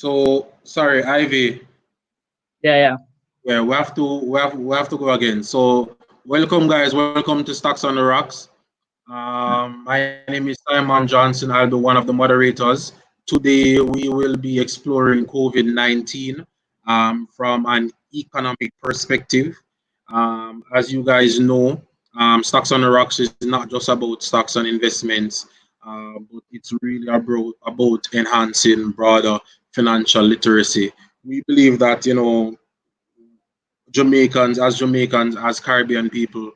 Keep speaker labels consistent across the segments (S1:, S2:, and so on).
S1: So sorry, Ivy.
S2: Yeah.
S1: Yeah, we have to go again. So welcome, guys. Welcome to Stocks on the Rocks. My name is Simon Johnson. I'll be one of the moderators. Today we will be exploring COVID-19 from an economic perspective. As you guys know, Stocks on the Rocks is not just about stocks and investments, but it's really about enhancing broader financial literacy. We believe that Jamaicans, as Caribbean people,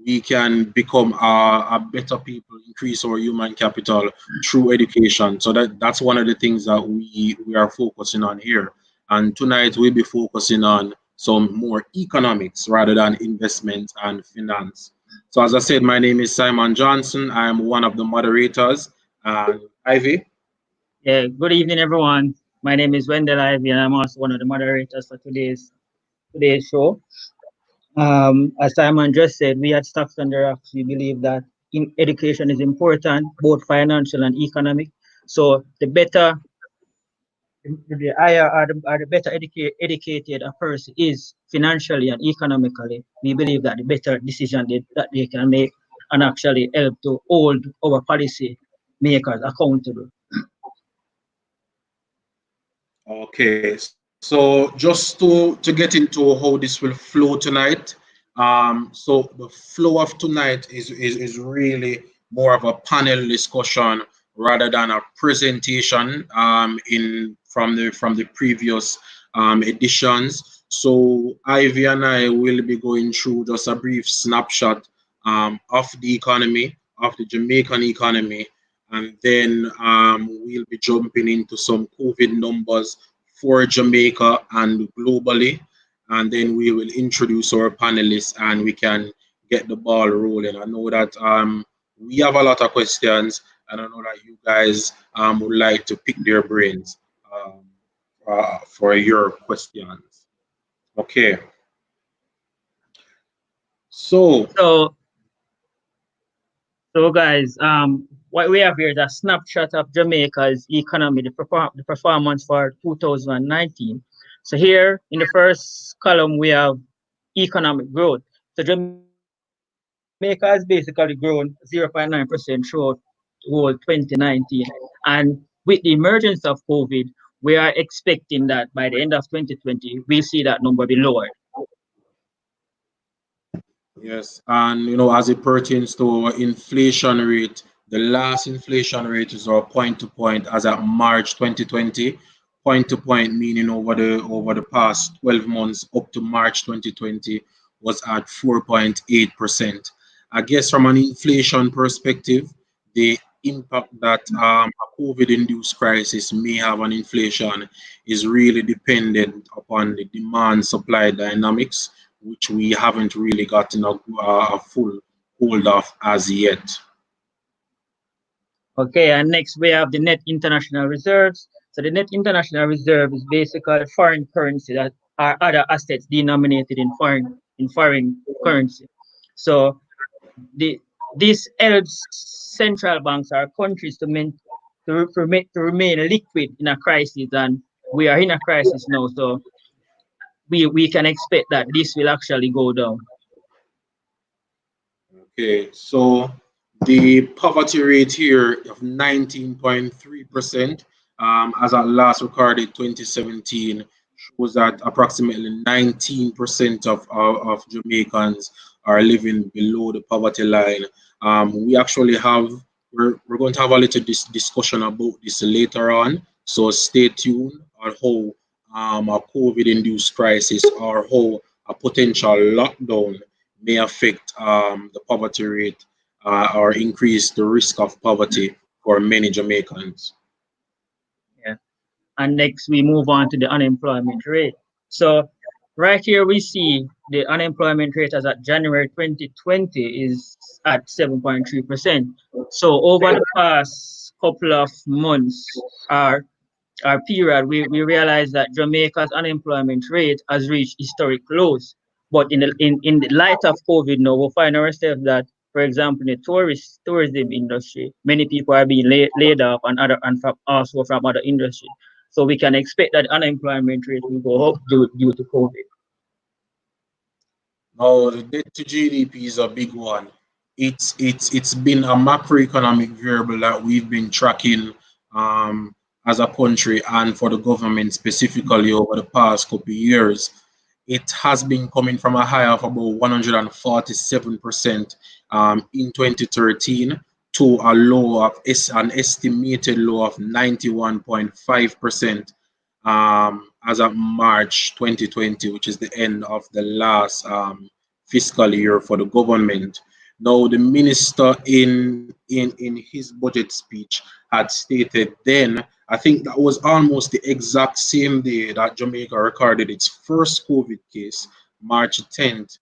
S1: we can become a better people, increase our human capital through education. So that's one of the things that we are focusing on here. And tonight we'll be focusing on some more economics rather than investment and finance. So as I said, my name is Simon Johnson. I am one of the moderators. And Ivy?
S2: Yeah. Good evening, everyone. My name is Wendell Ivy, and I'm also one of the moderators for today's show. As Simon just said, we at Stocks on the Rocks, we believe that education is important, both financial and economic. So the higher or the better educated a person is financially and economically, we believe that the better decision that they can make and actually help to hold our policy makers accountable.
S1: Okay, so just to get into how this will flow tonight. So the flow of tonight is really more of a panel discussion rather than a presentation in from the previous editions. So Ivy and I will be going through just a brief snapshot of the economy, of the Jamaican economy, and then we'll be jumping into some COVID numbers for Jamaica and globally, and then we will introduce our panelists and we can get the ball rolling. I know that we have a lot of questions, and I know that you guys would like to pick their brains for your questions. Okay. So
S2: So guys, what we have here is a snapshot of Jamaica's economy, the performance for 2019. So here in the first column we have economic growth. So Jamaica has basically grown 0.9% throughout whole 2019, and with the emergence of COVID, we are expecting that by the end of 2020 we see that number be lowered.
S1: yes, and as it pertains to our inflation rate, the last inflation rate is our point to point as at March 2020. Point to point meaning over the past 12 months up to March 2020 was at 4.8%. I guess from an inflation perspective, the impact that a COVID-induced crisis may have on inflation is really dependent upon the demand-supply dynamics, which we haven't really gotten a full hold of as yet.
S2: Okay, and next we have the net international reserves. So the net international reserve is basically foreign currency that are other assets denominated in foreign currency. So this helps central banks or countries to remain liquid in a crisis, and we are in a crisis now. So we can expect that this will actually go down.
S1: Okay, so the poverty rate here of 19.3%, as at last recorded 2017, shows that approximately 19% of Jamaicans are living below the poverty line. We actually we're going to have a little discussion about this later on. So stay tuned on how a COVID-induced crisis or how a potential lockdown may affect the poverty rate or increase the risk of poverty for many Jamaicans.
S2: Yeah. And next we move on to the unemployment rate. So right here we see the unemployment rate as at January 2020 is at 7.3%. So over the past couple of months, our period, we realize that Jamaica's unemployment rate has reached historic lows. But in the light of COVID now, we find ourselves that, for example, in the tourism industry, many people are being laid off and also from other industries. So we can expect that unemployment rate will go up due to COVID.
S1: Now, the debt to GDP is a big one. It's been a macroeconomic variable that we've been tracking as a country and for the government specifically over the past couple of years. It has been coming from a high of about 147% in 2013 to a low of an estimated low of 91.5% as of March 2020, which is the end of the last fiscal year for the government. Now, the minister in his budget speech had stated then, I think that was almost the exact same day that Jamaica recorded its first COVID case, March 10th,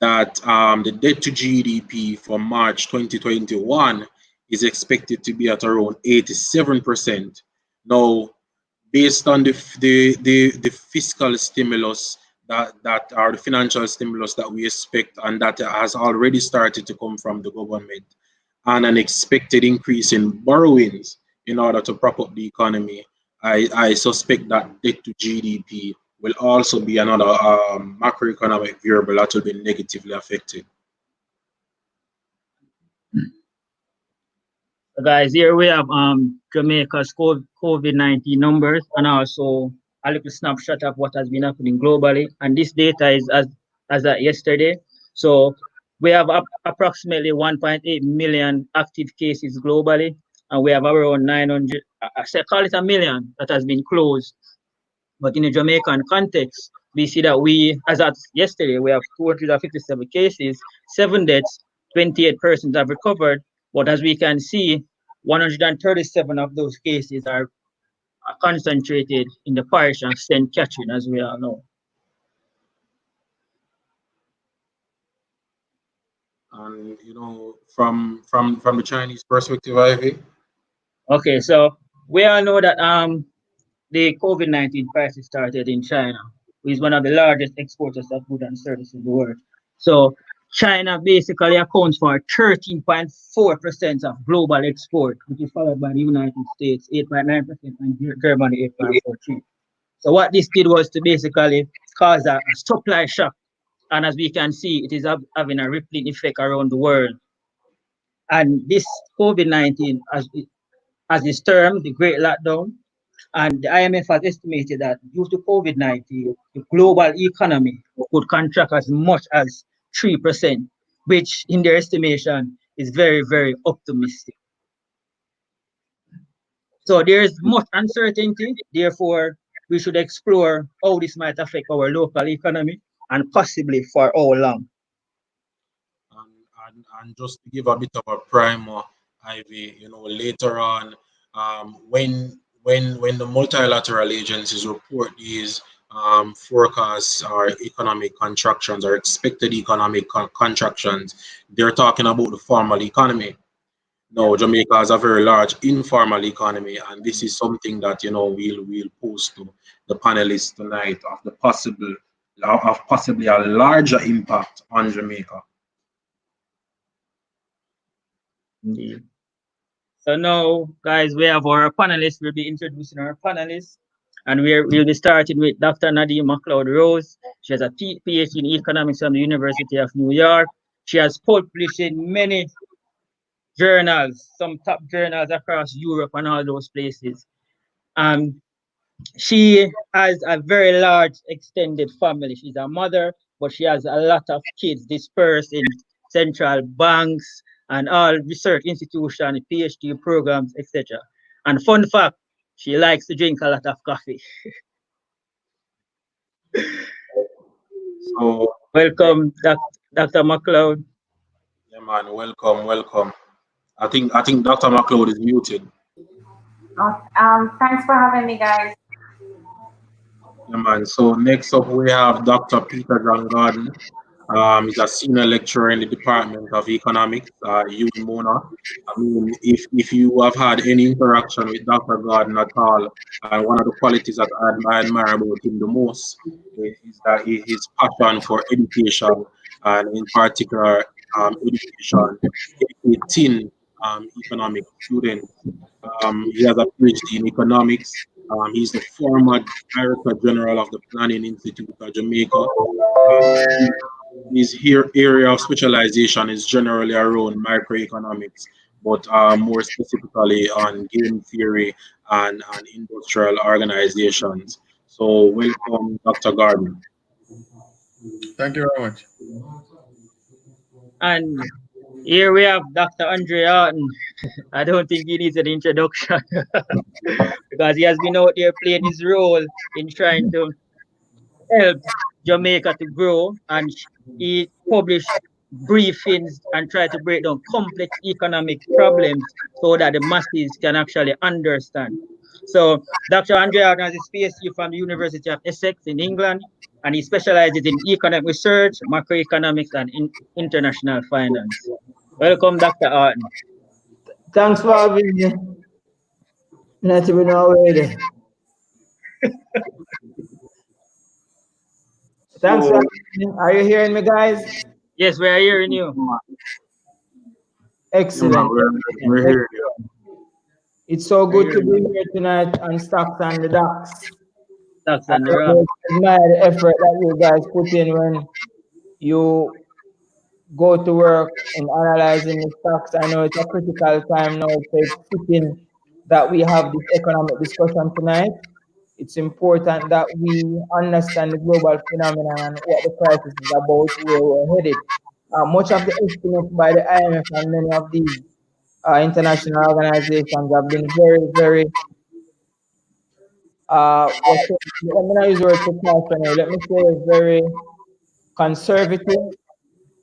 S1: that the debt to GDP for March 2021 is expected to be at around 87%. Now, based on the fiscal stimulus that are the financial stimulus that we expect and that has already started to come from the government, and an expected increase in borrowings in order to prop up the economy, I suspect that debt to GDP will also be another macroeconomic variable that will be negatively affected.
S2: Guys, here we have Jamaica's COVID-19 numbers and also a little snapshot of what has been happening globally. And this data is as at yesterday. So we have approximately 1.8 million active cases globally, and we have around 900, call it a million, that has been closed. But in a Jamaican context, we see that as at yesterday, we have 257 cases, 7 deaths, 28 persons have recovered. But as we can see, 137 of those cases are concentrated in the parish of St. Catherine, as we all know.
S1: And from the Chinese perspective, Ivy.
S2: Okay, so we all know that the COVID-19 crisis started in China, which is one of the largest exporters of goods and services in the world. So China basically accounts for 13.4% of global export, which is followed by the United States, 8.9%, and Germany, 8.43%. So what this did was to basically cause a supply shock. And as we can see, it is having a rippling effect around the world. And this COVID-19, as is termed, the Great Lockdown, and the IMF has estimated that due to COVID-19, the global economy could contract as much as 3%, which in their estimation is very, very optimistic. So there's much uncertainty. Therefore, we should explore how this might affect our local economy and possibly for how long.
S1: And just to give a bit of a primer, Ivy, later on, when the multilateral agencies report these forecasts or economic contractions or expected economic contractions, they're talking about the formal economy. Now, Jamaica has a very large informal economy, and this is something that we'll post to the panelists tonight of possibly a larger impact on Jamaica.
S2: Indeed. So now, guys, we have our panelists. We'll be introducing our panelists. And we'll be starting with Dr. Nadine Mcloud-Rose. She has a PhD in economics from the University of New York. She has published in many journals, some top journals across Europe and all those places. She has a very large extended family. She's a mother, but she has a lot of kids dispersed in central banks and all research institutions, PhD programs, etc. And fun fact, she likes to drink a lot of coffee.
S1: So
S2: welcome, Dr. Mcloud.
S1: Yeah, man, welcome. I think Dr. Mcloud is muted.
S3: Thanks for having me, guys.
S1: Yeah, man. So next up we have Dr. Peter John Gordon. He's a senior lecturer in the Department of Economics, Mona. I mean, if you have had any interaction with Dr. Gordon at all, one of the qualities that I admire about him the most is that his passion for education, and in particular, education, educating economic students. He has a PhD in economics, He's the former Director General of the Planning Institute of Jamaica. His area of specialization is generally around microeconomics, but more specifically on game theory and industrial organizations. So welcome, Dr. Gordon.
S3: Thank you very much.
S2: And here we have Dr. Andre Haughton. I don't think he needs an introduction because he has been out there playing his role in trying to help Jamaica to grow, and he published briefings and try to break down complex economic problems so that the masses can actually understand. So Dr. Andre Haughton has a PhD from the University of Essex in England, and he specializes in economic research, macroeconomics, and international finance. Welcome, Dr. Haughton.
S4: Thanks for having me. Not even already. Thanks for having me. Are you hearing me, guys?
S2: Yes, we are hearing you.
S4: Excellent.
S1: We're here.
S4: It's so good to be here tonight on Stocks and the Docks.
S2: Stocks
S4: I
S2: and the Rocks.
S4: admire the effort that you guys put in when you go to work in analyzing the stocks. I know it's a critical time now, so it's fitting that we have this economic discussion tonight. It's important that we understand the global phenomenon and what the crisis is about, where we're headed. Much of the estimates by the IMF and many of these international organizations have been very, very, let me not use the word precautionary, let me say very conservative.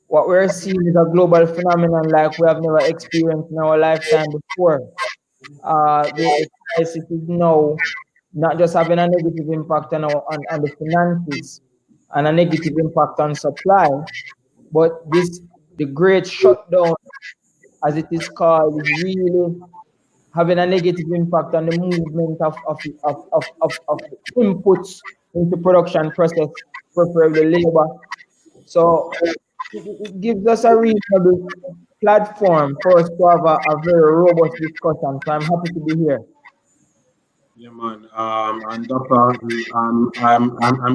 S4: What we're seeing is a global phenomenon like we have never experienced in our lifetime before. The crisis is now not just having a negative impact on the finances and a negative impact on supply, but the great shutdown, as it is called, is really having a negative impact on the movement of inputs into production process, preferably labor. So it gives us a reasonable platform for us to have a very robust discussion. So I'm happy to be here.
S1: Yeah, man. And Doctor, I'm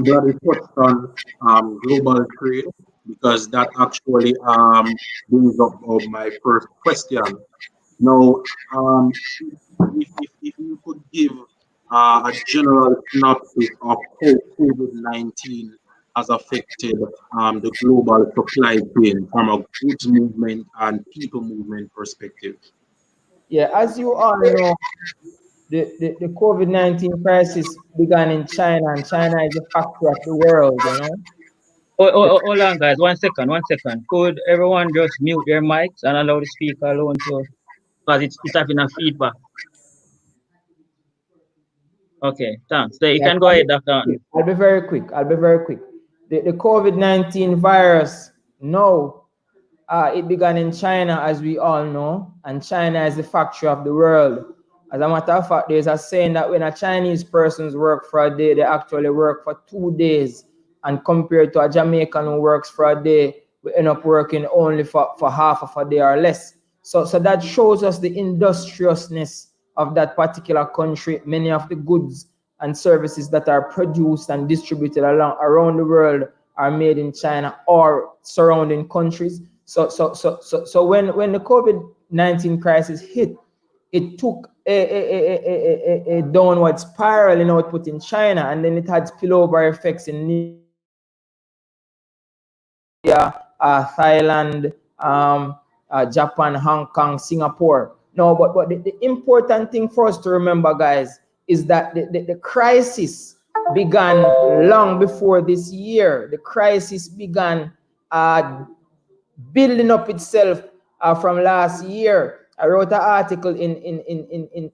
S1: glad you touched on global trade because that actually brings up my first question. Now, if you could give a general synopsis of how COVID-19 has affected the global supply chain from a goods movement and people movement perspective.
S4: Yeah, as you all know, the COVID-19 crisis began in China, and China is the factory of the world, you know.
S2: Hold on, guys. 1 second, 1 second. Could everyone just mute their mics and allow the speaker alone to, because it's having a feedback. Okay, thanks. So you
S4: Yeah,
S2: can go ahead, Dr. Haughton.
S4: I'll be very quick. The COVID-19 virus, no, it began in China, as we all know, and China is the factory of the world. As a matter of fact, there's a saying that when a Chinese person's work for a day, they actually work for 2 days. And compared to a Jamaican who works for a day, we end up working only for half of a day or less. So that shows us the industriousness of that particular country. Many of the goods and services that are produced and distributed around the world are made in China or surrounding countries. So when the COVID-19 crisis hit, it took a downward spiral in output in China, and then it had spillover effects in Thailand, Japan, Hong Kong, Singapore. No, but the important thing for us to remember, guys, is that the crisis began long before this year. The crisis began building up itself from last year. I wrote an article in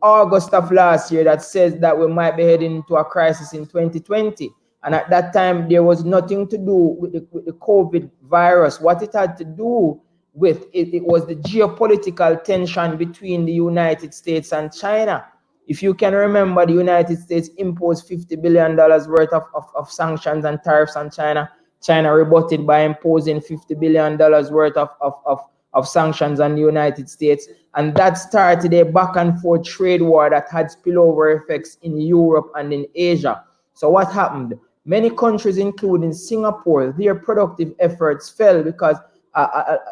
S4: August of last year that says that we might be heading into a crisis in 2020. And at that time, there was nothing to do with the COVID virus. What it had to do with, it was the geopolitical tension between the United States and China. If you can remember, the United States imposed $50 billion worth of sanctions and tariffs on China. China rebutted by imposing $50 billion worth of of sanctions on the United States. And that started a back and forth trade war that had spillover effects in Europe and in Asia. So what happened? Many countries, including Singapore, their productive efforts fell because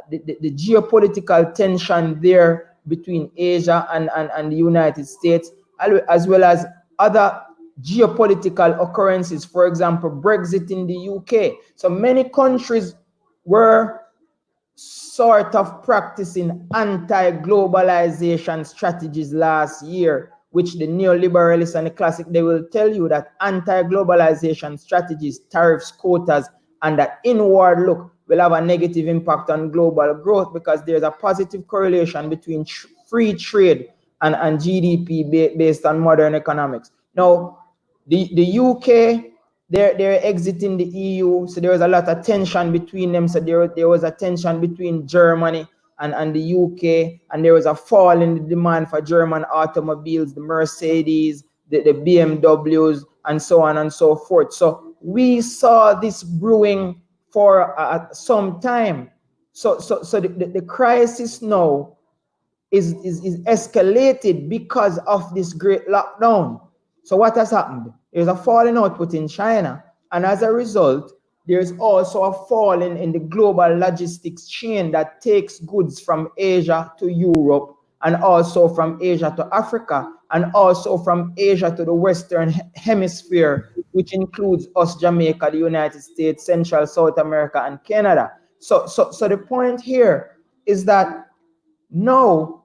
S4: the geopolitical tension there between Asia and the United States, as well as other geopolitical occurrences, for example, Brexit in the UK. So many countries were sort of practicing anti-globalization strategies last year, which the neoliberalists and the classic, they will tell you that anti-globalization strategies, tariffs, quotas, and that inward look will have a negative impact on global growth because there's a positive correlation between free trade and GDP based on modern economics. Now, the UK, they're exiting the EU, so there was a lot of tension between them. So there was a tension between Germany and the UK, and there was a fall in the demand for German automobiles, the Mercedes, the BMWs, and so on and so forth. So we saw this brewing for some time. So the crisis now is escalated because of this great lockdown. So what has happened? There's a fall in output in China, and as a result, there's also a fall in the global logistics chain that takes goods from Asia to Europe, and also from Asia to Africa, and also from Asia to the Western Hemisphere, which includes us, Jamaica, the United States, Central, South America, and Canada. So the point here is that now,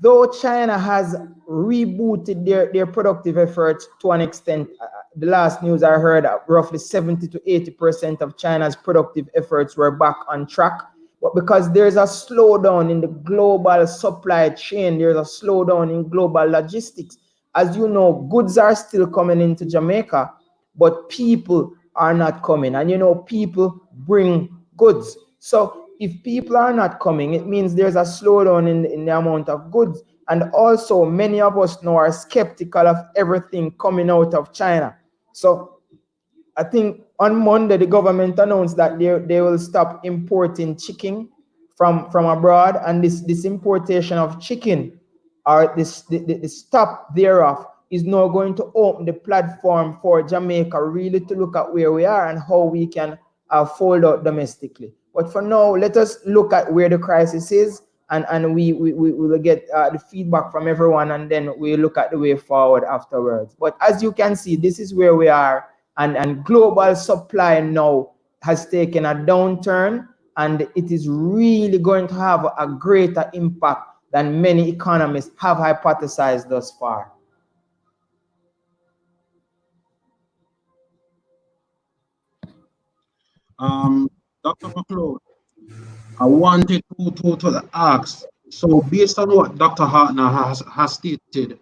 S4: though China has rebooted their productive efforts to an extent, the last news I heard, roughly 70 to 80% of China's productive efforts were back on track. But because there's a slowdown in the global supply chain, there's a slowdown in global logistics. As you know, goods are still coming into Jamaica, but people are not coming. And you know, people bring goods. So if people are not coming, it means there's a slowdown in the amount of goods. And also, many of us now are skeptical of everything coming out of China. So I think on Monday, the government announced that they will stop importing chicken from abroad. And this importation of chicken, or the stop thereof, is now going to open the platform for Jamaica really to look at where we are and how we can fold out domestically. But for now, let us look at where the crisis is, and we will get the feedback from everyone, and then we look at the way forward afterwards. But as you can see, this is where we are, and global supply now has taken a downturn, and it is really going to have a greater impact than many economists have hypothesized thus far.
S1: Dr. Mcloud, I wanted to ask, so based on what Dr. Haughton has stated,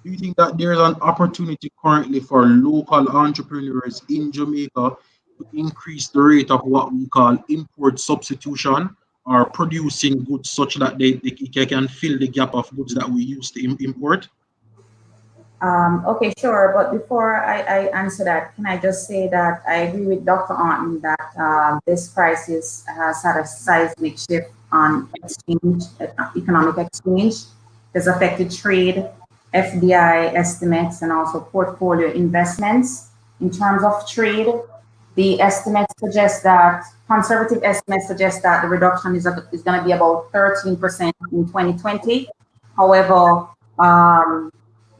S1: do you think that there's an opportunity currently for local entrepreneurs in Jamaica to increase the rate of what we call import substitution, or producing goods such that they can fill the gap of goods that we used to import?
S5: Okay, sure. But before I answer that, can I just say that I agree with Dr. Haughton that this crisis has had a seismic shift on exchange, economic exchange. It's affected trade, FDI estimates, and also portfolio investments. In terms of trade, the estimates suggest that, conservative estimates suggest that the reduction is going to be about 13% in 2020. However,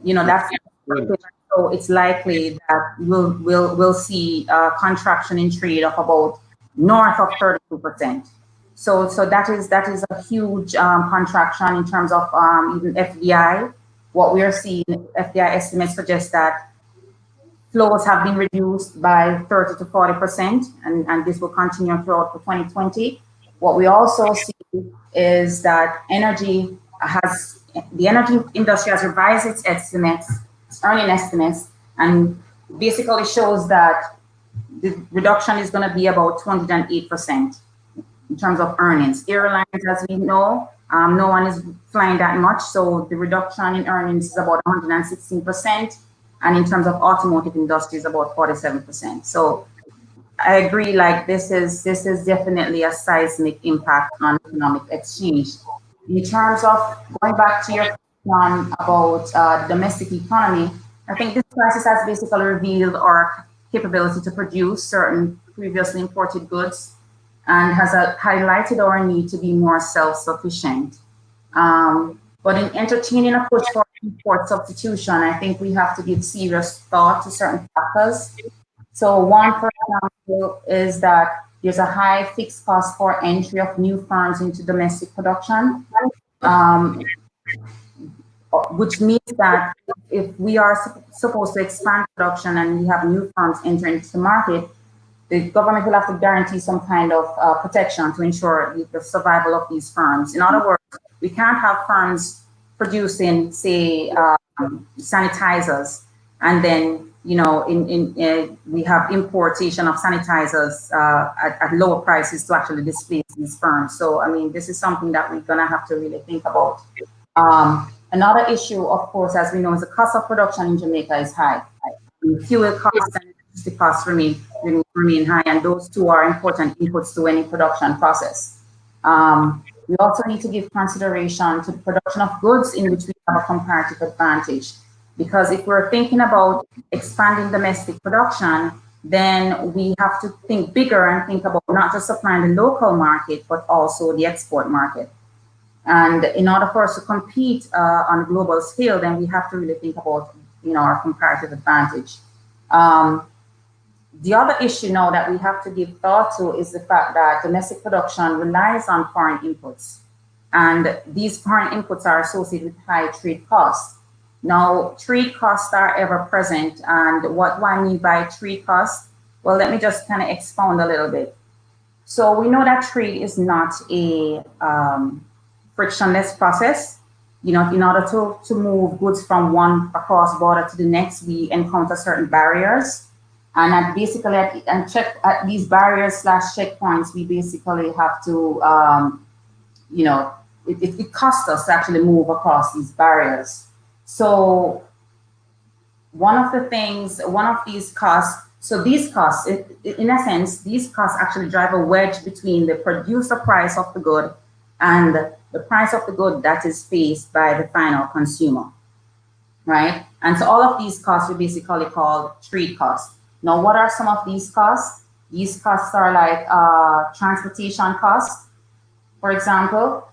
S5: you know, that's so it's likely that we'll see a contraction in trade of about north of 32%. So that is a huge contraction in terms of even FDI. What we are seeing, FDI estimates suggest that flows have been reduced by 30 to 40%, and this will continue throughout 2020. What we also see is that the energy industry has revised its estimates, its earning estimates, and basically shows that the reduction is going to be about 208% in terms of earnings. Airlines, as we know, no one is flying that much, so the reduction in earnings is about 116%, and in terms of automotive industry is about 47%. So I agree. Like this is definitely a seismic impact on economic exchange. In terms of going back to your question about domestic economy, I think this crisis has basically revealed our capability to produce certain previously imported goods and has highlighted our need to be more self-sufficient. But in entertaining a push for import substitution, I think we have to give serious thought to certain factors. So one, for example, is that there's a high fixed cost for entry of new firms into domestic production, which means that if we are supposed to expand production and we have new firms entering into the market, the government will have to guarantee some kind of protection to ensure the survival of these firms. In other words, we can't have firms producing, say, sanitizers, and then we have importation of sanitizers at lower prices to actually displace these firms. So, I mean, this is something that we're going to have to really think about. Another issue, of course, as we know, is the cost of production in Jamaica is high. Fuel costs and electricity costs remain high, and those two are important inputs to any production process. We also need to give consideration to the production of goods in which we have a comparative advantage. Because if we're thinking about expanding domestic production, then we have to think bigger and think about not just supplying the local market, but also the export market. And in order for us to compete on a global scale, then we have to really think about our comparative advantage. The other issue now that we have to give thought to is the fact that domestic production relies on foreign inputs. And these foreign inputs are associated with high trade costs. Now, trade costs are ever present. And what do I mean by trade costs? Well, let me just kind of expound a little bit. So we know that trade is not a frictionless process. In order to move goods from one across border to the next, we encounter certain barriers. And at these barriers / checkpoints, we basically have to, it costs us to actually move across these barriers. So one of these costs, in a sense, these costs actually drive a wedge between the producer price of the good and the price of the good that is faced by the final consumer, right? And so all of these costs we basically call trade costs. Now, what are some of these costs? These costs are like transportation costs, for example,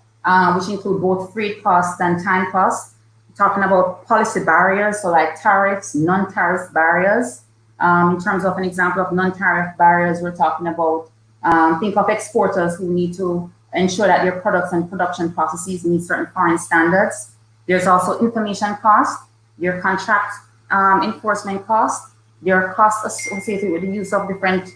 S5: which include both freight costs and time costs. We're talking about policy barriers, so like tariffs, non-tariff barriers. In terms of an example of non-tariff barriers, we're talking about, think of exporters who need to ensure that their products and production processes meet certain foreign standards. There's also information costs, their contract enforcement costs, there are costs associated with the use of different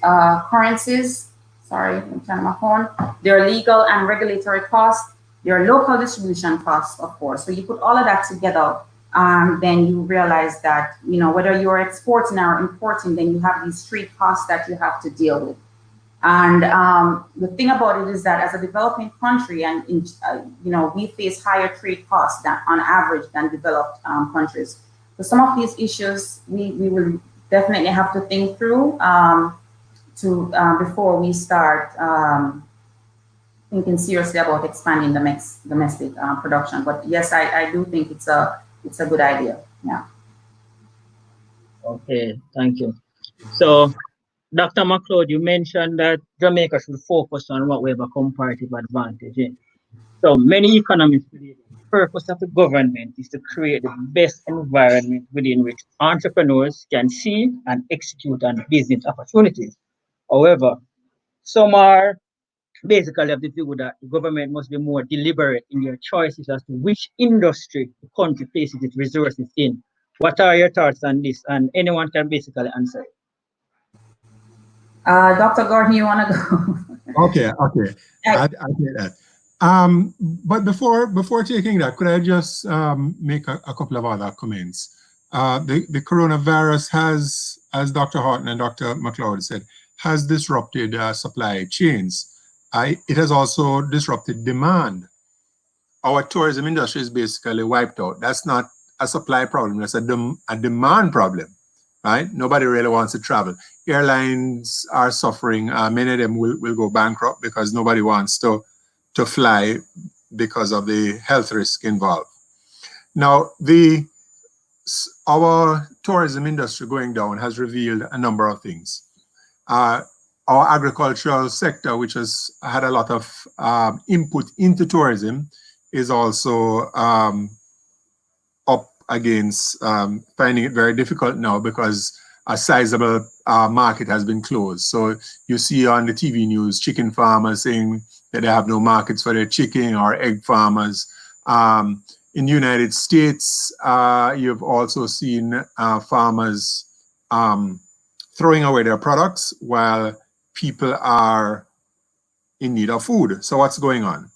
S5: currencies. Sorry, I'm turning my phone. There are legal and regulatory costs. There are local distribution costs, of course. So you put all of that together, then you realize that, whether you're exporting or importing, then you have these trade costs that you have to deal with. And the thing about it is that as a developing country, and we face higher trade costs on average than developed countries. So some of these issues we will definitely have to think through before we start thinking seriously about expanding domestic production. But yes, I do think it's a good idea. Yeah.
S2: Okay, thank you. So, Dr. Mcloud, you mentioned that Jamaica should focus on what we have a comparative advantage in. So many economists believe the purpose of the government is to create the best environment within which entrepreneurs can see and execute on business opportunities. However, some are basically of the view that the government must be more deliberate in their choices as to which industry the country places its resources in. What are your thoughts on this? And anyone can basically answer it.
S5: Dr. Gordon, you want to go?
S3: Okay. I get that. But before taking that, could I just make a couple of other comments? The coronavirus has, as Dr. Haughton and Dr. Mcloud said, has disrupted supply chains. It has also disrupted demand. Our tourism industry is basically wiped out. That's not a supply problem, that's a demand problem. right? Nobody really wants to travel. Airlines are suffering. Many of them will go bankrupt because nobody wants to fly because of the health risk involved. Now, our tourism industry going down has revealed a number of things. Our agricultural sector, which has had a lot of input into tourism, is also up against finding it very difficult now because a sizable market has been closed. So you see on the TV news, chicken farmers saying that they have no markets for their chicken, or egg farmers. In the United States, you've also seen farmers throwing away their products while people are in need of food. So what's going on?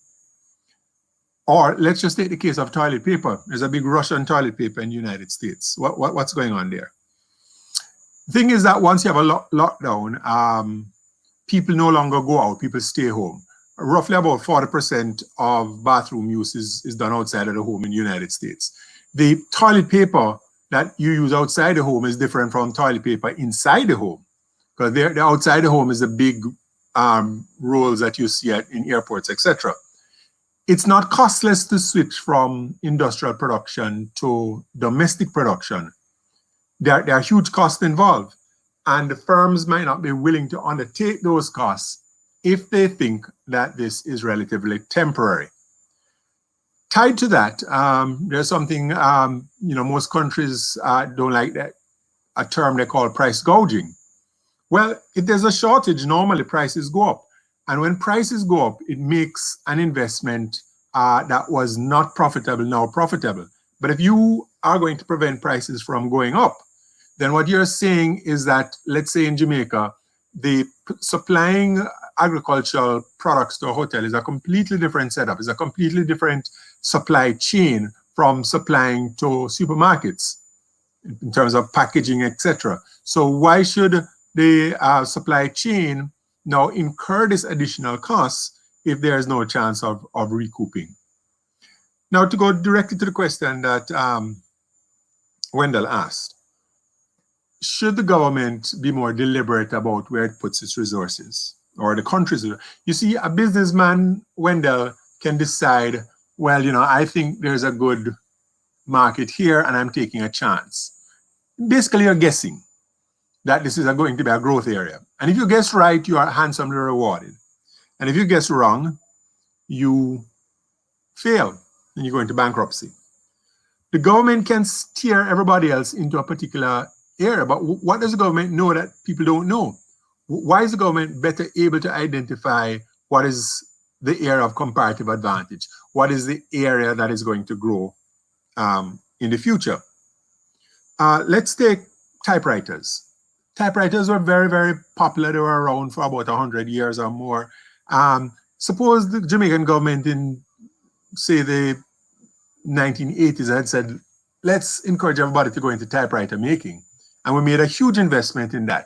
S3: Or let's just take the case of toilet paper. There's a big rush on toilet paper in the United States. What's going on there? The thing is that once you have a lockdown, people no longer go out, people stay home. Roughly about 40% of bathroom use is done outside of the home in the United States. The toilet paper that you use outside the home is different from toilet paper inside the home, because the outside the home is the big rolls that you see in airports, etc. It's not costless to switch from industrial production to domestic production. There are huge costs involved, and the firms might not be willing to undertake those costs if they think that this is relatively temporary. Tied to that, there's something, most countries don't like that, a term they call price gouging. Well, if there's a shortage, normally prices go up. And when prices go up, it makes an investment that was not profitable now profitable. But if you are going to prevent prices from going up, then what you're saying is that, let's say in Jamaica, the supplying agricultural products to a hotel is a completely different setup. It's a completely different supply chain from supplying to supermarkets in terms of packaging, etc. So why should the supply chain now incur this additional costs if there is no chance of recouping? Now, to go directly to the question that Wendell asked, should the government be more deliberate about where it puts its resources, or the country's? You see, a businessman, Wendell, can decide, well, I think there's a good market here and I'm taking a chance. Basically, you're guessing that this is going to be a growth area. And if you guess right, you are handsomely rewarded. And if you guess wrong, you fail and you go into bankruptcy. The government can steer everybody else into a particular area, but what does the government know that people don't know? Why is the government better able to identify what is the area of comparative advantage? What is the area that is going to grow in the future? Let's take typewriters. Typewriters were very, very popular. They were around for about 100 years or more. Suppose the Jamaican government in, say, the 1980s had said, let's encourage everybody to go into typewriter making. And we made a huge investment in that.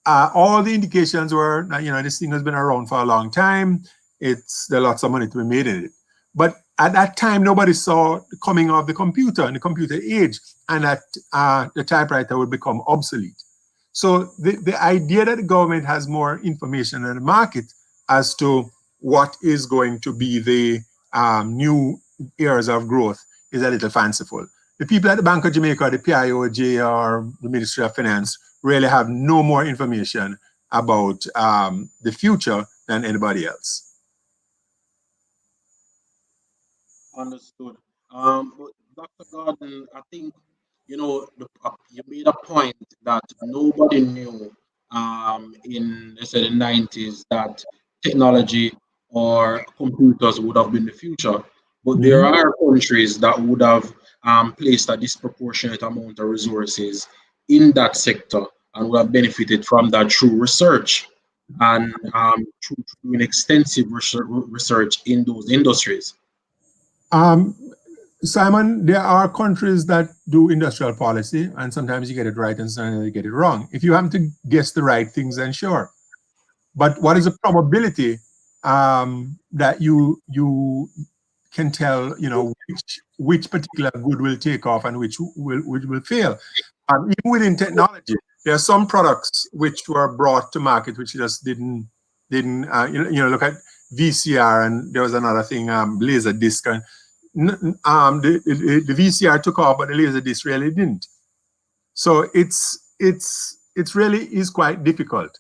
S3: All the indications were that, this thing has been around for a long time. There's lots of money to be made in it. But at that time, nobody saw the coming of the computer and the computer age, and that the typewriter would become obsolete. So the idea that the government has more information in the market as to what is going to be the new areas of growth is a little fanciful. The people at the Bank of Jamaica, the PIOJ, or the Ministry of Finance really have no more information about the future than anybody else.
S1: Understood. But Dr. Gordon, I think, you made a point that nobody knew in, let's say, the 90s that technology or computers would have been the future. But there are countries that would have placed a disproportionate amount of resources in that sector and would have benefited from that through research and through doing extensive research in those industries.
S3: Simon, there are countries that do industrial policy, and sometimes you get it right and sometimes you get it wrong. If you happen to guess the right things, then sure. But what is the probability that you can tell, which particular good will take off and which will fail? Even within technology, there are some products which were brought to market which just didn't look at VCR, and there was another thing, laser disc, and the VCR took off, but the laser disc really didn't. So it's really is quite difficult.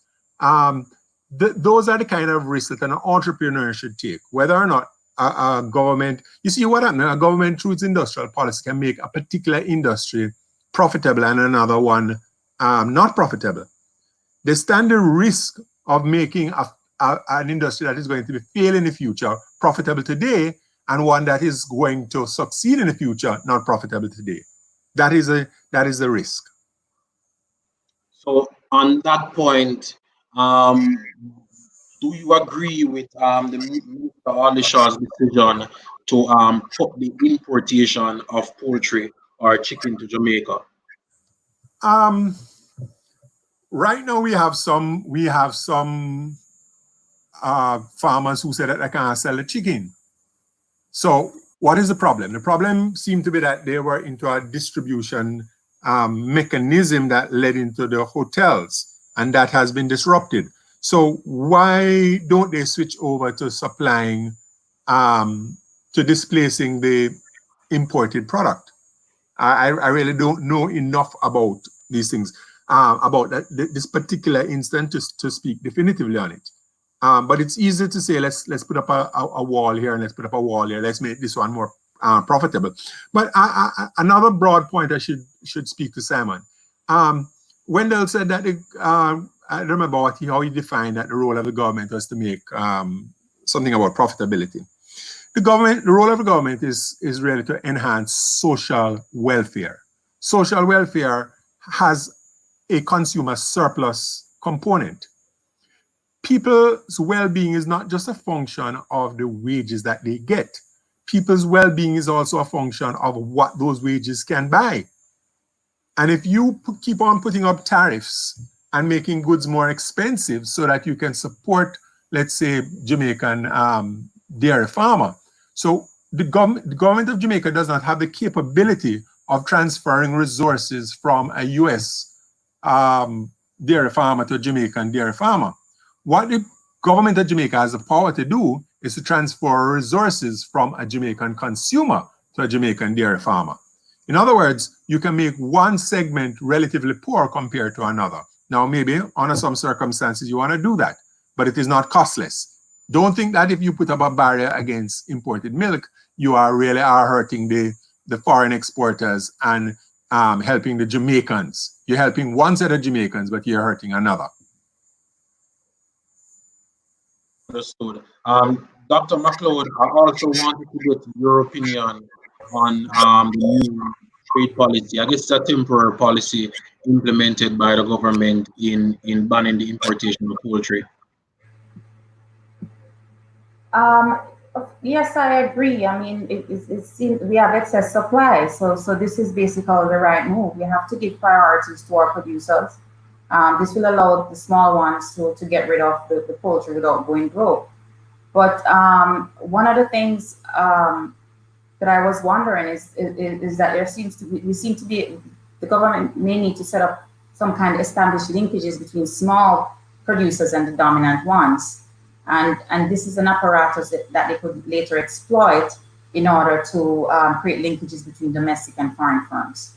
S3: Those are the kind of risks that an entrepreneur should take, whether or not a government, you see what happened, a government through its industrial policy can make a particular industry profitable and another one not profitable. The standard risk of making an industry that is going to be fail in the future profitable today, and one that is going to succeed in the future not profitable today. That is the risk.
S1: So on that point, do you agree with the Minister Alishaw's decision to put the importation of poultry or chicken to Jamaica?
S3: Right now we have some farmers who say that they can't sell the chicken. So what is the problem? The problem seemed to be that they were into a distribution mechanism that led into the hotels, and that has been disrupted. So why don't they switch over to supplying, to displacing the imported product? I really don't know enough about these things, about this particular instance to speak definitively on it. But it's easy to say, let's put up a wall here and let's put up a wall here. Let's make this one more profitable. But another broad point I should speak to Simon. Wendell said that I don't remember how he defined that the role of the government was to make something about profitability. The role of the government is really to enhance social welfare. Social welfare has a consumer surplus component. People's well-being is not just a function of the wages that they get. People's well-being is also a function of what those wages can buy. And if you keep on putting up tariffs and making goods more expensive so that you can support, let's say, Jamaican dairy farmer. So the government of Jamaica does not have the capability of transferring resources from a US dairy farmer to a Jamaican dairy farmer. What the government of Jamaica has the power to do is to transfer resources from a Jamaican consumer to a Jamaican dairy farmer. In other words, you can make one segment relatively poor compared to another. Now, maybe under some circumstances you want to do that, but it is not costless. Don't think that if you put up a barrier against imported milk, you are really hurting the foreign exporters and helping the Jamaicans. You're helping one set of Jamaicans, but you're hurting another.
S1: Understood. Dr. Mcloud, I also wanted to get your opinion on the new trade policy. I guess it's a temporary policy implemented by the government in banning the importation of poultry.
S5: Yes, I agree. I mean, it seems we have excess supply, so this is basically the right move. We have to give priorities to our producers. This will allow the small ones to get rid of the poultry without going broke. But one of the things that I was wondering is that we seem to be, the government may need to set up some kind of established linkages between small producers and the dominant ones. And this is an apparatus that they could later exploit in order to create linkages between domestic and foreign firms.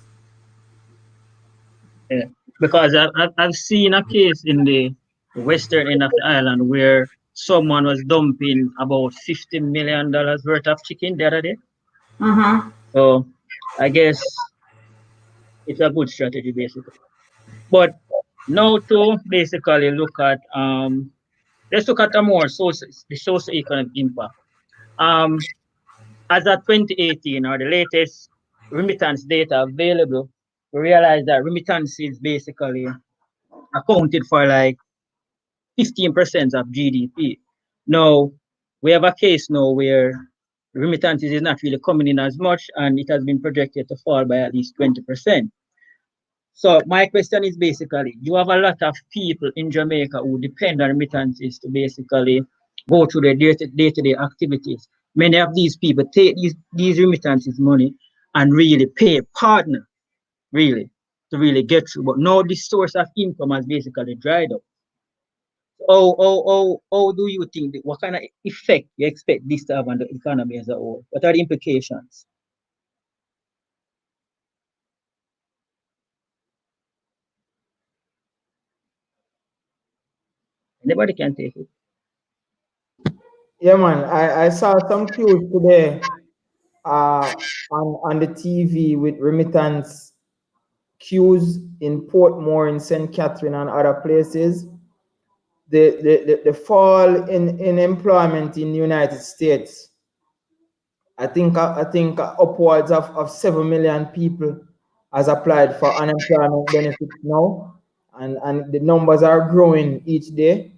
S2: Yeah, because I've seen a case in the western end of the island where someone was dumping about $50 million worth of chicken the other day.
S5: Mm-hmm.
S2: So I guess it's a good strategy, basically. But now to basically look at let's look at a more the socio-economic impact. As of 2018, or the latest remittance data available, we realized that remittances basically accounted for like 15% of GDP. Now, we have a case now where remittances is not really coming in as much, and it has been projected to fall by at least 20%. So my question is basically, you have a lot of people in Jamaica who depend on remittances to basically go through their day-to-day activities. Many of these people take these remittances money and really pay a partner, really, to really get through. But now this source of income has basically dried up. How do you think, what kind of effect you expect this to have on the economy as a whole? What are the implications? Anybody can take it.
S4: Yeah, man. I saw some cues today on the TV with remittance queues in Portmore, in St. Catherine, and other places. The fall in employment in the United States, I think upwards of 7 million people has applied for unemployment benefits now, and the numbers are growing each day,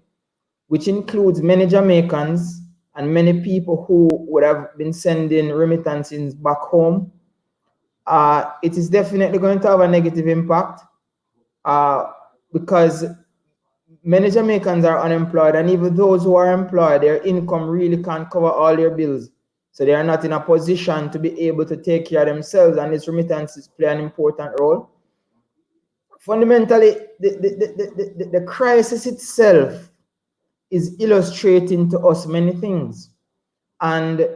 S4: which includes many Jamaicans and many people who would have been sending remittances back home. It is definitely going to have a negative impact because many Jamaicans are unemployed, and even those who are employed, their income really can't cover all their bills. So they are not in a position to be able to take care of themselves, and this remittances play an important role. Fundamentally, the crisis itself is illustrating to us many things. And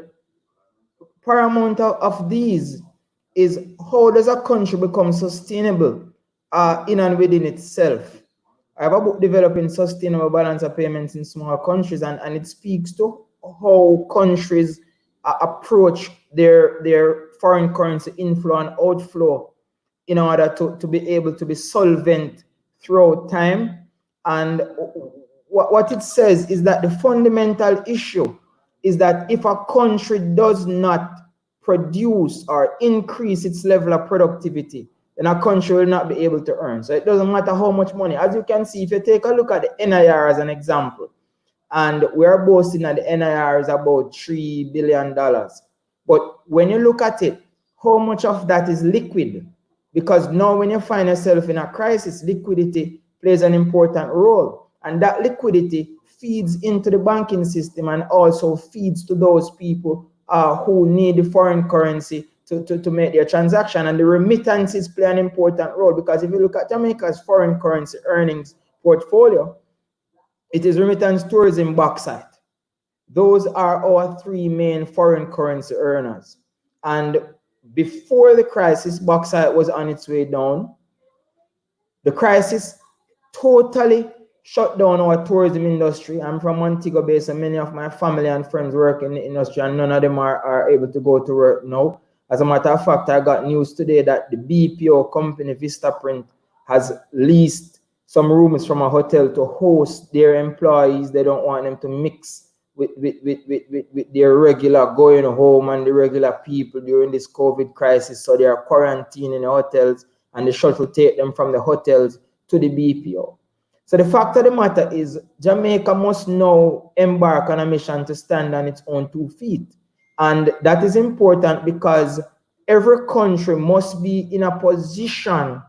S4: paramount of these is, how does a country become sustainable in and within itself? I have a book, Developing Sustainable Balance of Payments in Small Countries, and it speaks to how countries approach their foreign currency inflow and outflow in order to be able to be solvent throughout time. And what it says is that the fundamental issue is that if a country does not produce or increase its level of productivity, then a country will not be able to earn. So it doesn't matter how much money. As you can see, if you take a look at the NIR as an example, and we're boasting that the NIR is about $3 billion. But when you look at it, how much of that is liquid? Because now when you find yourself in a crisis, liquidity plays an important role. And that liquidity feeds into the banking system and also feeds to those people who need the foreign currency to make their transaction. And the remittances play an important role, because if you look at Jamaica's foreign currency earnings portfolio, it is remittance, tourism, bauxite. Those are our three main foreign currency earners. And before the crisis, bauxite was on its way down. The crisis totally shut down our tourism industry. I'm from Montego Bay, so many of my family and friends work in the industry, and none of them are able to go to work now. As a matter of fact, I got news today that the BPO company Vistaprint has leased some rooms from a hotel to host their employees. They don't want them to mix with their regular going home and the regular people during this COVID crisis. So they are quarantining in the hotels, and the shuttle take them from the hotels to the BPO. So the fact of the matter is, Jamaica must now embark on a mission to stand on its own 2 feet. And that is important because every country must be in a position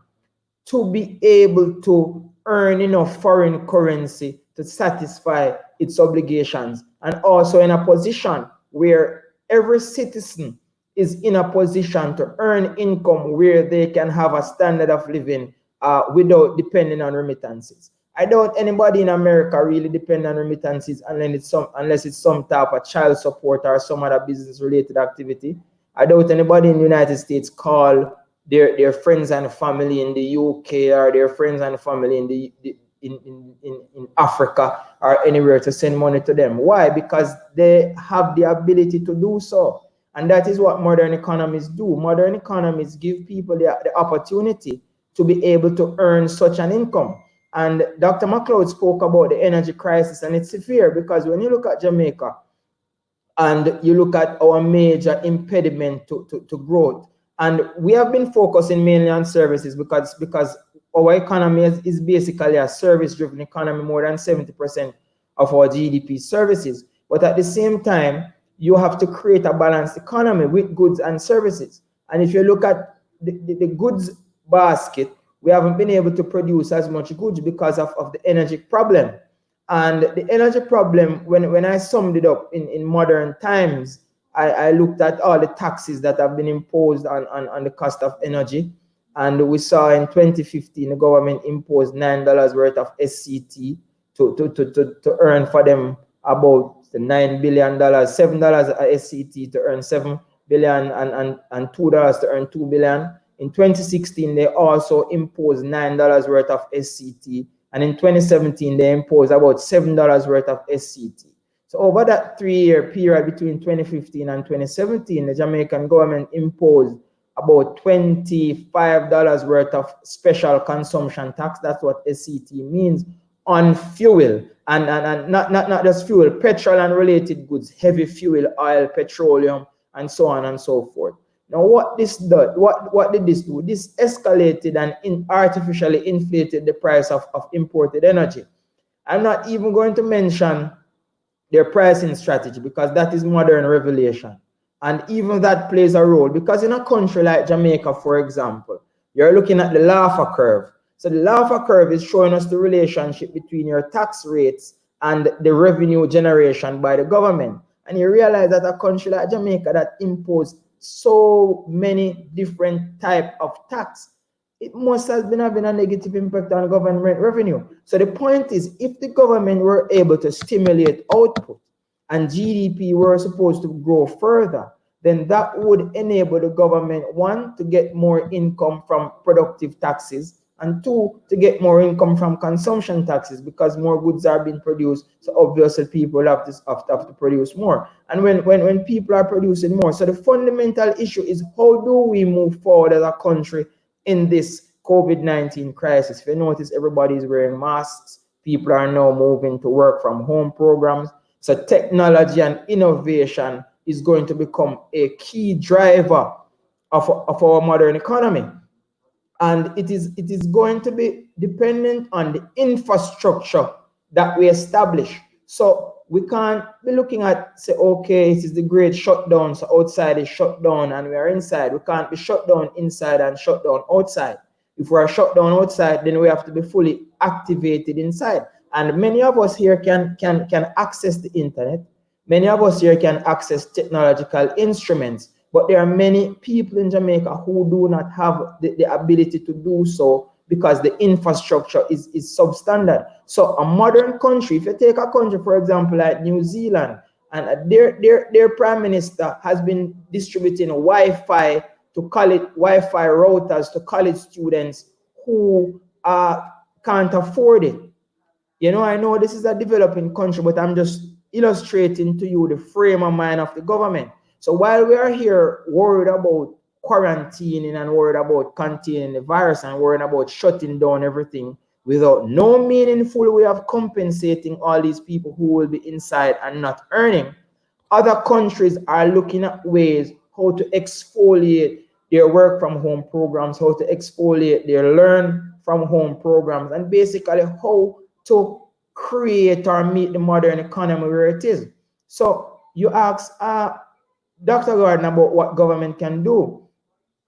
S4: to be able to earn enough foreign currency to satisfy its obligations, and also in a position where every citizen is in a position to earn income where they can have a standard of living without depending on remittances. I doubt anybody in America really depend on remittances unless it's some type of child support or some other business-related activity. I doubt anybody in the United States call their friends and family in the UK or their friends and family in Africa or anywhere to send money to them. Why? Because they have the ability to do so. And that is what modern economies do. Modern economies give people the opportunity to be able to earn such an income. And Dr. Mcloud spoke about the energy crisis, and it's severe because when you look at Jamaica and you look at our major impediment to growth, and we have been focusing mainly on services because our economy is basically a service-driven economy. More than 70% of our GDP is services. But at the same time, you have to create a balanced economy with goods and services. And if you look at the goods basket, we haven't been able to produce as much goods because of the energy problem. And the energy problem, when I summed it up in modern times, I looked at all the taxes that have been imposed on the cost of energy. And we saw in 2015, the government imposed $9 worth of SCT to earn for them about the $9 billion, $7 SCT to earn $7 billion and $2 to earn $2 billion. In 2016, they also imposed $9 worth of SCT. And in 2017, they imposed about $7 worth of SCT. So over that 3-year period between 2015 and 2017, the Jamaican government imposed about $25 worth of special consumption tax. That's what SCT means, on fuel, and not just fuel, petrol and related goods, heavy fuel, oil, petroleum, and so on and so forth. Now, what this did, what did this do? This escalated and artificially inflated the price of imported energy. I'm not even going to mention their pricing strategy, because that is modern revelation. And even that plays a role, because in a country like Jamaica, for example, you're looking at the Laffer curve. So the Laffer curve is showing us the relationship between your tax rates and the revenue generation by the government. And you realize that a country like Jamaica that imposed so many different types of tax, it must have been having a negative impact on government revenue. So the point is, if the government were able to stimulate output and GDP were supposed to grow further, then that would enable the government, one, to get more income from productive taxes, and two, to get more income from consumption taxes, because more goods are being produced. So obviously people have to produce more. And when people are producing more, so the fundamental issue is, how do we move forward as a country in this COVID-19 crisis? If you notice, everybody is wearing masks. People are now moving to work from home programs. So technology and innovation is going to become a key driver of our modern economy. And it is going to be dependent on the infrastructure that we establish. So we can't be looking at, say, okay, it is the great shutdown, so outside is shut down and we are inside. We can't be shut down inside and shut down outside. If we are shut down outside, then we have to be fully activated inside. And many of us here can access the internet. Many of us here can access technological instruments. But there are many people in Jamaica who do not have the ability to do so, because the infrastructure is substandard. So a modern country, if you take a country, for example, like New Zealand, and their prime minister has been distributing Wi-Fi to college, Wi-Fi routers to college students who can't afford it. You know, I know this is a developing country, but I'm just illustrating to you the frame of mind of the government. So while we are here worried about quarantining and worried about containing the virus and worried about shutting down everything without no meaningful way of compensating all these people who will be inside and not earning, other countries are looking at ways how to exfoliate their work from home programs, how to exfoliate their learn from home programs, and basically how to create or meet the modern economy where it is. So you ask Dr. Gordon about what government can do.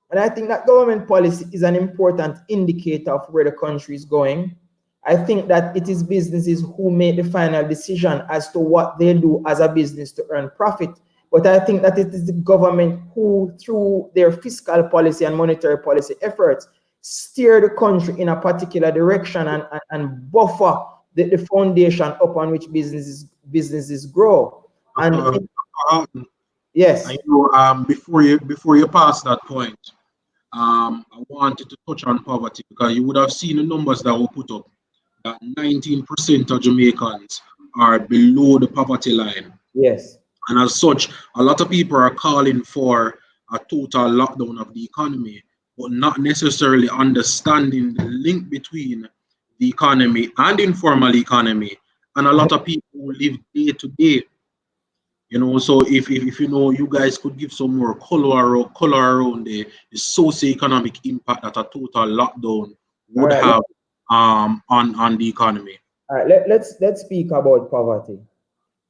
S4: And I think that government policy is an important indicator of where the country is going. I think that it is businesses who make the final decision as to what they do as a business to earn profit. But I think that it is the government who, through their fiscal policy and monetary policy efforts, steer the country in a particular direction and buffer the foundation upon which businesses grow. And yes.
S1: I know, before you pass that point, I wanted to touch on poverty, because you would have seen the numbers that were put up, that 19% of Jamaicans are below the poverty line.
S4: Yes.
S1: And as such, a lot of people are calling for a total lockdown of the economy, but not necessarily understanding the link between the economy and informal economy. And a lot of people who live day to day. You know, so if you know, you guys could give some more color around the socioeconomic impact that a total lockdown would have on the economy.
S4: All right, let's speak about poverty.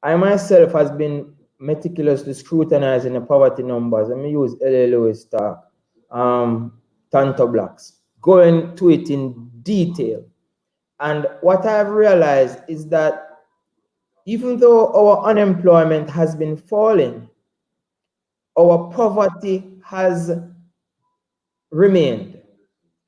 S4: I myself has been meticulously scrutinizing the poverty numbers. Let me use L.A. Lewis talk, Tanto Blacks, going to it in detail. And what I've realized is that even though our unemployment has been falling, our poverty has remained.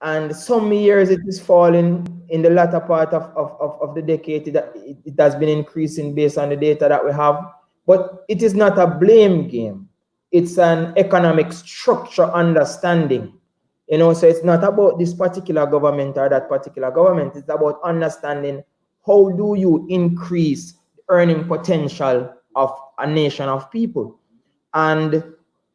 S4: and some years it is falling. In the latter part of the decade, it has been increasing based on the data that we have. But it is not a blame game. It's an economic structure understanding. You know, so it's not about this particular government or that particular government. It's about understanding how do you increase the earning potential of a nation of people. And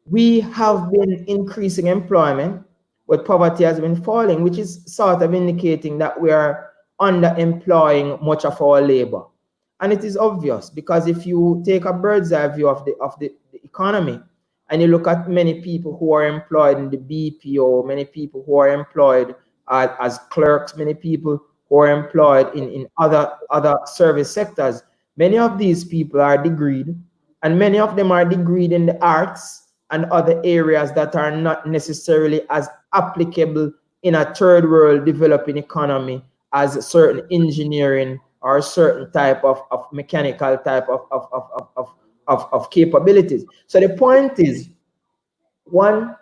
S4: we have been increasing employment, but poverty has been falling, which is sort of indicating that we are underemploying much of our labor. And it is obvious, because if you take a bird's eye view of the economy, and you look at many people who are employed in the BPO, many people who are employed as clerks, many people who are employed in other service sectors, many of these people are degreed, and many of them are degreed in the arts and other areas that are not necessarily as applicable in a third world developing economy as certain engineering or a certain type of mechanical type of capabilities. So the point is, one,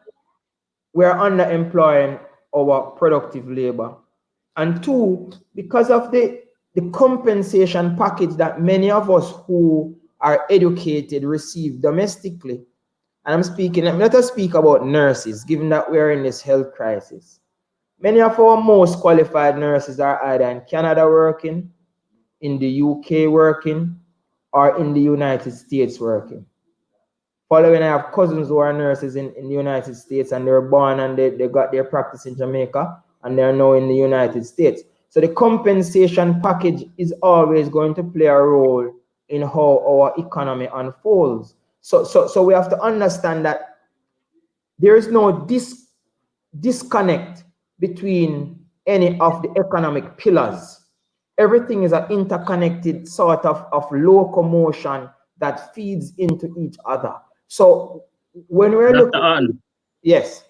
S4: we are underemploying our productive labor. And two, because of the compensation package that many of us who are educated receive domestically, and I'm speaking, let us speak about nurses, given that we are in this health crisis. Many of our most qualified nurses are either in Canada working, in the UK working, or in the United States working. Following, I have cousins who are nurses in the United States, and they were born and they got their practice in Jamaica, and they're now in the United States. So the compensation package is always going to play a role in how our economy unfolds. So we have to understand that there is no disconnect between any of the economic pillars. Everything is an interconnected sort of locomotion that feeds into each other. So when we're looking,
S2: Haughton,
S4: yes.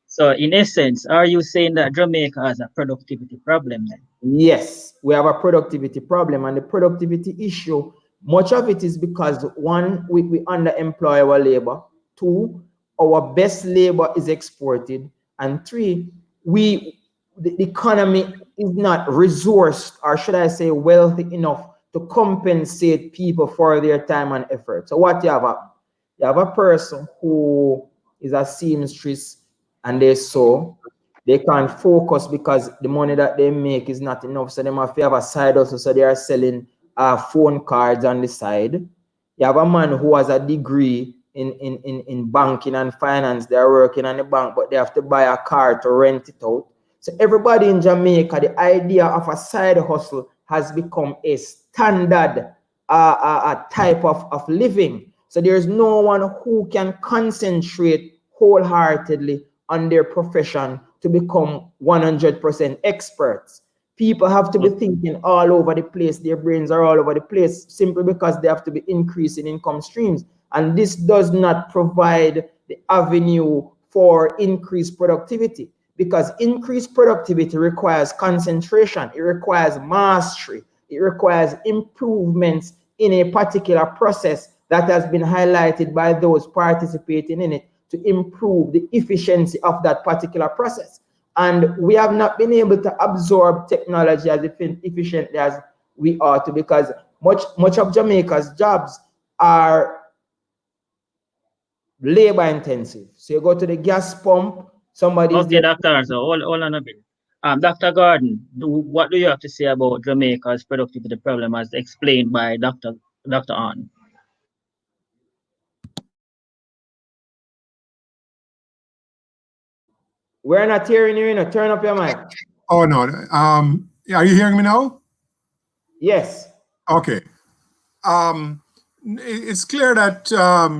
S2: so in essence, are you saying that Jamaica has a productivity problem then?
S4: Yes, we have a productivity problem, and the productivity issue, much of it is because one, we underemploy our labor. Two, our best labor is exported, and three, the economy is not resourced, or should I say wealthy enough to compensate people for their time and effort. So what you have a person who is a seamstress and they sew. They can't focus because the money that they make is not enough. So they have to have a side hustle. So they are selling phone cards on the side. You have a man who has a degree in banking and finance. They are working on the bank, but they have to buy a car to rent it out. So everybody in Jamaica, the idea of a side hustle has become a standard a type of living. So there's no one who can concentrate wholeheartedly on their profession to become 100% experts. People have to be thinking all over the place. Their brains are all over the place simply because they have to be increasing income streams. And this does not provide the avenue for increased productivity, because increased productivity requires concentration. It requires mastery. It requires improvements in a particular process that has been highlighted by those participating in it to improve the efficiency of that particular process. And we have not been able to absorb technology as efficiently as we ought to, because much of Jamaica's jobs are labor intensive. So you go to the gas pump, somebody's
S2: Okay, Dr. So hold on a bit. Dr. Gordon, what do you have to say about Jamaica's productivity problem as explained by Dr. Haughton?
S4: We're not hearing you, turn up your mic.
S3: Oh no. Are you hearing me now?
S4: Yes.
S3: Okay. It's clear that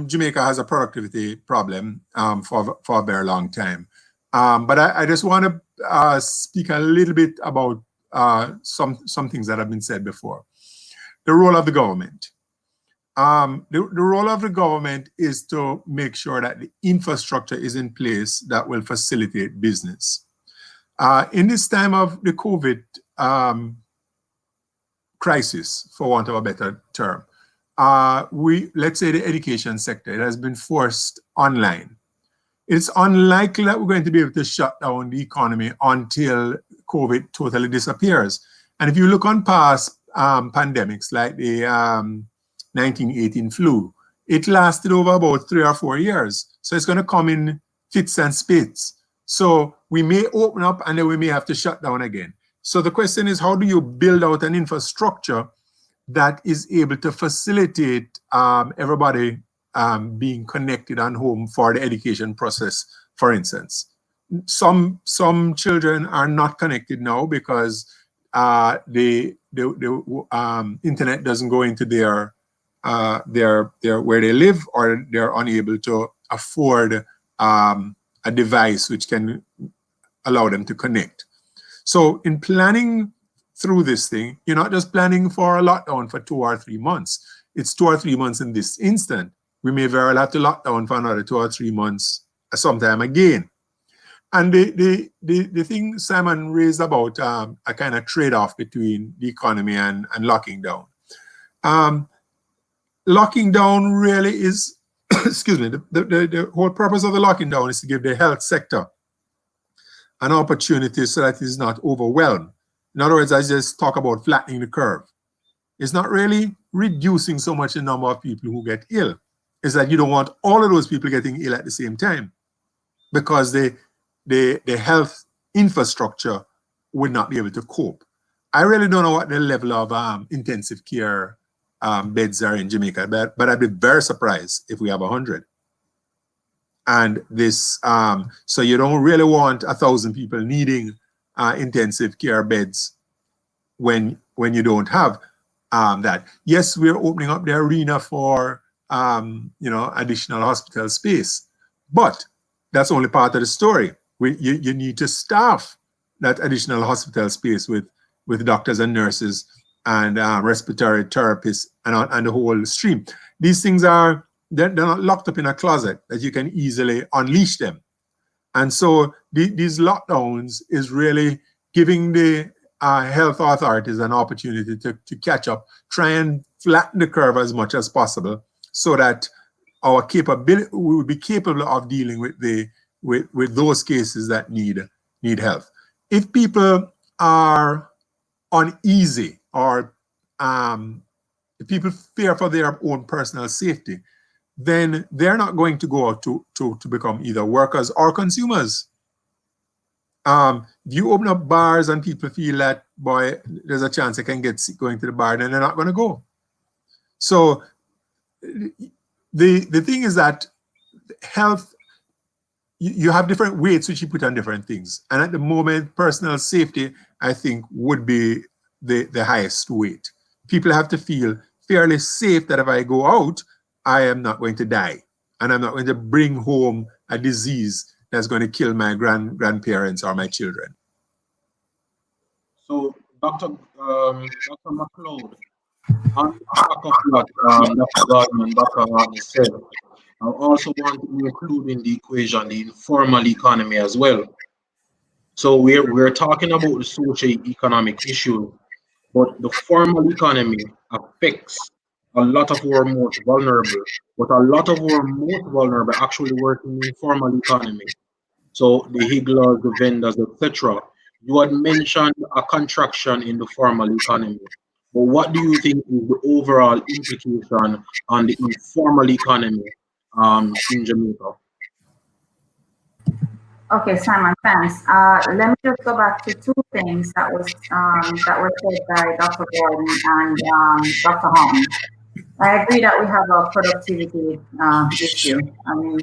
S3: Jamaica has a productivity problem for a very long time. But I just want to speak a little bit about some things that have been said before. The role of the government. The role of the government is to make sure that the infrastructure is in place that will facilitate business. In this time of the COVID crisis, for want of a better term, let's say the education sector, it has been forced online. it's unlikely that we're going to be able to shut down the economy until COVID totally disappears. And if you look on past pandemics like the 1918 flu, it lasted over about 3 or 4 years. So it's going to come in fits and spits. So we may open up and then we may have to shut down again. So the question is, how do you build out an infrastructure that is able to facilitate everybody being connected and home for the education process, for instance? Some children are not connected now because the internet doesn't go into their where they live, or they're unable to afford a device which can allow them to connect. So in planning through this thing, you're not just planning for a lockdown for 2 or 3 months. It's 2 or 3 months in this instant. We may very well have to lock down for another 2 or 3 months sometime again. And the thing Simon raised about a kind of trade-off between the economy and locking down. Locking down really is, excuse me, the whole purpose of the locking down is to give the health sector an opportunity so that it is not overwhelmed. In other words, I just talk about flattening the curve. It's not really reducing so much the number of people who get ill. It's that you don't want all of those people getting ill at the same time, because the health infrastructure would not be able to cope. I really don't know what the level of intensive care beds are in Jamaica, but I'd be very surprised if we have 100. And this, so you don't really want 1,000 people needing intensive care beds when you don't have that. Yes, we're opening up the arena for additional hospital space, but that's only part of the story. You need to staff that additional hospital space with doctors and nurses and respiratory therapists and the whole stream. These things they're not locked up in a closet that you can easily unleash them. And so these lockdowns is really giving the health authorities an opportunity to catch up, try and flatten the curve as much as possible, so that our capability, we would be capable of dealing with those cases that need health. If people are uneasy, or if people fear for their own personal safety, then they're not going to go out to become either workers or consumers. If you open up bars and people feel that, boy, there's a chance they can get sick going to the bar, then they're not going to go. So the thing is that health, you have different weights which you put on different things. And at the moment, personal safety, I think, would be the highest weight. People have to feel fairly safe that if I go out, I am not going to die, and I'm not going to bring home a disease that's going to kill my grandparents or my children.
S1: So, Dr. Mcloud, on back of what Dr. Gordon and Dr. Haughton said, I also want to include in the equation the informal economy as well. So we're talking about the socio-economic issue, but the formal economy affects a lot of our most vulnerable, but a lot of our most vulnerable actually work in the informal economy. So the higglers, the vendors, etc. You had mentioned a contraction in the formal economy, but what do you think is the overall implication on the informal economy in Jamaica?
S5: Okay, Simon, thanks. Let me just go back to two things that were said by Dr. Gordon and Dr. Haughton. I agree that we have a productivity issue. I mean,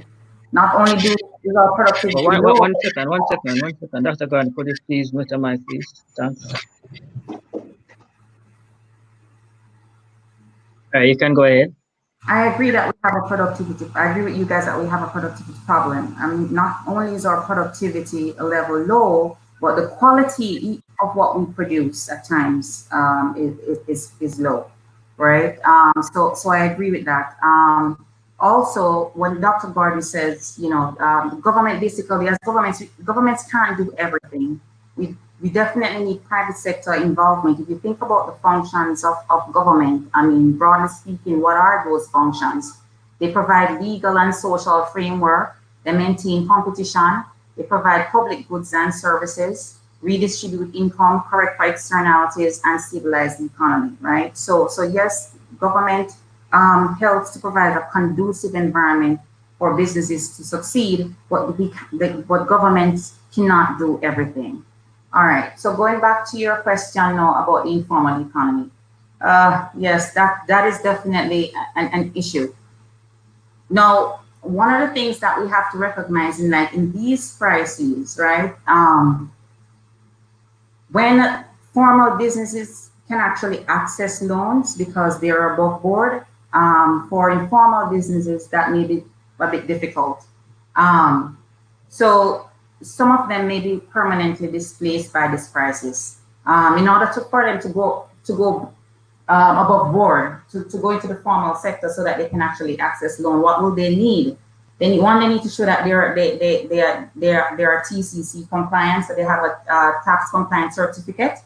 S5: not only is our productivity low.
S2: One second. Dr. Gordon, could you please mute your mic, please? Thanks. You can go ahead.
S5: I agree that we have a productivity. I agree with you guys that we have a productivity problem. I mean, not only is our productivity level low, but the quality of what we produce at times is low, right? So I agree with that. Also, when Dr. Gordon says, government basically, as governments can't do everything. We definitely need private sector involvement. If you think about the functions of government, I mean, broadly speaking, what are those functions? They provide legal and social framework. They maintain competition. They provide public goods and services, redistribute income, correct for externalities, and stabilize the economy, right? So yes, government helps to provide a conducive environment for businesses to succeed, but governments cannot do everything. All right, so going back to your question now about the informal economy. Yes, that is definitely an issue. Now, one of the things that we have to recognize in these crises, right? When formal businesses can actually access loans because they are above board, for informal businesses that may be a bit difficult. So some of them may be permanently displaced by this crisis. In order for them to go above board, to go into the formal sector so that they can actually access loan, what will they need? They need to show that they are TCC compliant, so they have a tax compliance certificate.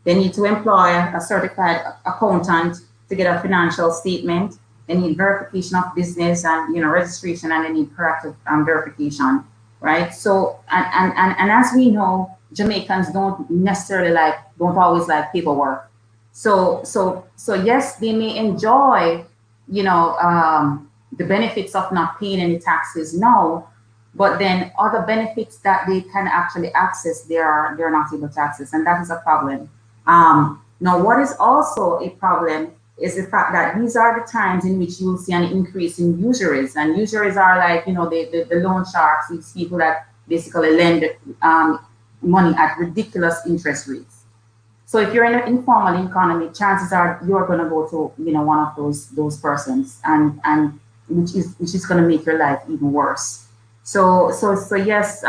S5: They need to employ a certified accountant to get a financial statement. They need verification of business and registration, and they need proactive verification, right? So and as we know, Jamaicans don't always like paperwork. So yes, they may enjoy the benefits of not paying any taxes now, but then other benefits that they can actually access, they're not able to access, and that is a problem. Now, what is also a problem is the fact that these are the times in which you will see an increase in usuries, and usuries are like the loan sharks, these people that basically lend money at ridiculous interest rates. So if you're in an informal economy, chances are you're going to go to one of those persons, and which is going to make your life even worse. So yes,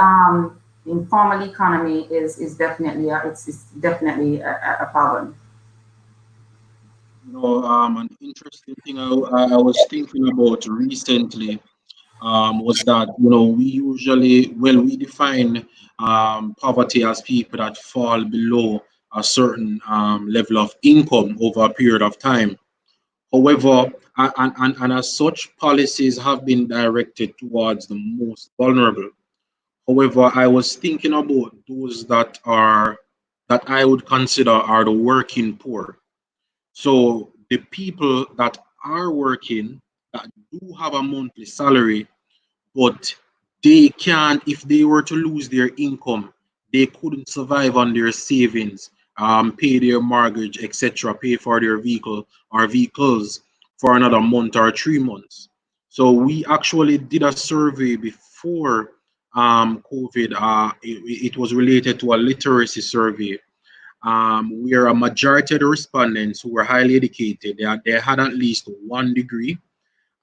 S5: informal economy is definitely a problem.
S1: An interesting thing I was thinking about recently was that we define poverty as people that fall below a certain level of income over a period of time. However, and as such, policies have been directed towards the most vulnerable. However, I was thinking about those that I would consider are the working poor. So the people that are working, that do have a monthly salary, but they can't, if they were to lose their income, they couldn't survive on their savings, pay their mortgage, etc., pay for their vehicle or vehicles for another month or 3 months. So we actually did a survey before COVID. It was related to a literacy survey, where a majority of the respondents who were highly educated, they had at least 1 degree.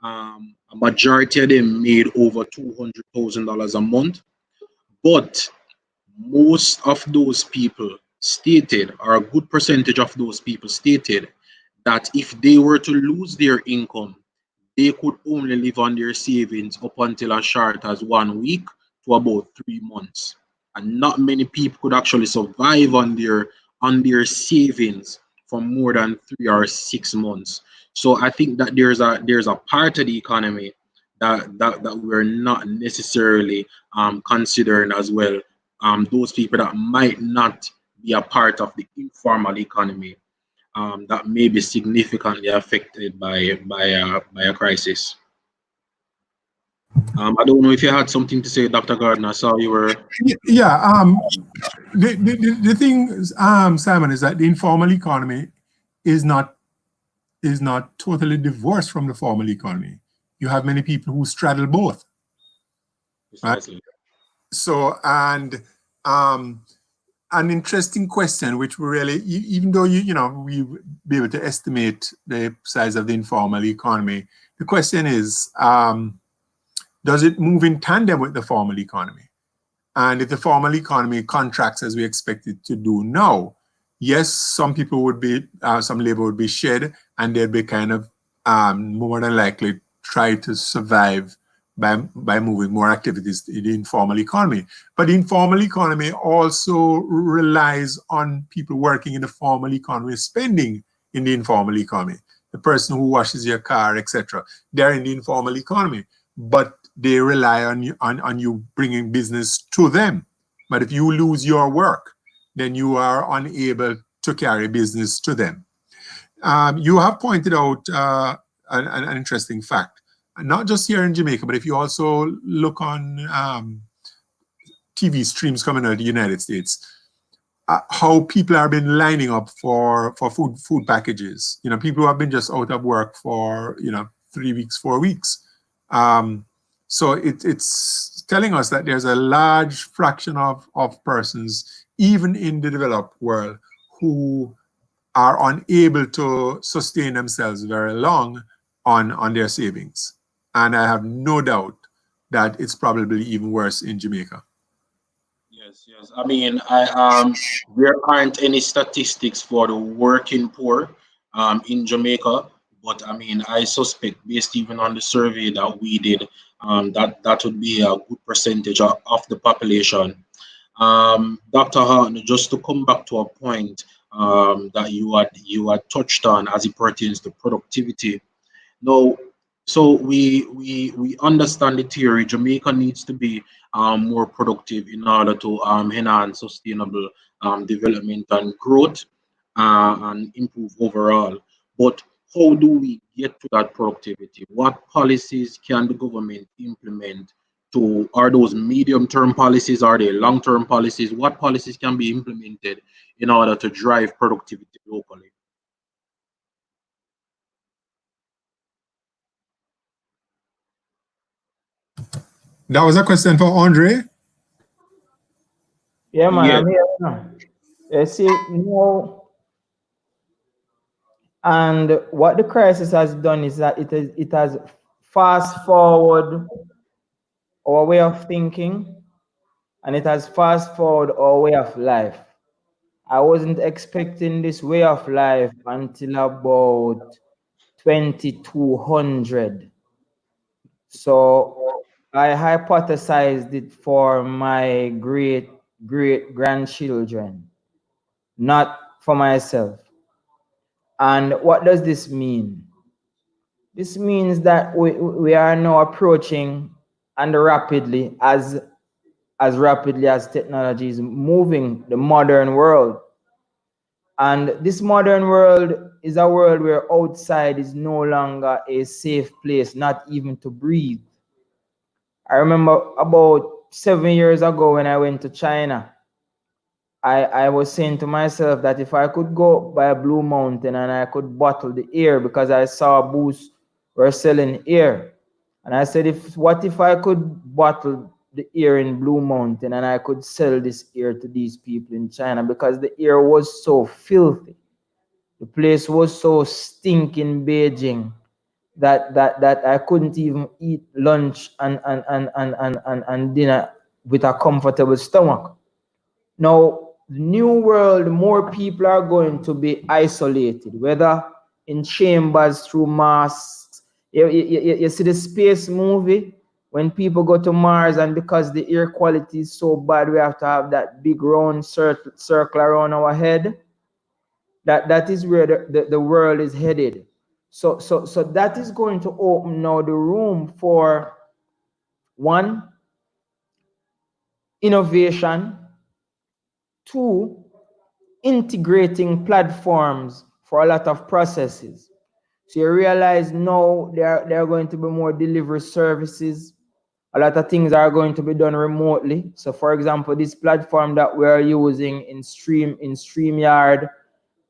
S1: A majority of them made over $200,000 a month, but most of those people stated, or a good percentage of those people stated, that if they were to lose their income, they could only live on their savings up until as short as 1 week to about 3 months. And not many people could actually survive on their savings for more than 3 or 6 months. So I think that there's a part of the economy that we're not necessarily considering as well. Those people that might not be a part of the informal economy, that may be significantly affected by a crisis. I don't know if you had something to say, Dr. Gardner. I saw you were.
S3: Yeah. The thing, Simon, is that the informal economy is not totally divorced from the formal economy. You have many people who straddle both.
S1: Precisely.
S3: Right? So, and an interesting question, which we really, even though we be able to estimate the size of the informal economy, the question is, does it move in tandem with the formal economy? And if the formal economy contracts as we expect it to do now, yes, some people would be, some labor would be shed, and they'd be kind of more than likely try to survive by moving more activities in the informal economy. But the informal economy also relies on people working in the formal economy, spending in the informal economy. The person who washes your car, etc., they're in the informal economy. But they rely on you bringing business to them. But if you lose your work, then you are unable to carry business to them. You have pointed out an interesting fact, not just here in Jamaica, but if you also look on TV streams coming out of the United States, how people have been lining up for food packages. You know, people who have been just out of work for 3 weeks, 4 weeks. So it's telling us that there's a large fraction of persons, even in the developed world, who are unable to sustain themselves very long on their savings. And I have no doubt that it's probably even worse in Jamaica.
S1: Yes. I mean, there aren't any statistics for the working poor in Jamaica, but I mean, I suspect, based even on the survey that we did, that would be a good percentage of the population. Dr. Haughton, just to come back to a point that you had touched on as it pertains to productivity. Now, so we understand the theory. Jamaica needs to be more productive in order to enhance sustainable development and growth and improve overall. But how do we get to that productivity? What policies can the government implement to, are those medium-term policies? Are they long-term policies? What policies can be implemented in order to drive productivity locally?
S3: That was a question for Andre.
S4: Yeah, man,
S1: Yeah.
S4: I'm here now. You see, and what the crisis has done is that it has fast forward our way of thinking, and it has fast forward our way of life. I wasn't expecting this way of life until about 2200. So I hypothesized it for my great grandchildren, not for myself. And what does this mean? This means that we are now approaching, and rapidly as rapidly as technology is moving, the modern world. And this modern world is a world where outside is no longer a safe place, not even to breathe. I remember about 7 years ago when I went to China, I was saying to myself that if I could go by a Blue Mountain and I could bottle the air, because I saw booths were selling air. And I said, what if I could bottle the air in Blue Mountain and I could sell this air to these people in China, because the air was so filthy. The place was so stinking Beijing that I couldn't even eat lunch and dinner with a comfortable stomach. Now, the new world, more people are going to be isolated, whether in chambers, through masks. You see the space movie, when people go to Mars, and because the air quality is so bad, we have to have that big round circle around our head. That is where the world is headed. So that is going to open now the room for, one, innovation, two, integrating platforms for a lot of processes. So you realize now there are going to be more delivery services. A lot of things are going to be done remotely. So for example, this platform that we are using in StreamYard,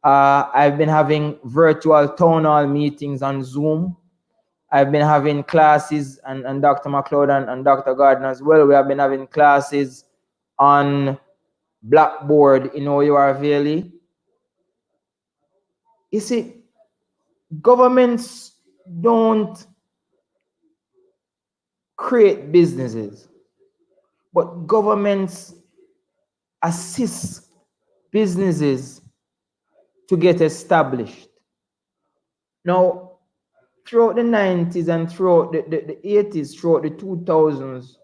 S4: I've been having virtual town hall meetings on Zoom. I've been having classes, and Dr. Mcloud and Dr. Gardner as well. We have been having classes on Blackboard in OUR Valley. You see, governments don't create businesses, but governments assist businesses to get established. Now, throughout the 90s and throughout the 80s, throughout the 2000s,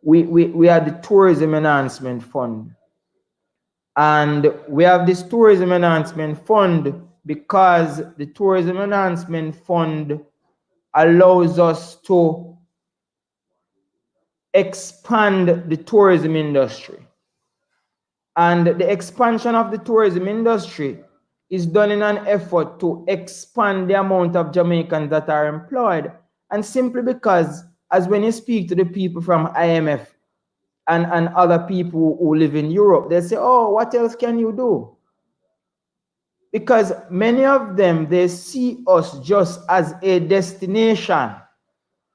S4: we had the Tourism Enhancement Fund. And we have this Tourism Enhancement Fund because the Tourism Enhancement Fund allows us to expand the tourism industry. And the expansion of the tourism industry is done in an effort to expand the amount of Jamaicans that are employed. And simply because, as when you speak to the people from IMF and other people who live in Europe, they say, oh, what else can you do? Because many of them, they see us just as a destination.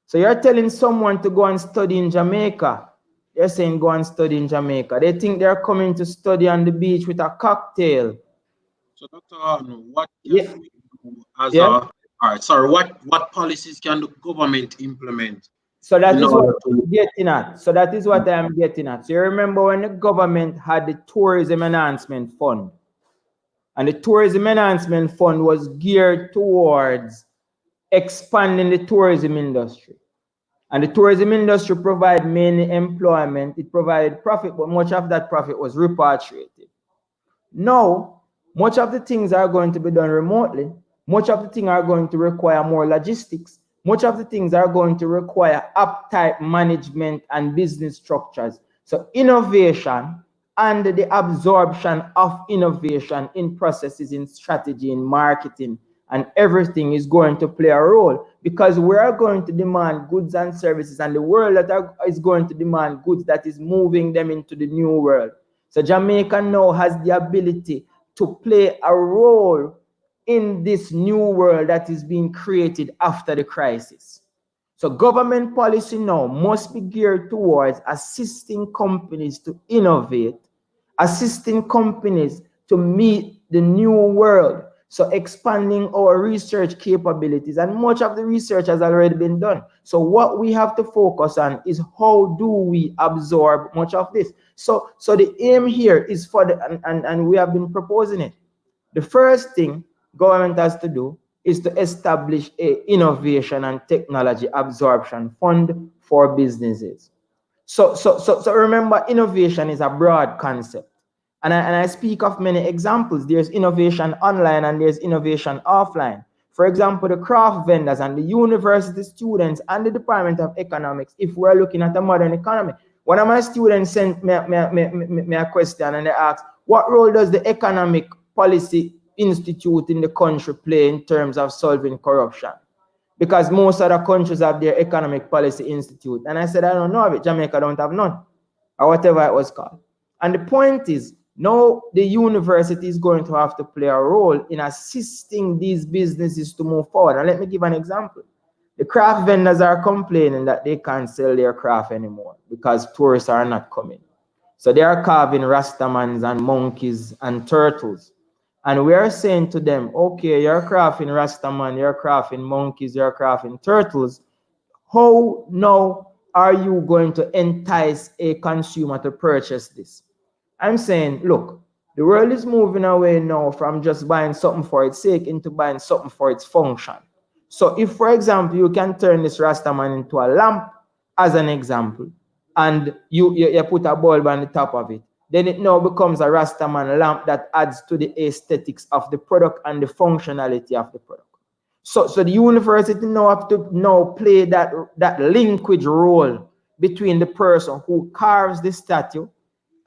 S4: So you're telling someone to go and study in Jamaica. They're saying go and study in Jamaica. They think they're coming to study on the beach with a cocktail.
S1: So, Dr. Haughton, what
S4: Yeah.
S1: can we do as
S4: Yeah.
S1: all right, sorry, what policies can the government implement?
S4: So that
S1: in
S4: is what
S1: order to-
S4: I'm getting at. So that is what I'm getting at. So you remember when the government had the Tourism Enhancement Fund, and the Tourism Enhancement Fund was geared towards expanding the tourism industry. And the tourism industry provided mainly employment, it provided profit, but much of that profit was repatriated. Now, much of the things are going to be done remotely. Much of the things are going to require more logistics. Much of the things are going to require uptight management and business structures. So innovation and the absorption of innovation in processes, in strategy, in marketing, and everything is going to play a role, because we are going to demand goods and services, and the world is going to demand goods that is moving them into the new world. So Jamaica now has the ability to play a role in this new world that is being created after the crisis. So government policy now must be geared towards assisting companies to innovate, assisting companies to meet the new world. So expanding our research capabilities, and much of the research has already been done. So what we have to focus on is how do we absorb much of this. So the aim here is for the, and we have been proposing it. The first thing government has to do is to establish a innovation and technology absorption fund for businesses. So remember, innovation is a broad concept. And I speak of many examples. There's innovation online and there's innovation offline. For example, the craft vendors and the university students and the Department of Economics, if we're looking at a modern economy. One of my students sent me a question, and they asked, what role does the Economic Policy Institute in the country play in terms of solving corruption? Because most other countries have their Economic Policy Institute. And I said, I don't know of it. Jamaica don't have none, or whatever it was called. And the point is, now the university is going to have to play a role in assisting these businesses to move forward. And let me give an example. The craft vendors are complaining that they can't sell their craft anymore because tourists are not coming. So they are carving Rastamans and monkeys and turtles. And we are saying to them, okay, you're crafting Rastaman, you're crafting monkeys, you're crafting turtles. How now are you going to entice a consumer to purchase this? I'm saying, look, the world is moving away now from just buying something for its sake into buying something for its function. So if, for example, you can turn this Rastaman into a lamp, as an example, and you put a bulb on the top of it, then it now becomes a Rastaman lamp that adds to the aesthetics of the product and the functionality of the product. So the university now have to play that linkage role between the person who carves the statue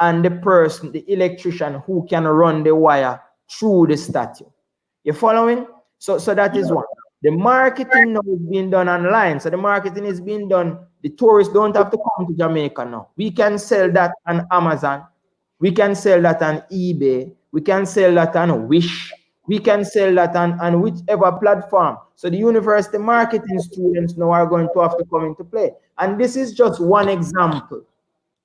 S4: and the person, the electrician who can run the wire through the statue. You following? So that is one. The marketing now is being done online. So the marketing is being done. The tourists don't have to come to Jamaica now. We can sell that on Amazon. We can sell that on eBay. We can sell that on Wish. We can sell that on whichever platform. So the university marketing students now are going to have to come into play. And this is just one example.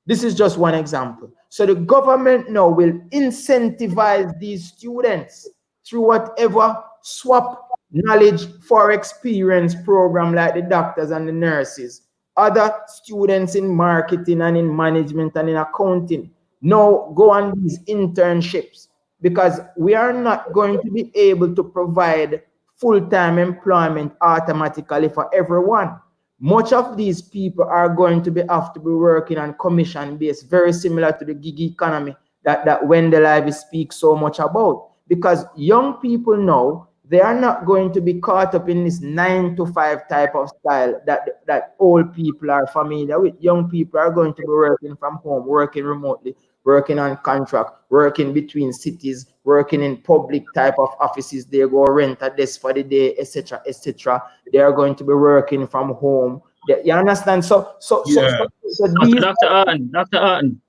S4: This is just one example. So the government now will incentivize these students through whatever swap knowledge for experience program, like the doctors and the nurses, other students in marketing and in management and in accounting. Now go on these internships, because we are not going to be able to provide full-time employment automatically for everyone. Much of these people are going to have to be working on commission based, very similar to the gig economy that Wendell Ivy speaks so much about. Because young people now, they are not going to be caught up in this 9-to-5 type of style that old people are familiar with. Young people are going to be working from home, working remotely, working on contract, working between cities, working in public type of offices. They go rent a desk for the day, etc., etc. They are going to be working from home. You understand? So these,
S2: Dr. Haughton.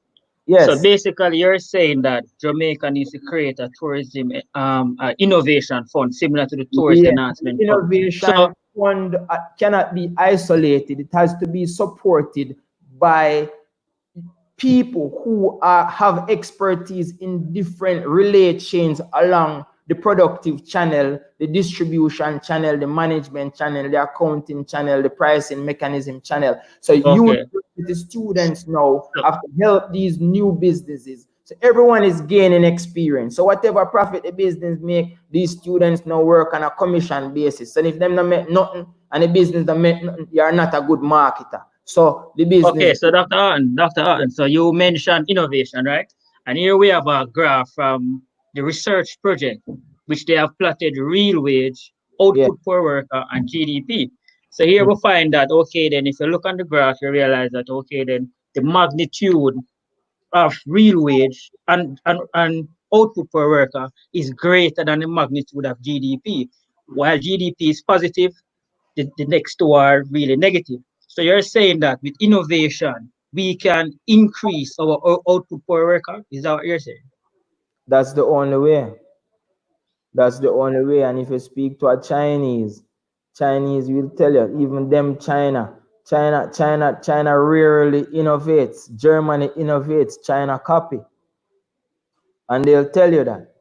S4: yes.
S2: So basically, you're saying that Jamaica needs to create a tourism innovation fund similar to the tourist enhancement fund.
S4: Innovation fund cannot be isolated. It has to be supported by people who have expertise in different relay chains along the productive channel, the distribution channel, the management channel, the accounting channel, the pricing mechanism channel. So the students now have to help these new businesses. So everyone is gaining experience. So whatever profit the business make, these students now work on a commission basis. And if them not make nothing and the business don't make nothing, you are not a good marketer. So the business.
S2: Okay, so Dr. Haughton, so you mentioned innovation, right? And here we have a graph from the research project, which they have plotted real wage, output per worker, and GDP. So here we find that, okay, then if you look on the graph, you realize that, okay, then the magnitude of real wage and output per worker is greater than the magnitude of GDP. While GDP is positive, the next two are really negative. So you're saying that with innovation, we can increase our output per worker? Is that what you're saying?
S4: That's the only way. That's the only way. And if you speak to a Chinese will tell you, even them China rarely innovates. Germany innovates, China copy. And they'll tell you that.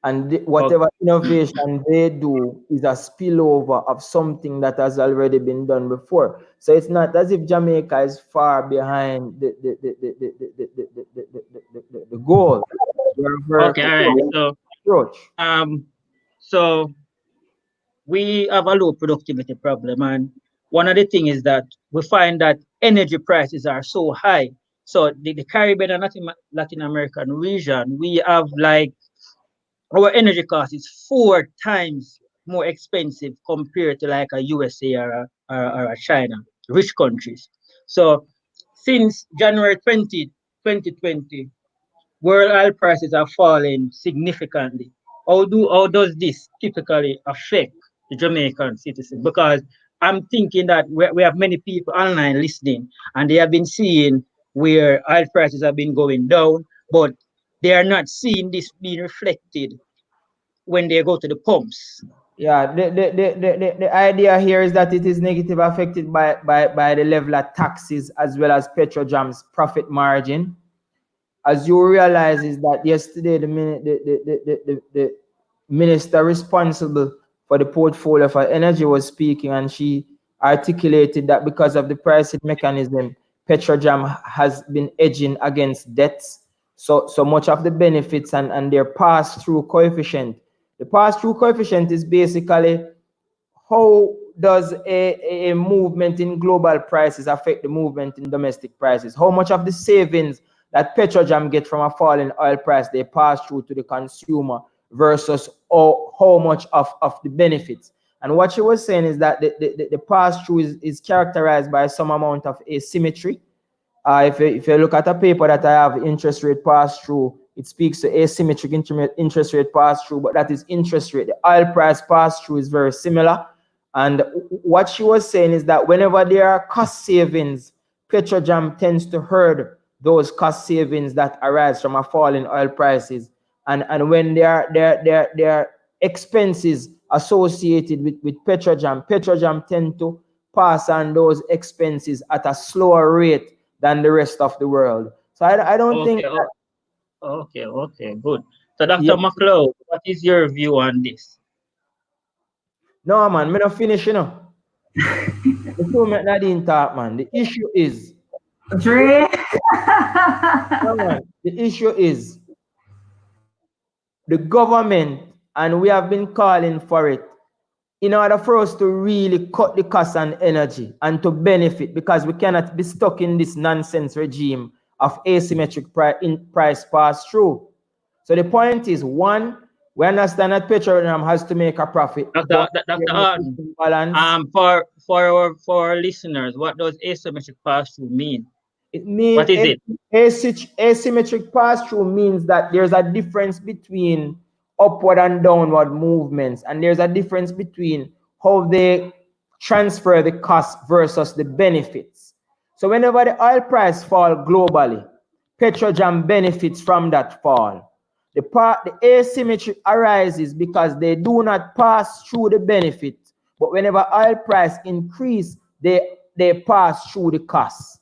S4: And whatever innovation they do is a spillover of something that has already been done before. So it's not as if Jamaica is far behind the goal.
S2: Okay, all right. So we have a low productivity problem, and one of the things is that we find that energy prices are so high. So the Caribbean and Latin American region, we have like our energy cost is 4 times more expensive compared to like a USA or a China, rich countries. So since January 2020, world oil prices are falling significantly. How does this typically affect the Jamaican citizen? Because I'm thinking that we have many people online listening, and they have been seeing where oil prices have been going down, but they are not seeing this being reflected when they go to the pumps.
S4: Yeah, the idea here is that it is negatively affected by the level of taxes as well as Petrojam's profit margin. As you realize, is that yesterday the minister responsible for the portfolio for energy was speaking, and she articulated that because of the pricing mechanism, Petrojam has been edging against debts. So much of the benefits and their pass-through coefficient. The pass-through coefficient is basically how does a movement in global prices affect the movement in domestic prices? How much of the savings that Petrojam get from a falling oil price they pass through to the consumer versus how much of the benefits? And what she was saying is that the pass-through is characterized by some amount of asymmetry. If you look at a paper that I have, interest rate pass-through, it speaks to asymmetric interest rate pass-through, but that is interest rate. The oil price pass-through is very similar. And what she was saying is that whenever there are cost savings, Petrojam tends to herd those cost savings that arise from a fall in oil prices. And when there are expenses associated with Petrojam tend to pass on those expenses at a slower rate than the rest of the world. So I don't think that.
S2: Okay, good. So Dr. Mcloud, what is your view on this?
S4: No, man, I'm not finished, you know. Before Nadine talk, man, the issue is.
S5: Dre.
S4: The issue is the government, and we have been calling for it, in order for us to really cut the cost on energy and to benefit, because we cannot be stuck in this nonsense regime of asymmetric price pass-through. So the point is, one, We understand that Petroleum has to make a profit.
S2: Dr. Haughton, for our listeners, what does asymmetric pass-through mean?
S4: It means
S2: what is it?
S4: Asymmetric pass-through means that there's a difference between upward and downward movements, and there's a difference between how they transfer the cost versus the benefits. So whenever the oil price falls globally, Petrojam benefits from that fall. The asymmetry arises because they do not pass through the benefit, but whenever oil price increase, they pass through the cost.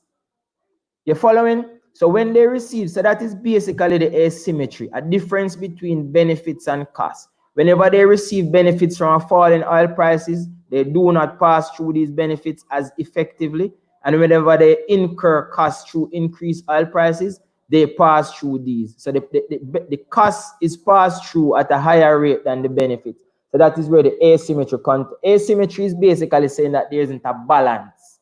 S4: You following? So when they receive, so that is basically the asymmetry, a difference between benefits and costs. Whenever they receive benefits from a fall in oil prices, they do not pass through these benefits as effectively. And whenever they incur costs through increased oil prices, they pass through these. So the cost is passed through at a higher rate than the benefit. So that is where the asymmetry comes. Asymmetry is basically saying that there isn't a balance.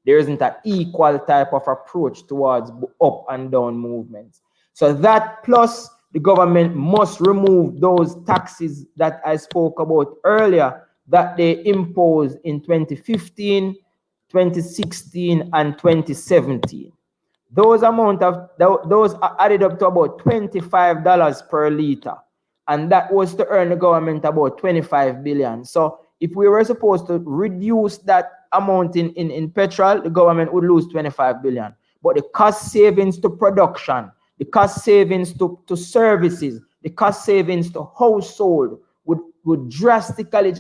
S4: There isn't an equal type of approach towards up and down movements. So that plus the government must remove those taxes that I spoke about earlier that they imposed in 2015, 2016, and 2017. Those are added up to about $25 per liter. And that was to earn the government about 25 billion. So if we were supposed to reduce that amount in petrol, the government would lose 25 billion. But the cost savings to production, the cost savings to services, the cost savings to household would drastically.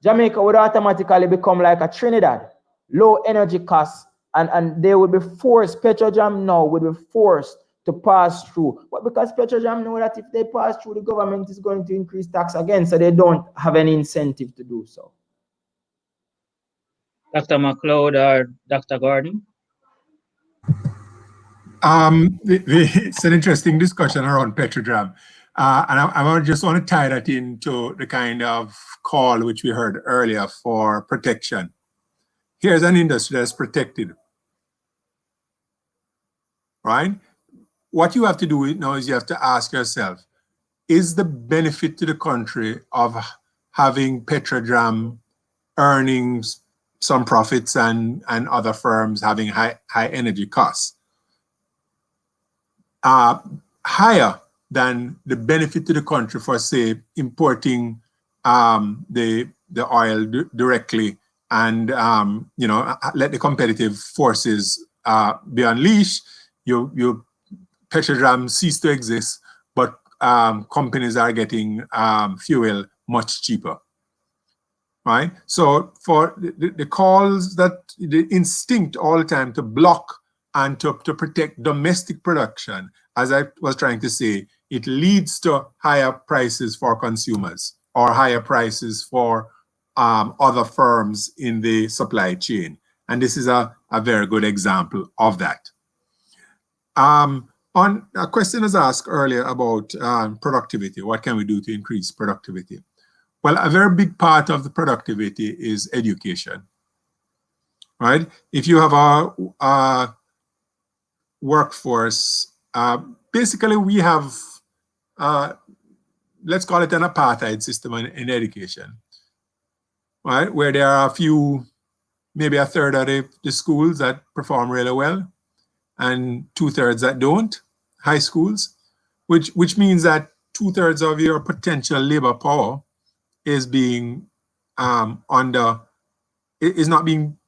S4: Jamaica would automatically become like a Trinidad, low energy costs, and they would be forced, Petrojam now would be forced to pass through. But because Petrojam know that if they pass through, the government is going to increase tax again, so they don't have any incentive to do so.
S2: Dr. Mcloud or Dr. Gordon?
S3: It's an interesting discussion around Petrojam. And I just want to tie that into the kind of call which we heard earlier for protection. Here's an industry that's protected, right? What you have to do now is you have to ask yourself, is the benefit to the country of having Petrojam earning some profits and other firms having high energy costs higher than the benefit to the country for, say, importing the oil directly and let the competitive forces be unleashed? Petrojam cease to exist, but companies are getting fuel much cheaper, right? So for the calls, that the instinct all the time to block and to protect domestic production, as I was trying to say, it leads to higher prices for consumers or higher prices for other firms in the supply chain. And this is a very good example of that. On a question was asked earlier about productivity. What can we do to increase productivity? Well, a very big part of the productivity is education, right? If you have a workforce, basically we have, let's call it an apartheid system in education, right? Where there are a few, maybe a third of the schools that perform really well and 2/3 that don't, high schools, which means that 2/3 of your potential labor power is being is not being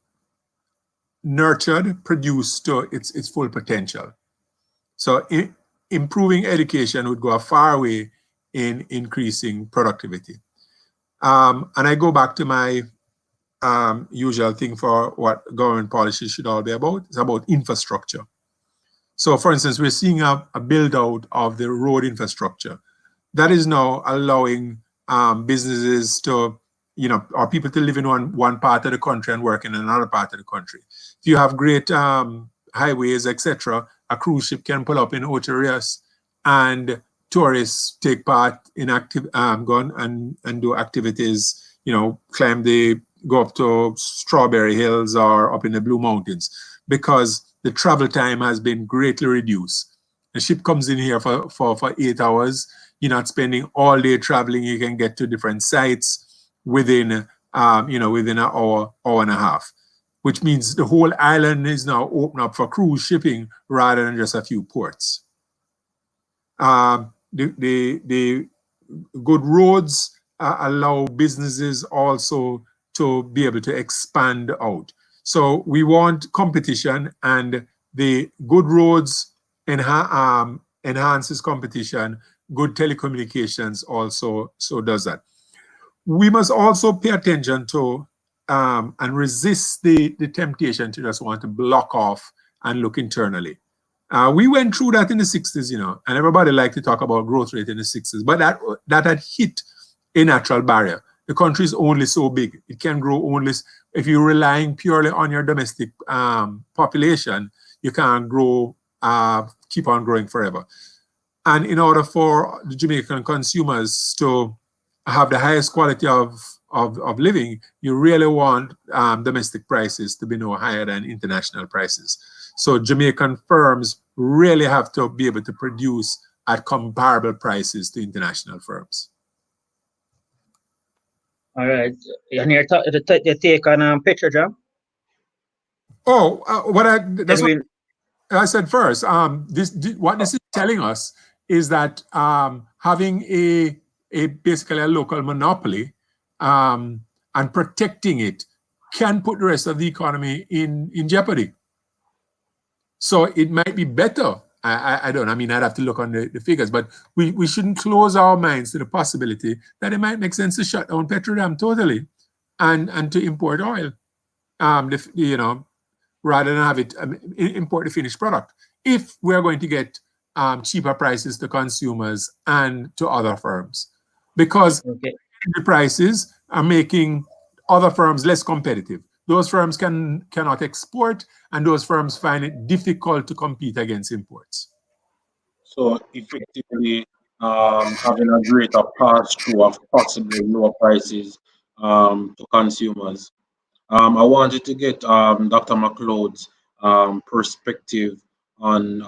S3: nurtured, produced to its full potential. So improving education would go a far way in increasing productivity. And I go back to my usual thing for what government policy should all be about. It's about infrastructure. So for instance, we're seeing a build out of the road infrastructure that is now allowing businesses to, or people to live in one part of the country and work in another part of the country. If you have great highways, etc., a cruise ship can pull up in Ocho Rios and tourists take part in go and do activities, go up to Strawberry Hills or up in the Blue Mountains, because the travel time has been greatly reduced. A ship comes in here for 8 hours, You're not spending all day traveling. You can get to different sites within, within an hour, hour and a half, which means the whole island is now open up for cruise shipping rather than just a few ports. The good roads allow businesses also to be able to expand out. So we want competition, and the good roads enhances competition. Good telecommunications also does that. We must also pay attention to and resist the temptation to just want to block off and look internally. We went through that in the 60s, and everybody liked to talk about growth rate in the 60s, but that had hit a natural barrier. The country is only so big. It can grow only, if you're relying purely on your domestic population, you can't grow, keep on growing forever. And in order for the Jamaican consumers to have the highest quality of living, you really want domestic prices to be no higher than international prices. So Jamaican firms really have to be able to produce at comparable prices to international firms.
S2: All right. And your take on Petrojam?
S3: Oh, that's what I said first. What this is telling us is that having basically a local monopoly and protecting it can put the rest of the economy in jeopardy. So it might be better. I'd have to look on the figures, but we shouldn't close our minds to the possibility that it might make sense to shut down Petrojam totally and to import oil, rather than have it import the finished product, if we're going to get cheaper prices to consumers and to other firms. Because the prices are making other firms less competitive. Those firms cannot export, and those firms find it difficult to compete against imports.
S1: So effectively, having a greater pass-through of possibly lower prices to consumers. I wanted to get Dr. Mcloud's perspective on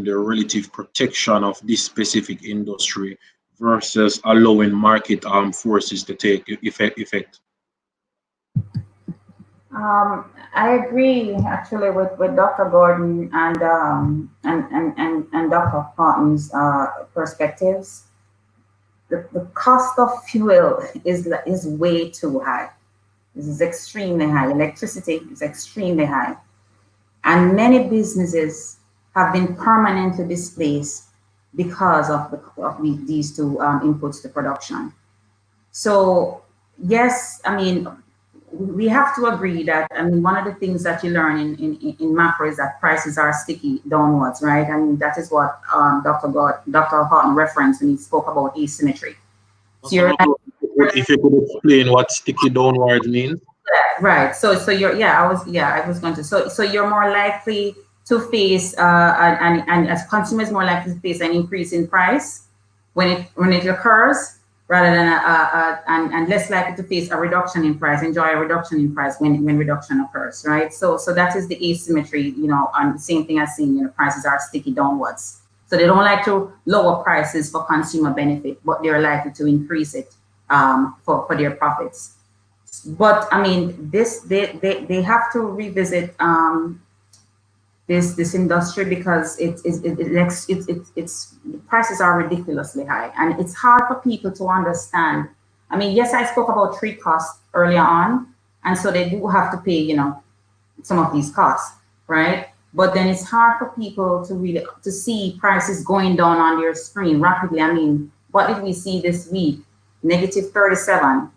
S1: the relative protection of this specific industry versus allowing market forces to take effect.
S5: I agree actually with Dr. Gordon and Dr. Haughton's perspectives. The cost of fuel is way too high. This is extremely high. Electricity is extremely high. And many businesses have been permanently displaced because of these two inputs to production. So yes, we have to agree that, one of the things that you learn in macro is that prices are sticky downwards, right? That is what Dr. Haughton referenced when he spoke about asymmetry. So
S1: if you could explain what sticky downward means.
S5: Right. So you're, I was going to. So you're more likely to face, and as consumers more likely to face an increase in price when it occurs, rather than and less likely to face a reduction in price, enjoy a reduction in price when reduction occurs, right? So that is the asymmetry, and the same thing as saying, prices are sticky downwards. So they don't like to lower prices for consumer benefit, but they're likely to increase it for their profits. But they have to revisit this industry because its prices are ridiculously high, and it's hard for people to understand. Yes, I spoke about 3 costs earlier on, and so they do have to pay, some of these costs, right? But then it's hard for people to see prices going down on their screen rapidly. What did we see this week? -37.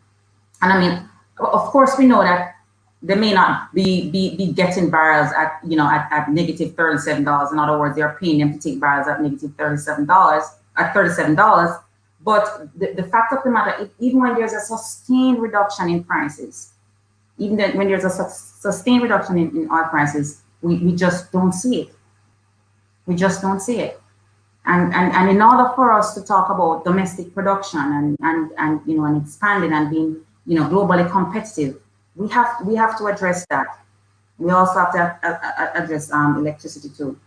S5: And of course, we know that they may not be getting barrels at -$37. In other words, they're paying them to take barrels at $37. But the fact of the matter, even when there's a sustained reduction in prices, even when there's a sustained reduction in oil prices, we just don't see it. We just don't see it. And in order for us to talk about domestic production and expanding and being globally competitive, we have to address that. We also have to address electricity too.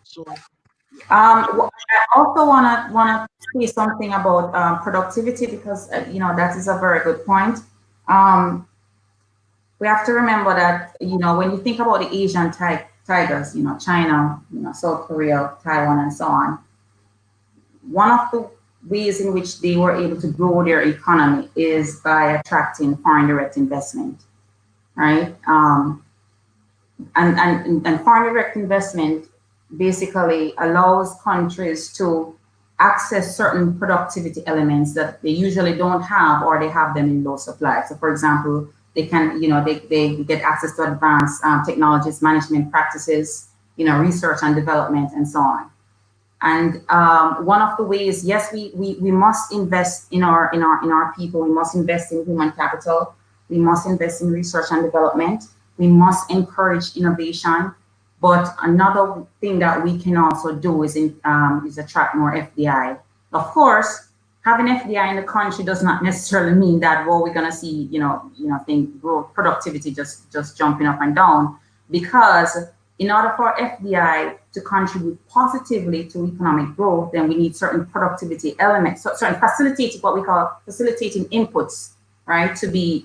S1: So
S5: I also wanna say something about productivity because that is a very good point. Um, we have to remember that when you think about the Asian tigers, China, South Korea, Taiwan, and so on, one of the ways in which they were able to grow their economy is by attracting foreign direct investment, right? And foreign direct investment basically allows countries to access certain productivity elements that they usually don't have, or they have them in low supply. So for example, they can, they get access to advanced technologies, management practices, research and development, and so on. And one of the ways, yes, we must invest in our people. We must invest in human capital. We must invest in research and development. We must encourage innovation. But another thing that we can also do is attract more FDI. Of course, having FDI in the country does not necessarily mean that we're going to see growth, productivity just jumping up and down, because in order for FDI to contribute positively to economic growth, then we need certain productivity elements, certain what we call facilitating inputs, right, to be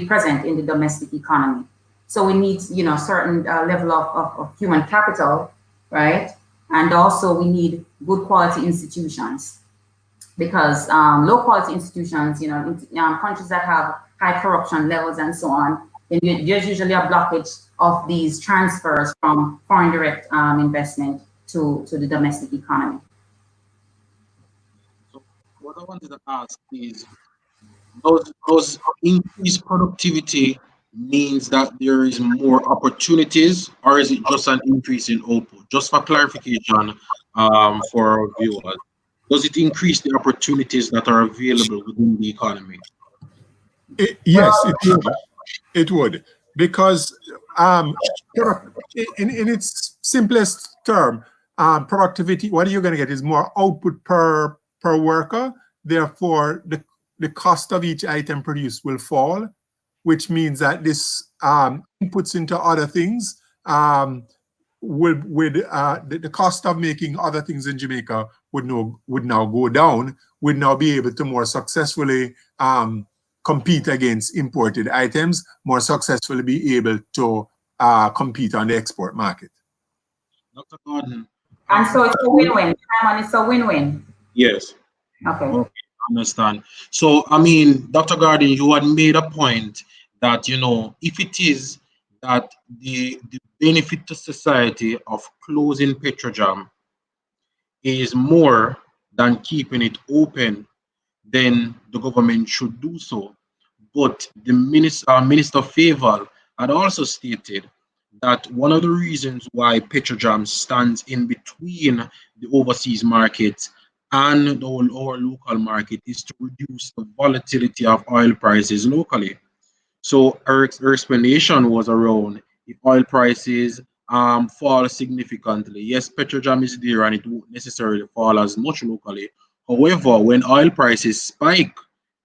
S5: present in the domestic economy. So we need, certain level of human capital, right, and also we need good quality institutions, because low quality institutions, countries that have high corruption levels and so on, then there's usually a blockage of these transfers from foreign direct investment to the domestic economy.
S1: So what I wanted to ask is, does increased productivity means that there is more opportunities, or is it just an increase in output? Just for clarification, for our viewers, does it increase the opportunities that are available within the economy?
S3: Yes, it would. It would, because in its simplest term, productivity, what you're going to get is more output per worker. Therefore, the cost of each item produced will fall, which means that this inputs into other things. The cost of making other things in Jamaica would now go down, would now be able to more successfully compete against imported items, more successfully be able to compete on the export market.
S1: Dr. Gordon.
S5: And so it's a win-win. It's a win-win.
S1: Yes.
S5: Okay.
S1: Understand. So, I mean, Dr. Gordon, you had made a point that, if it is that the benefit to society of closing Petrojam is more than keeping it open, then the government should do so. But the Minister Favour had also stated that one of the reasons why Petrojam stands in between the overseas market and our local market is to reduce the volatility of oil prices locally. So her explanation was around, if oil prices fall significantly, yes, Petrojam is there and it won't necessarily fall as much locally. However, when oil prices spike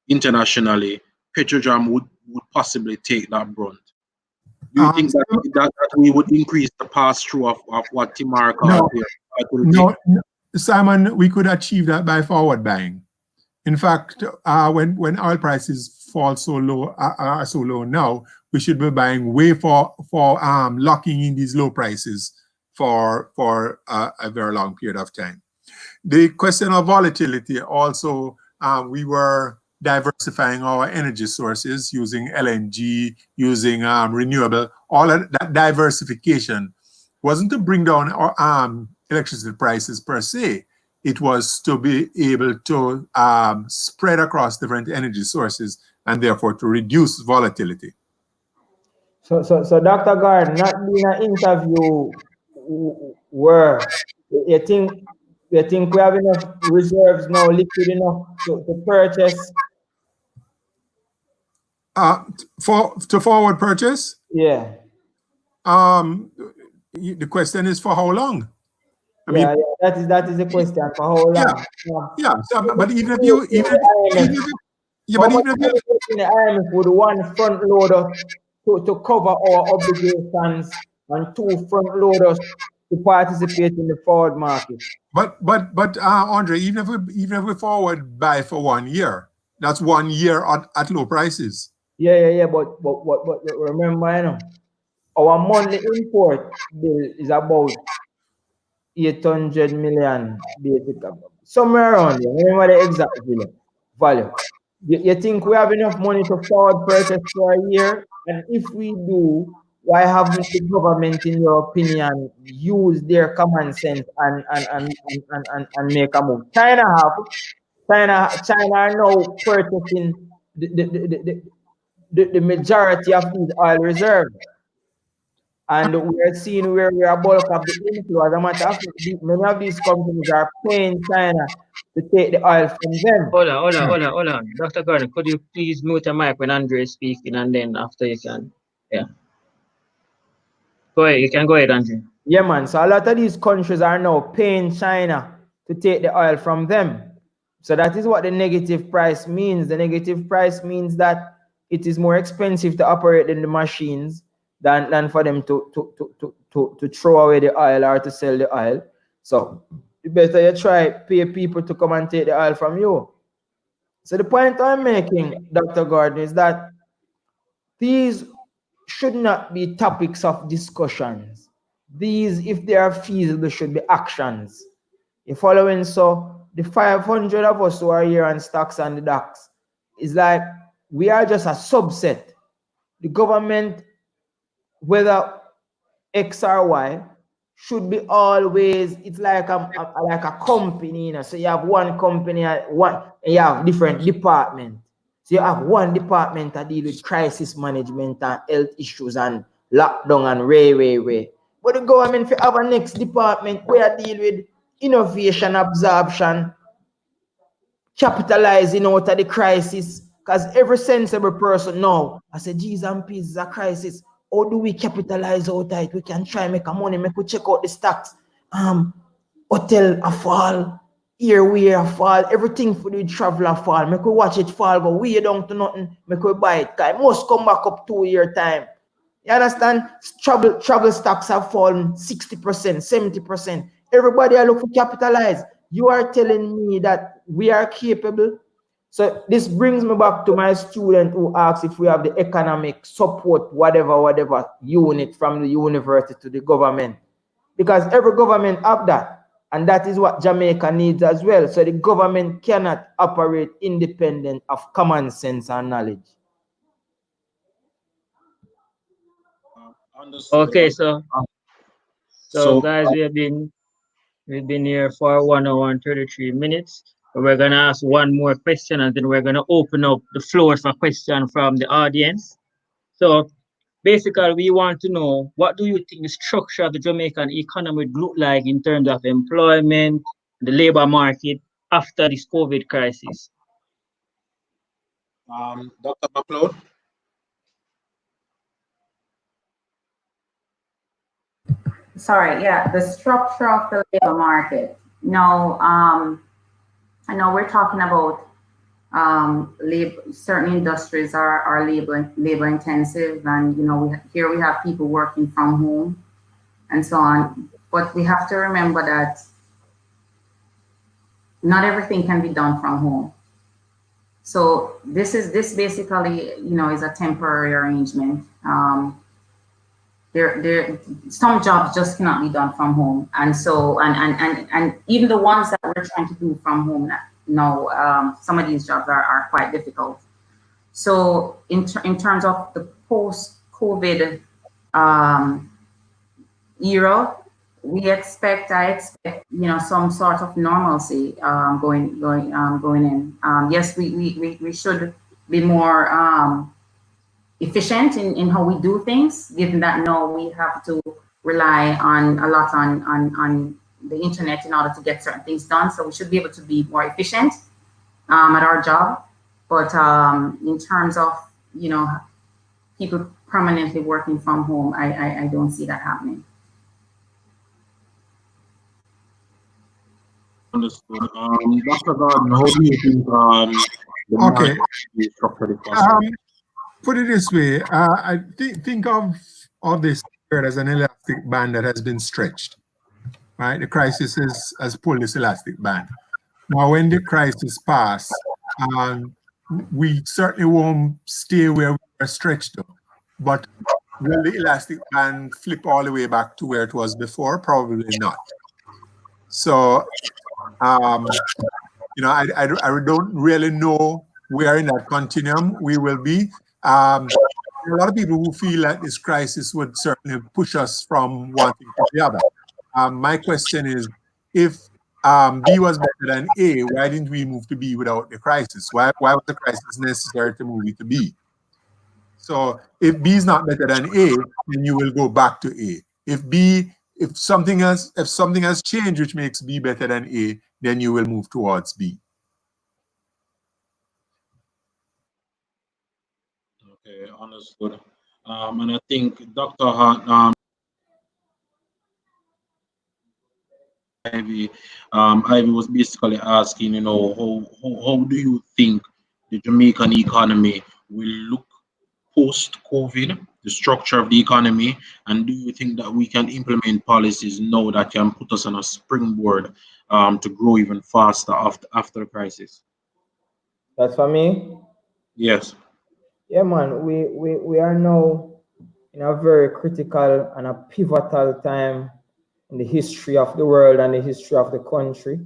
S1: internationally, Petrojam would possibly take that brunt. Do you think that we would increase the pass-through of what Timarca?
S3: No, Simon, we could achieve that by forward buying. In fact, when oil prices fall so low, are so low now, we should be buying way for locking in these low prices for a very long period of time. The question of volatility also, we were diversifying our energy sources using LNG, using renewable. All of that diversification wasn't to bring down our electricity prices per se. It was to be able to spread across different energy sources and therefore to reduce volatility.
S4: So Dr. Gordon, not being an interview where you think we have enough reserves now, liquid enough to purchase?
S3: To forward purchase?
S4: Yeah.
S3: The question is for how long?
S4: I mean, that is the question, for how long?
S3: Yeah. But even if you
S4: the IMF would one front loader to cover our obligations and two front loaders to participate in the forward market.
S3: But Andre, even if we forward buy for 1 year, that's 1 year at low prices.
S4: Yeah. But remember, you know, our monthly import bill is about 800 million, somewhere around there. Remember the exact value. You think we have enough money to forward purchase for a year? And if we do, why haven't the government, in your opinion, used their common sense and make a move? China are now purchasing the majority of these oil reserves. And we are seeing where we are bulk of the inflow. As a matter of fact, many of these companies are paying China to take the oil from them.
S2: Hold on. Dr. Gordon, could you please mute your mic when Andre is speaking, and then after you can, yeah. Go ahead, you can go ahead, Andre.
S4: Yeah, man. So a lot of these countries are now paying China to take the oil from them. So that is what the negative price means. The negative price means that it is more expensive to operate in the machines than for them to throw away the oil or to sell the oil. So the better you try pay people to come and take the oil from you. So the point I'm making, Dr. Gordon, is that these should not be topics of discussions. These, if they are feasible, should be actions. You following? So the 500 of us who are here on stocks and the docks is like we are just a subset. The government, whether X or Y, should be always, it's like a company, you know. So you have one company, you have different departments. So you have one department that deal with crisis management and health issues and lockdown and way. But the government have a next department where deal with innovation, absorption, capitalizing out of the crisis. Because every sensible person now, I say, geez and peace is a crisis. How do we capitalize out of it? We can try make a money, make we check out the stocks. Hotel a fall, airway a fall, everything for the travel a fall. Make we watch it fall, go way down to nothing, make we buy it. Cause it must come back up 2 year time. You understand? Travel stocks have fallen 60%, 70%. Everybody are looking to capitalize. You are telling me that we are capable. So this brings me back to my student who asks if we have the economic support, whatever unit from the university to the government. Because every government have that. And that is what Jamaica needs as well. So the government cannot operate independent of common sense and knowledge.
S2: Okay, so guys, we've been here for 1 hour and 33 minutes. We're gonna ask one more question, and then we're gonna open up the floor for questions from the audience. So basically, we want to know, what do you think the structure of the Jamaican economy would look like in terms of employment, the labor market after this COVID crisis?
S1: Dr. Mcloud?
S5: Sorry, yeah, the structure of the labor market. No, I know we're talking about certain industries are labor intensive, and you know here we have people working from home and so on. But we have to remember that not everything can be done from home. So this basically, you know, is a temporary arrangement. Some jobs just cannot be done from home, and so and even the ones that we're trying to do from home now, some of these jobs are quite difficult. So in terms of the post-COVID era, I expect you know some sort of normalcy going in. Yes, we should be more efficient in how we do things, given that now we have to rely a lot on the internet in order to get certain things done. So we should be able to be more efficient at our job. But in terms of, you know, people permanently working from home, I don't see that happening.
S1: Understood. Dr. Gordon, how do you think the market is structured?
S3: Put it this way, I think of this as an elastic band that has been stretched. right? The crisis has pulled this elastic band. Now, when the crisis pass, we certainly won't stay where we are stretched, but will the elastic band flip all the way back to where it was before? Probably not. So, you know, I don't really know where in that continuum we will be. A lot of people who feel that this crisis would certainly push us from one thing to the other. My question is, if B was better than A, why didn't we move to B without the crisis? Why was the crisis necessary to move it to B? So if B is not better than A, then you will go back to A. If something has changed which makes B better than A, then you will move towards B.
S1: Okay, understood. And I think Dr. Hart, Ivy was basically asking, you know, how do you think the Jamaican economy will look post-COVID, the structure of the economy, and do you think that we can implement policies now that can put us on a springboard to grow even faster after the crisis?
S4: That's for me.
S1: Yes.
S4: Yeah, man, we are now in a very critical and a pivotal time in the history of the world and the history of the country.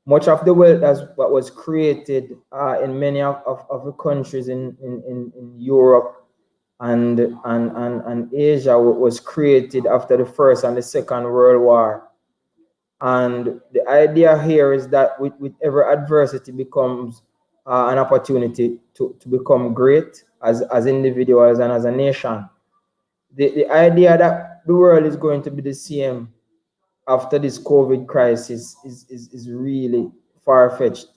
S4: Much of the wealth that was created in many of the countries in Europe and Asia was created after the First and the Second World War. And the idea here is that with every adversity becomes an opportunity to become great as individuals and as a nation. The idea that the world is going to be the same after this COVID crisis is really far-fetched.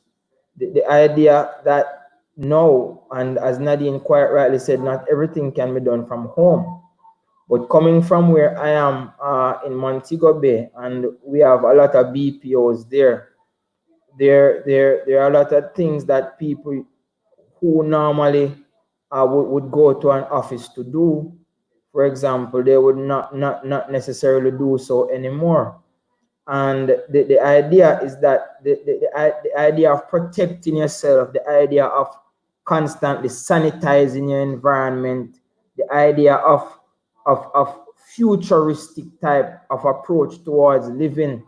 S4: The idea that no, and as Nadine quite rightly said, not everything can be done from home. But coming from where I am in Montego Bay, and we have a lot of BPOs there, there are a lot of things that people who normally would go to an office to do, for example, they would not necessarily do so anymore. And the idea is that the idea of protecting yourself, the idea of constantly sanitizing your environment, the idea of futuristic type of approach towards living,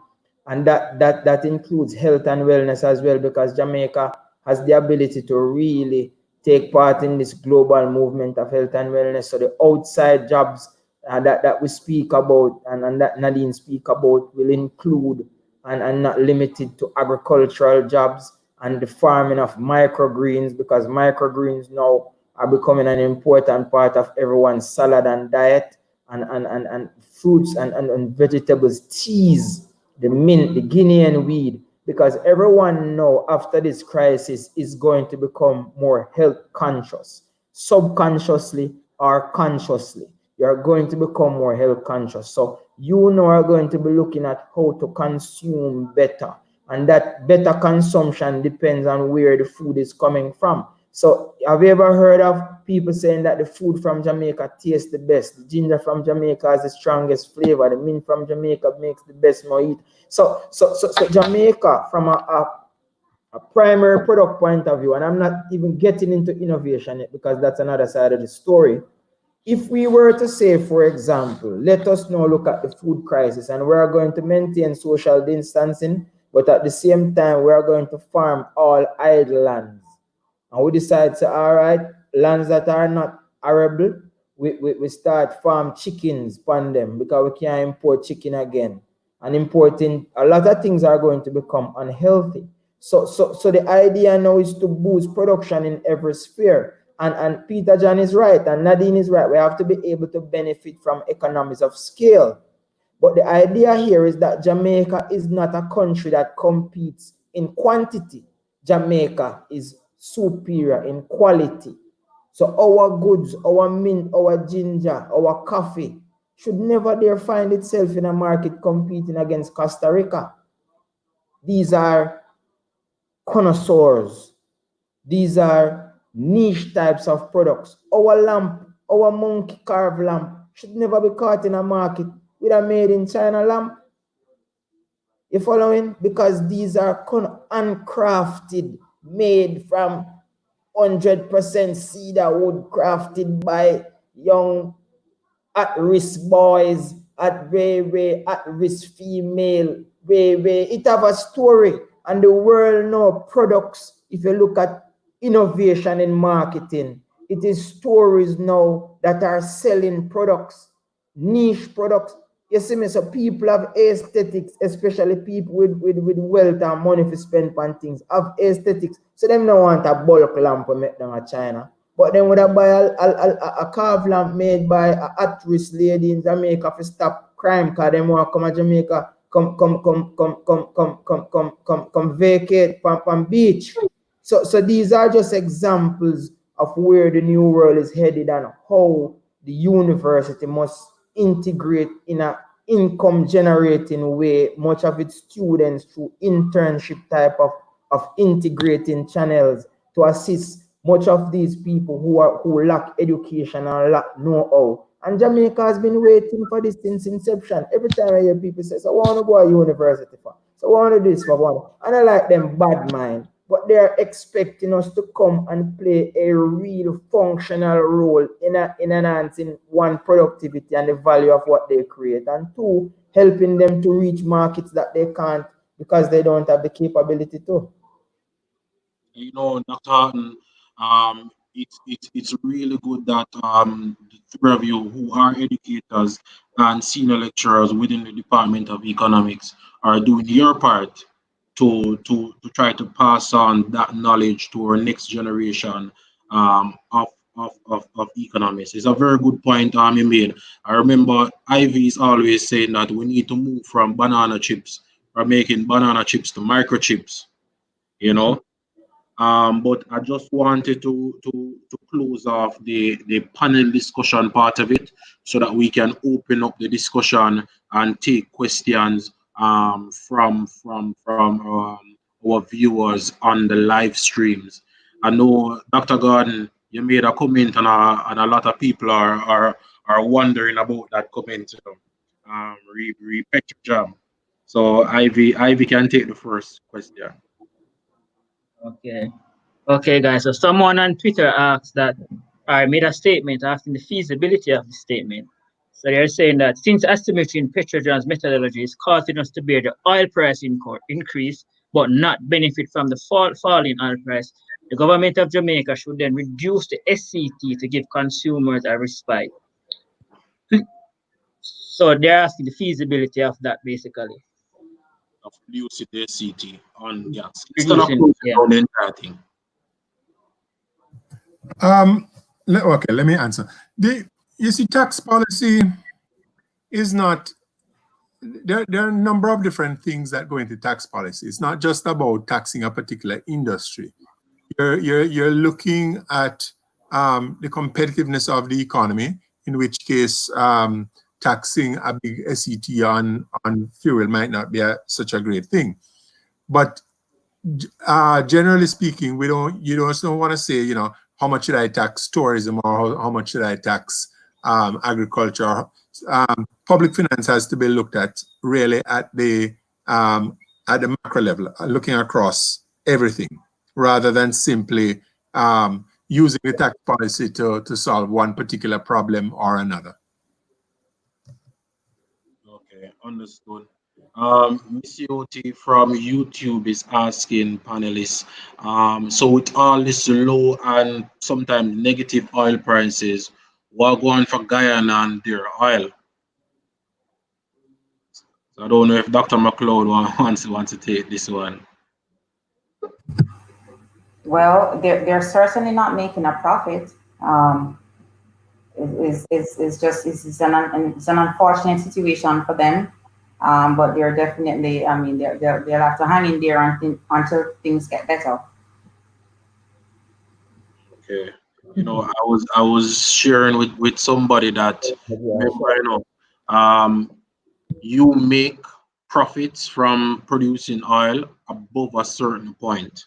S4: and that includes health and wellness as well, because Jamaica has the ability to really take part in this global movement of health and wellness. So the outside jobs that we speak about and that Nadine speak about will include and not limited to agricultural jobs and the farming of microgreens, because microgreens now are becoming an important part of everyone's salad and diet, and fruits and vegetables, teas, the mint, the Guinean weed, because everyone now after this crisis is going to become more health conscious, subconsciously or consciously. You're going to become more health conscious. So you now are going to be looking at how to consume better. And that better consumption depends on where the food is coming from. So have you ever heard of people saying that the food from Jamaica tastes the best? The ginger from Jamaica has the strongest flavor. The mint from Jamaica makes the best mojito. So Jamaica, from a primary product point of view, and I'm not even getting into innovation yet because that's another side of the story. If we were to say, for example, let us now look at the food crisis, and we're going to maintain social distancing, but at the same time, we're going to farm all idle lands. And we decide to, all right, lands that are not arable, we start farm chickens upon them because we can't import chicken again. And importing a lot of things are going to become unhealthy. So the idea now is to boost production in every sphere. And Peter John is right, and Nadine is right. We have to be able to benefit from economies of scale. But the idea here is that Jamaica is not a country that competes in quantity. Jamaica is superior in quality. So our goods, our mint, our ginger, our coffee should never dare find itself in a market competing against Costa Rica. These are connoisseurs. These are niche types of products. Our lamp, our monkey carved lamp should never be caught in a market with a made in China lamp. You following? Because these are uncrafted, made from 100% cedar wood, crafted by young at-risk boys, very at-risk female, very. It have a story, and the world now products. If you look at innovation in marketing, it is stories now that are selling products, niche products. You see me, so people have aesthetics, especially people with wealth and money to spend on things, have aesthetics. So them don't want a bulk lamp to make them a China. But then would I buy a carved lamp made by a at-risk lady in Jamaica to stop crime, because they want to come to Jamaica, come vacate from beach. So these are just examples of where the new world is headed and how the university must integrate in an income generating way much of its students through internship type of integrating channels to assist much of these people who lack education and lack know-how. And Jamaica has been waiting for this since inception. Every time I hear people say, so I want to go to university for, so I want to do this for one. And I like them bad mind, but they're expecting us to come and play a real functional role in enhancing one, productivity and the value of what they create, and two, helping them to reach markets that they can't because they don't have the capability to.
S1: You know, Dr. Haughton, it's really good that the three of you who are educators and senior lecturers within the Department of Economics are doing your part to try to pass on that knowledge to our next generation of economists. It's a very good point you made. I remember Ivy is always saying that we need to move from banana chips, or making banana chips to microchips, you know. But I just wanted to close off the panel discussion part of it so that we can open up the discussion and take questions from our viewers on the live streams. I know, Dr. Gordon, you made a comment, and a lot of people are wondering about that comment. Jam. So Ivy can take the first question.
S2: Okay. Okay, guys. So someone on Twitter asked that, I made a statement asking the feasibility of the statement. So they're saying that since asymmetry in Petrojan's methodology is causing us to bear the oil price increase, but not benefit from the fall in oil price, the government of Jamaica should then reduce the SCT to give consumers a respite. So they're asking the feasibility of that, basically.
S1: Of reducing the SCT on gas.
S2: Reducing, yeah.
S1: On the entire thing.
S3: Okay, let me answer. You see, tax policy is not, there are a number of different things that go into tax policy. It's not just about taxing a particular industry. You're looking at the competitiveness of the economy, in which case taxing a big SET on fuel might not be such a great thing. But generally speaking, you don't want to say, you know, how much should I tax tourism, or how much should I tax agriculture. Public finance has to be looked at really at the macro level, looking across everything, rather than simply using the tax policy to solve one particular problem or another.
S1: Okay, understood. Miss Yoti from YouTube is asking panelists, so with all this low and sometimes negative oil prices, what going for Guyana and their oil? So I don't know if Dr. Mcloud wants to take this one.
S5: Well, they're certainly not making a profit. It's an unfortunate situation for them. But they're definitely, I mean, they'll have to hang in there until things get better.
S1: Okay. You know, I was sharing with somebody that, remember, you know, you make profits from producing oil above a certain point.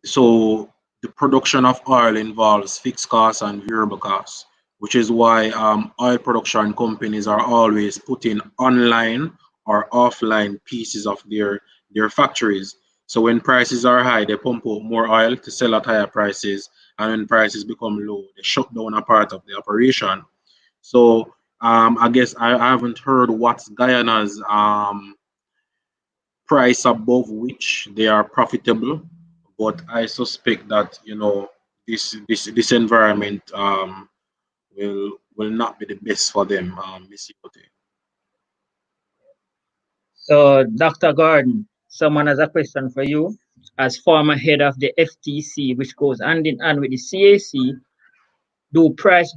S1: So the production of oil involves fixed costs and variable costs, which is why oil production companies are always putting online or offline pieces of their factories. So when prices are high, they pump out more oil to sell at higher prices, and when prices become low, they shut down a part of the operation. So I guess I haven't heard what's Guyana's price above which they are profitable, but I suspect that this environment will not be the best for them, Miss Yote.
S2: So, Dr. Gordon, someone has a question for you. As former head of the FTC, which goes hand in hand with the CAC, do price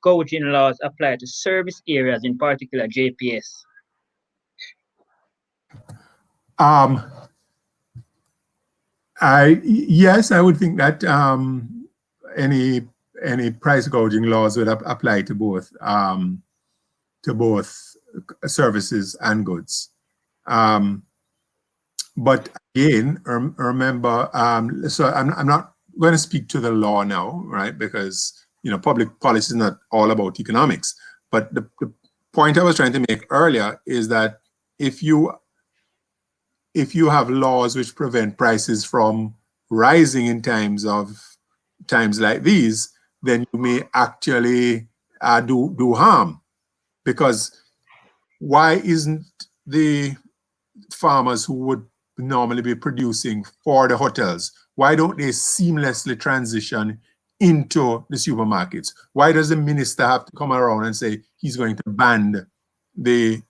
S2: gouging laws apply to service areas, in particular JPS?
S3: Yes, I would think that any price gouging laws would apply to both services and goods. But again, remember, so I'm not going to speak to the law now, right? Because public policy is not all about economics. But the point I was trying to make earlier is that if you have laws which prevent prices from rising in times like these, then you may actually do harm. Because why isn't the farmers who would normally be producing for the hotels, why don't they seamlessly transition into the supermarkets? Why does the minister have to come around and say he's going to ban the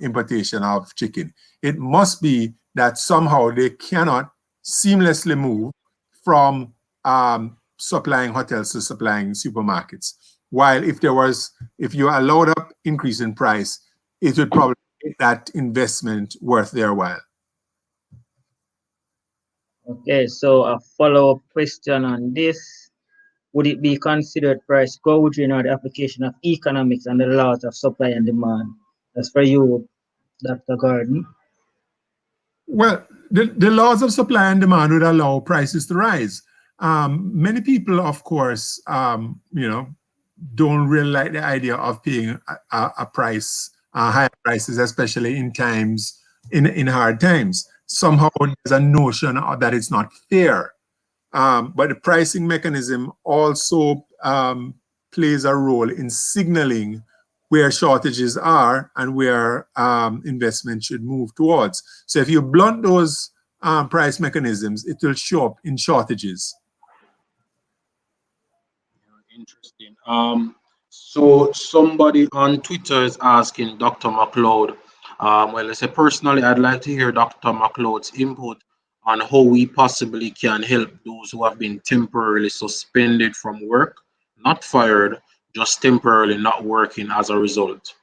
S3: importation of chicken? It must be that somehow they cannot seamlessly move from supplying hotels to supplying supermarkets. While if you allowed up increase in price, it would probably make that investment worth their while.
S2: Okay, so a follow-up question on this. Would it be considered price gouging or the application of economics and the laws of supply and demand? That's for you, Dr. Gordon.
S3: Well, the laws of supply and demand would allow prices to rise. Many people, of course, don't really like the idea of paying a price, higher prices, especially in hard times. Somehow there's a notion that it's not fair. But the pricing mechanism also plays a role in signaling where shortages are and where investment should move towards. So if you blunt those price mechanisms, it will show up in shortages.
S1: Interesting. So somebody on Twitter is asking Dr. Mcloud. Well, I say personally, I'd like to hear Dr. Mcloud's input on how we possibly can help those who have been temporarily suspended from work, not fired, just temporarily not working as a result.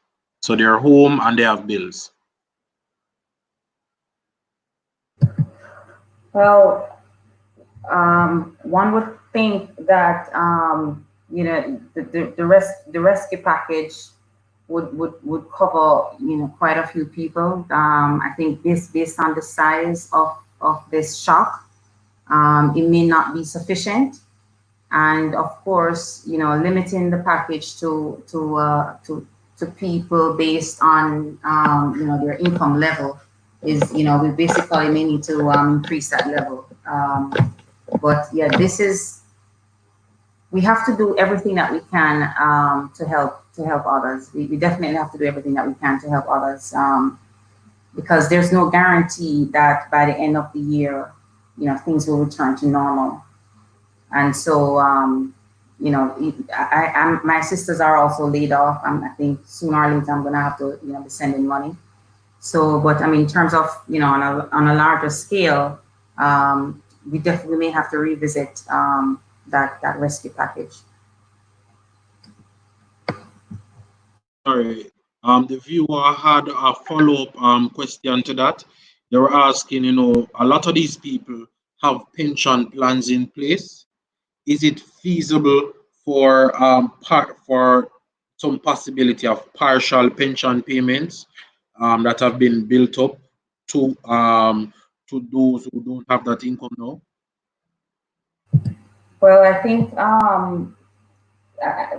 S1: So they're home and they have bills.
S5: Well, one would think that the rescue package would cover quite a few people. I think based on the size of this shock, it may not be sufficient, and of course limiting the package to people based on their income level is we basically may need to increase that level. But yeah, we have to do everything that we can to help others. We definitely have to do everything that we can to help others, because there's no guarantee that by the end of the year, things will return to normal. And so, my sisters are also laid off. I think sooner or later I'm gonna have to, be sending money. So, but I mean, in terms of, on a larger scale, we definitely may have to revisit that rescue package.
S1: Sorry, the viewer had a follow-up question to that. They were asking, a lot of these people have pension plans in place. Is it feasible for some possibility of partial pension payments that have been built up to those who don't have that income now?
S5: Well, I think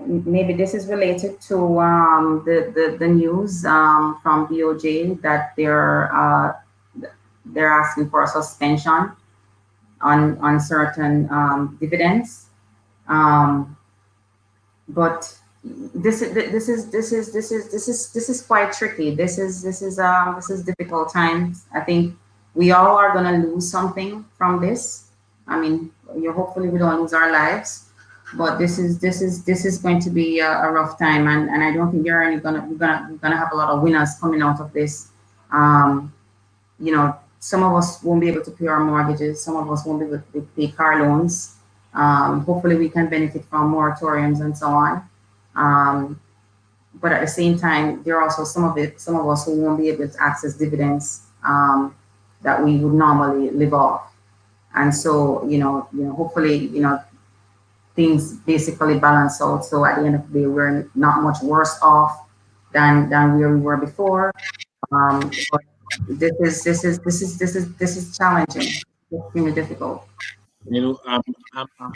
S5: maybe this is related to the news from BOJ that they're asking for a suspension on certain dividends. But this is quite tricky. This is difficult times. I think we all are gonna lose something from this. I mean, hopefully we don't lose our lives, but this is going to be a rough time, and I don't think you're only we're gonna have a lot of winners coming out of this. Some of us won't be able to pay our mortgages. Some of us won't be able to pay car loans. Hopefully we can benefit from moratoriums and so on. But at the same time, there are also some of us who won't be able to access dividends that we would normally live off. And so, hopefully, things basically balance out. So at the end of the day, we're not much worse off than where we were before. But this is challenging. It's extremely difficult.
S1: I'm happy to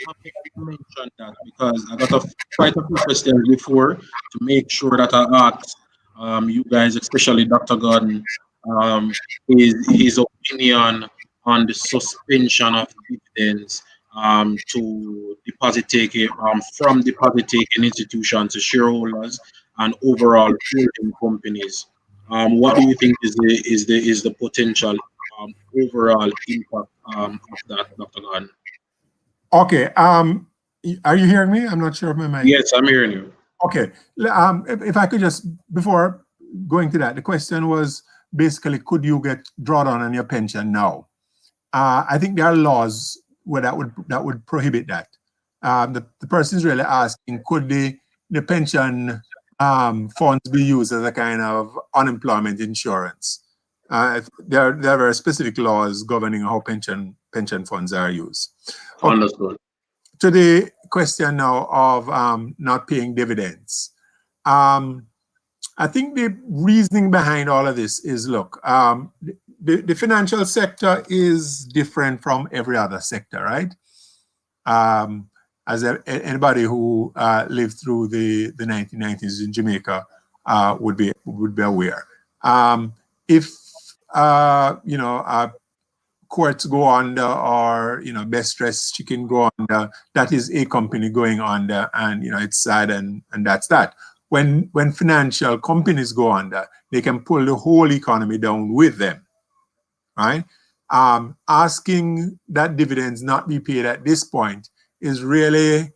S1: mention that because I got quite a few questions before to make sure that I ask you guys, especially Dr. Gordon, his opinion on the suspension of dividends to deposit taking from deposit taking institutions to shareholders and overall holding companies. What do you think is the potential overall impact of that, Dr. Gordon?
S3: Okay. Are you hearing me? I'm not sure if my mic.
S1: Yes, I'm hearing you.
S3: Okay. If I could just, before going to that, the question was basically, could you get drawdown on your pension now? I think there are laws where that would prohibit that. The person is really asking, could the pension funds be used as a kind of unemployment insurance? There are very specific laws governing how pension funds are used. Okay.
S1: Understood.
S3: To the question now of not paying dividends. I think the reasoning behind all of this is, look, the financial sector is different from every other sector, right? As anybody who lived through the 1990s in Jamaica would be aware. If courts go under, or Best Dressed Chicken go under, that is a company going under, and it's sad, and that's that. When financial companies go under, they can pull the whole economy down with them, right? Asking that dividends not be paid at this point is really,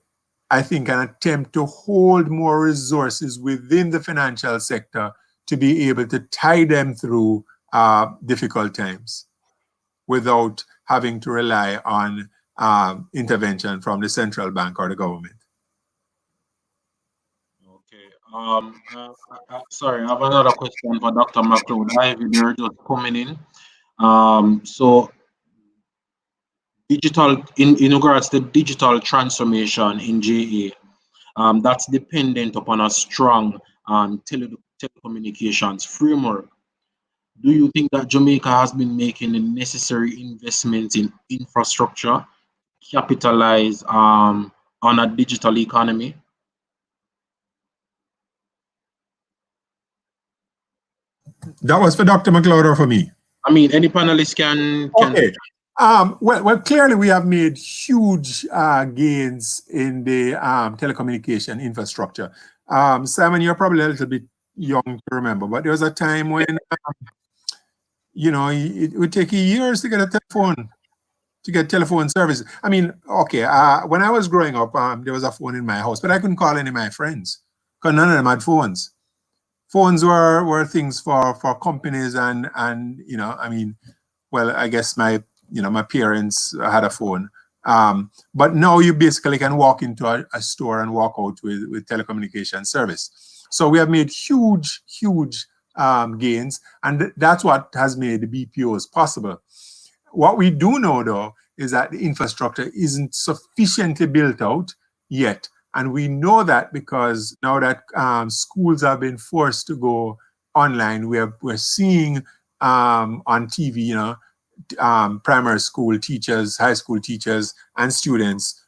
S3: I think, an attempt to hold more resources within the financial sector to be able to tie them through difficult times without having to rely on intervention from the central bank or the government.
S1: Okay. Sorry, I have another question for Dr. Mcloud. They're just coming in. So digital, in regards to digital transformation in JA, that's dependent upon a strong telecommunications framework. Do you think that Jamaica has been making the necessary investments in infrastructure, capitalize on a digital economy?
S3: That was for Dr. Mcloud or for me?
S1: I mean, any panelist can.
S3: Okay. Well, clearly we have made huge gains in the telecommunication infrastructure. Simon, you're probably a little bit young to remember, but there was a time when, it would take years to get a telephone, to get telephone service. I mean, okay, when I was growing up, there was a phone in my house, but I couldn't call any of my friends because none of them had phones. Phones were things for companies and I mean, well, I guess my parents had a phone. But now you basically can walk into a store and walk out with telecommunication service. So we have made huge gains, and that's what has made the BPOs possible. What we do know, though, is that the infrastructure isn't sufficiently built out yet. And we know that because now that schools have been forced to go online, we're seeing on TV, primary school teachers, high school teachers, and students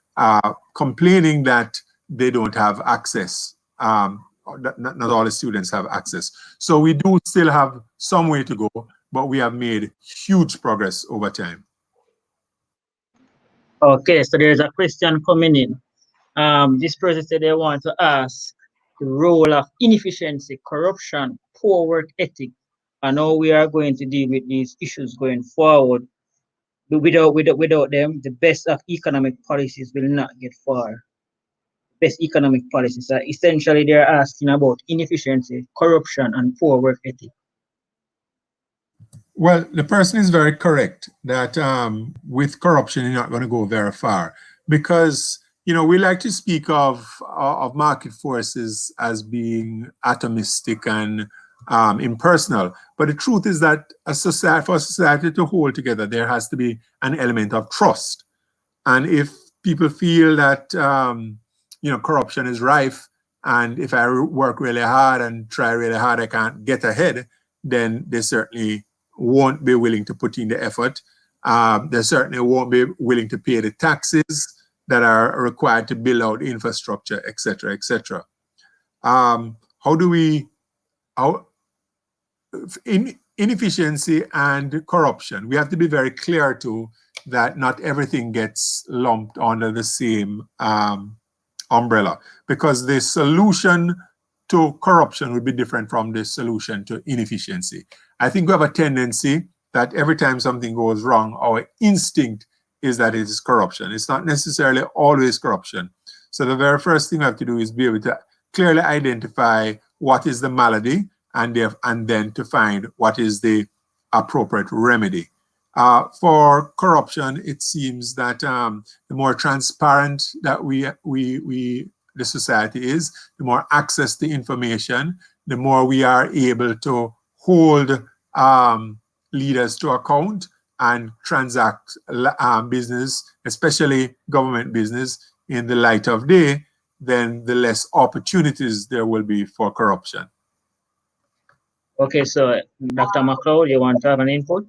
S3: complaining that they don't have access. Not all the students have access. So we do still have some way to go, but we have made huge progress over time.
S2: Okay, so there's a question coming in. This person said they want to ask the role of inefficiency, corruption, poor work ethic, and how we are going to deal with these issues going forward. But without them, the best of economic policies will not get far. Best economic policies. Essentially, they're asking about inefficiency, corruption, and poor work ethic.
S3: Well, the person is very correct that with corruption, you're not going to go very far, because we like to speak of market forces as being atomistic and impersonal. But the truth is that for a society to hold together, there has to be an element of trust. And if people feel that corruption is rife, and if I work really hard and try really hard, I can't get ahead, then they certainly won't be willing to put in the effort. They certainly won't be willing to pay the taxes that are required to build out infrastructure, et cetera, et cetera. Inefficiency and corruption, we have to be very clear too that not everything gets lumped under the same umbrella, because the solution to corruption would be different from the solution to inefficiency. I think we have a tendency that every time something goes wrong, our instinct is that it is corruption. It's not necessarily always corruption. So the very first thing we have to do is be able to clearly identify what is the malady, and then to find what is the appropriate remedy. For corruption, it seems that the more transparent that the society is, the more access to information, the more we are able to hold leaders to account and transact business, especially government business, in the light of day, then the less opportunities there will be for corruption.
S2: Okay, so Dr. Mcloud, you want to have an input?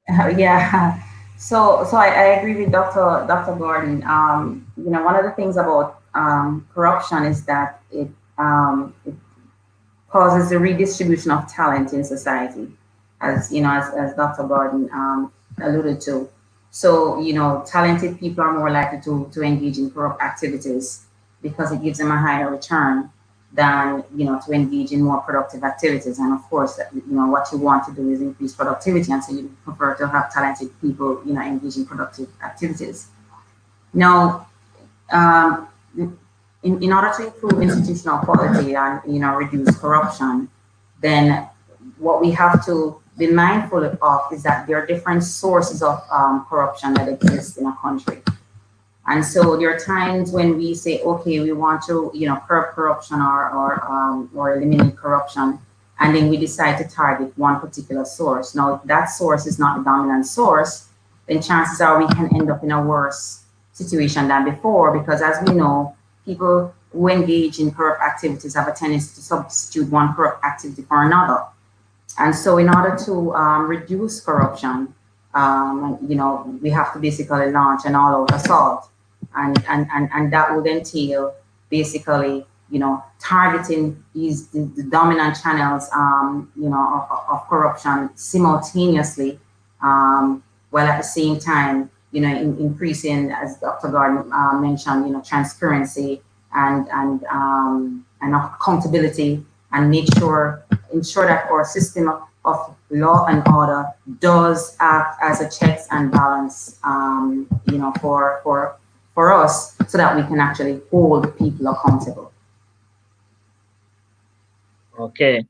S5: Yeah. So I agree with Dr. Gordon. One of the things about corruption is that it causes a redistribution of talent in society, as Dr. Gordon alluded to. So talented people are more likely to engage in corrupt activities because it gives them a higher return than to engage in more productive activities. And of course, what you want to do is increase productivity, and so you prefer to have talented people engage in productive activities. Now, in order to improve institutional quality and reduce corruption, then what we have to be mindful of is that there are different sources of corruption that exist in a country. And so there are times when we say, okay, we want to, curb corruption or eliminate corruption, and then we decide to target one particular source. Now, if that source is not the dominant source, then chances are we can end up in a worse situation than before, because as we know, people who engage in corrupt activities have a tendency to substitute one corrupt activity for another. And so in order to reduce corruption, we have to basically launch an all-out assault. And that would entail basically, targeting the dominant channels, of corruption simultaneously, while at the same time, increasing, as Dr. Gordon mentioned, transparency and accountability, and ensure that our system of law and order does act as a checks and balance, for us, so that we can actually hold people accountable.
S2: Okay.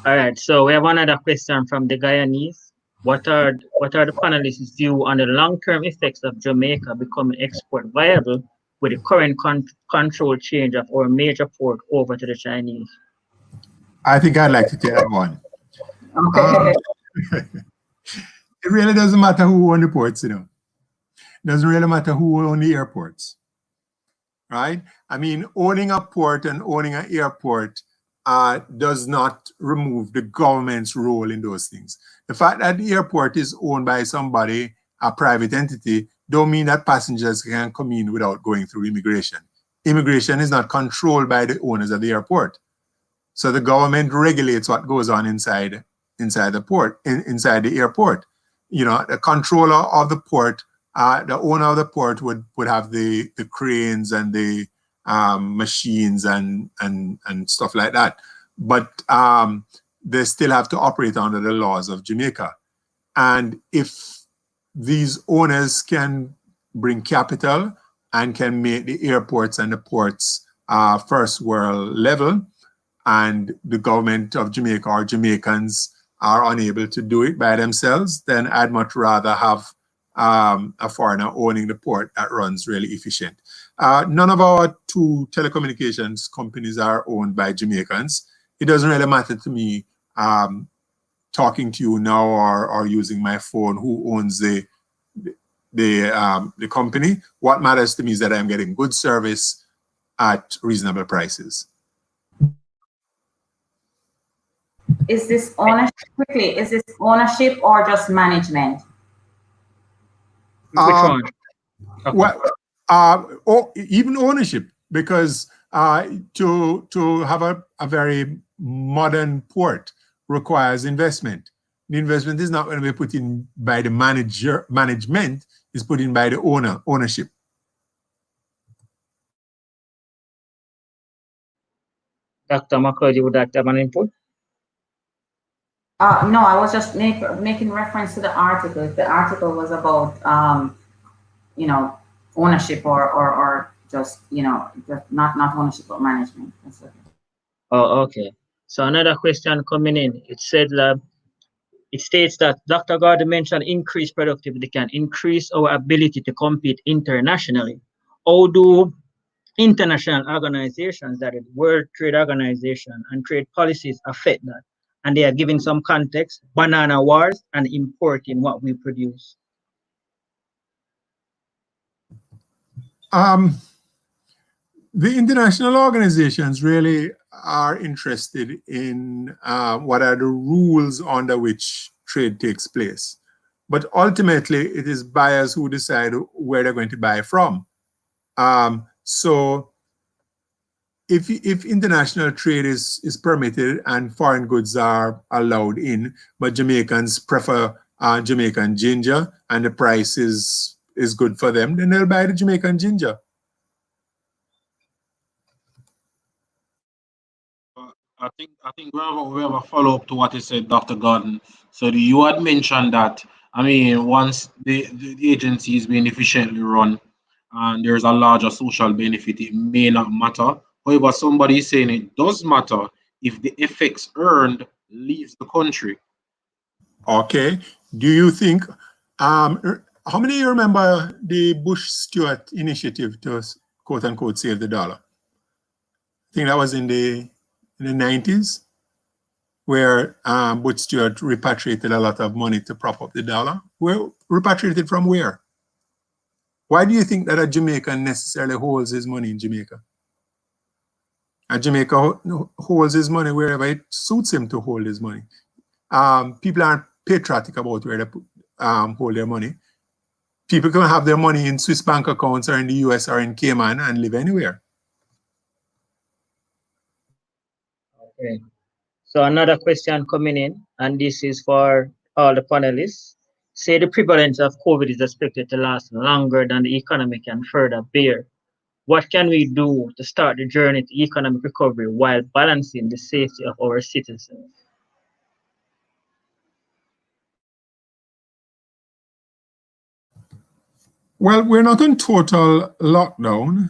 S2: All right. So we have another question from the Guyanese. What are the panelists' view on the long-term effects of Jamaica becoming export viable with the current control change of our major port over to the Chinese?
S3: I think I'd like to take that one.
S5: Okay.
S3: It really doesn't matter who owns the ports, It doesn't really matter who owns the airports, right? I mean, owning a port and owning an airport does not remove the government's role in those things. The fact that the airport is owned by somebody, a private entity, don't mean that passengers can come in without going through immigration. immigration is not controlled by the owners of the airport. So the government regulates what goes on inside the port, inside the airport. You know, the controller of the port, the owner of the port would have the cranes and the machines and stuff like that. But they still have to operate under the laws of Jamaica. And if these owners can bring capital and can make the airports and the ports first world level, and the government of Jamaica or Jamaicans are unable to do it by themselves, then I'd much rather have a foreigner owning the port that runs really efficient. None of our 2 telecommunications companies are owned by Jamaicans. It doesn't really matter to me talking to you now or using my phone who owns the company. What matters to me is that I'm getting good service at reasonable prices.
S5: Is this ownership, quickly, is this ownership or just management?
S2: Which one? Okay.
S3: Well, even ownership, because to have a very modern port requires investment. The investment is not going to be put in by the management, is put in by the ownership.
S2: Dr. Mcloud, you would like to have an input?
S5: No, I was just making reference to the article. The article was about, you know, ownership or just, you know, just not ownership but management. That's okay.
S2: Oh, okay. So another question coming in. It said it states that Dr. Gordon mentioned increased productivity can increase our ability to compete internationally. How do international organizations, that is World Trade Organization and trade policies, affect that? And they are giving some context: banana wars and importing what we produce.
S3: The international organizations really are interested in what are the rules under which trade takes place. But ultimately, it is buyers who decide where they're going to buy from. So if international trade is permitted and foreign goods are allowed in, but Jamaicans prefer Jamaican ginger and the price is good for them, then they'll buy the Jamaican ginger.
S1: I think we have a follow up to what you said, Dr. Gordon. So you had mentioned that, I mean, once the agency is being efficiently run and there's a larger social benefit, it may not matter. However, somebody is saying it does matter if the FX earned leaves the country.
S3: Okay. Do you think, how many of you remember the Bush-Stewart initiative to quote unquote save the dollar? I think that was in the 90s, where Bush Stewart repatriated a lot of money to prop up the dollar. Well, repatriated from where? Why do you think that a Jamaican necessarily holds his money in Jamaica? A Jamaica holds his money wherever it suits him to hold his money. People aren't patriotic about where they hold their money. People can have their money in Swiss bank accounts or in the US or in Cayman and live anywhere.
S2: Okay. So another question coming in, and this is for all the panelists. Say the prevalence of COVID is expected to last longer than the economy can further bear. What can we do to start the journey to economic recovery while balancing the safety of our citizens?
S3: Well, we're not in total lockdown.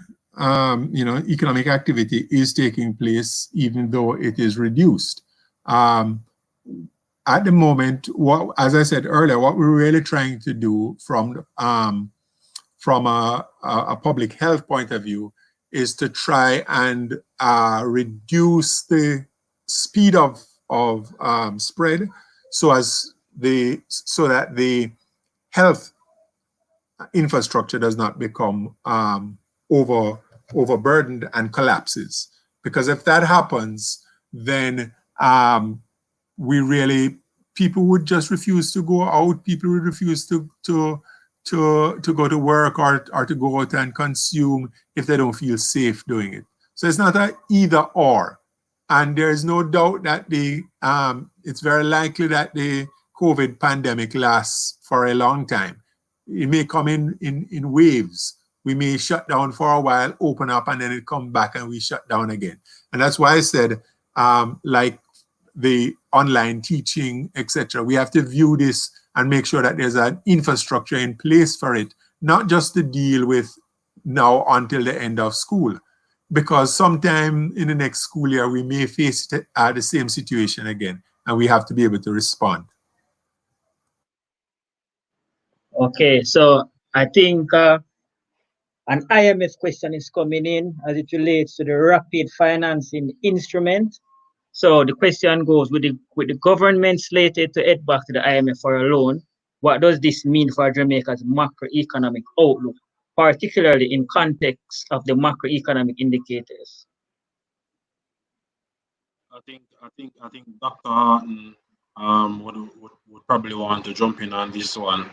S3: You know, economic activity is taking place even though it is reduced. At the moment, as I said earlier, what we're really trying to do from a public health point of view is to try and reduce the speed of spread so that the health infrastructure does not become overburdened and collapses. Because if that happens, then people would just refuse to go out. People would refuse to to go to work or to go out and consume if they don't feel safe doing it. So it's not an either or. And there's no doubt that it's very likely that the COVID pandemic lasts for a long time. It may come in waves. We may shut down for a while, open up, and then it come back and we shut down again. And that's why I said, like the online teaching, etc., we have to view this and make sure that there's an infrastructure in place for it, not just to deal with now until the end of school. Because sometime in the next school year, we may face the same situation again, and we have to be able to respond.
S2: Okay, so I think an IMF question is coming in as it relates to the rapid financing instrument. So the question goes, with the government slated to head back to the IMF for a loan, what does this mean for Jamaica's macroeconomic outlook, particularly in context of the macroeconomic indicators?
S1: I think Dr. Haughton would probably want to jump in on this one.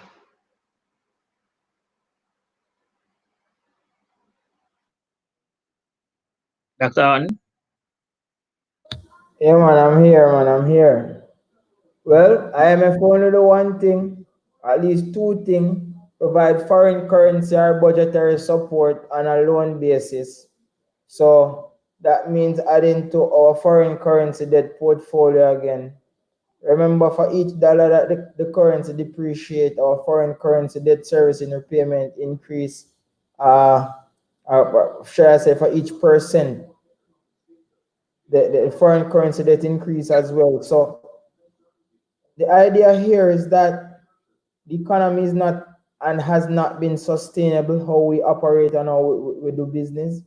S2: Dr. Haughton?
S4: Yeah, man, I'm here. Well, IMF only do one thing, at least two things, provide foreign currency or budgetary support on a loan basis. So that means adding to our foreign currency debt portfolio again. Remember, for each dollar that the currency depreciate, our foreign currency debt servicing repayment increase, should I say, for each percent, the foreign currency debt increase as well. So the idea here is that the economy is not and has not been sustainable how we operate and how we do business.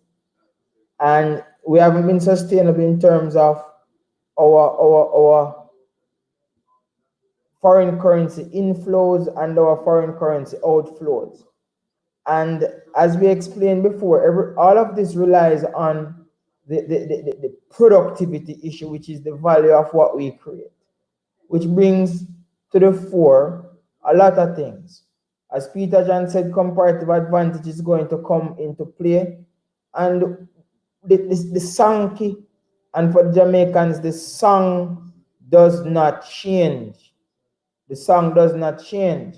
S4: And we haven't been sustainable in terms of our foreign currency inflows and our foreign currency outflows. And as we explained before, all of this relies on the productivity issue, which is the value of what we create, which brings to the fore a lot of things. As Peter John said, comparative advantage is going to come into play. And the Sankey, and for the Jamaicans, the song does not change. The song does not change.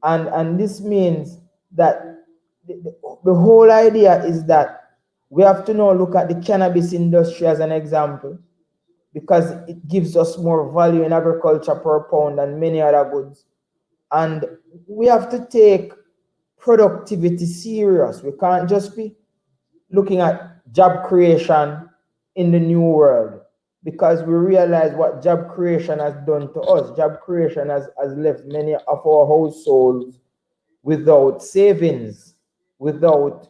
S4: And this means that the whole idea is that we have to now look at the cannabis industry as an example, because it gives us more value in agriculture per pound than many other goods. And we have to take productivity serious. We can't just be looking at job creation in the new world, because we realize what job creation has done to us. Job creation has left many of our households without savings, without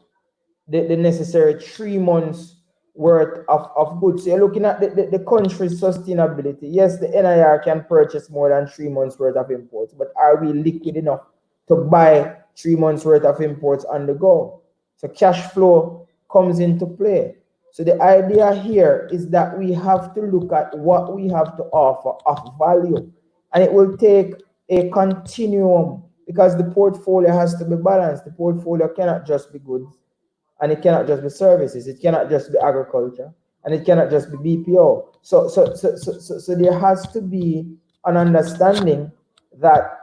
S4: the necessary 3 months worth of goods. So you're looking at the country's sustainability. Yes, the NIR can purchase more than 3 months worth of imports, but are we liquid enough to buy 3 months worth of imports on the go? So cash flow comes into play. So the idea here is that we have to look at what we have to offer of value, and it will take a continuum, because the portfolio has to be balanced. The portfolio cannot just be goods, and it cannot just be services. It cannot just be agriculture, and it cannot just be BPO. So there has to be an understanding that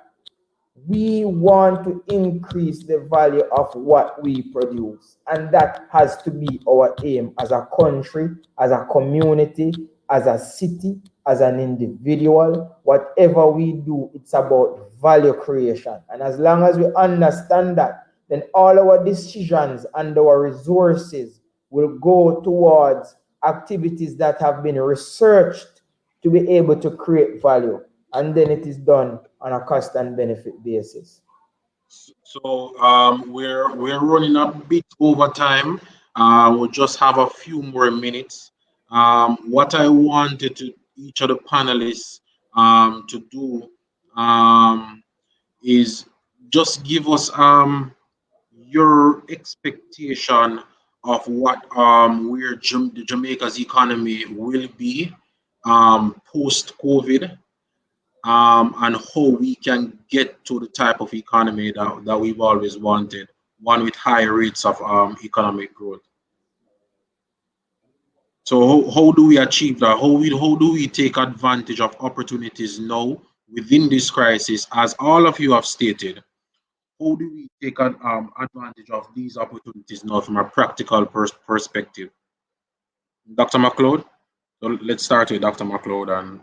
S4: we want to increase the value of what we produce, and that has to be our aim as a country, as a community, as a city, as an individual. Whatever we do, it's about value creation. And as long as we understand that, then all our decisions and our resources will go towards activities that have been researched to be able to create value. And then it is done on a cost and benefit basis.
S1: So we're running a bit over time. We'll just have a few more minutes. What I wanted to each of the panelists to do is just give us your expectation of what where Jamaica's economy will be post COVID. and how we can get to the type of economy that we've always wanted, one with high rates of economic growth. So how do we achieve that? How do we take advantage of opportunities now within this crisis? As all of you have stated, how do we take advantage of these opportunities now from a practical perspective? Dr. Mcloud? So let's start with Dr. Mcloud. And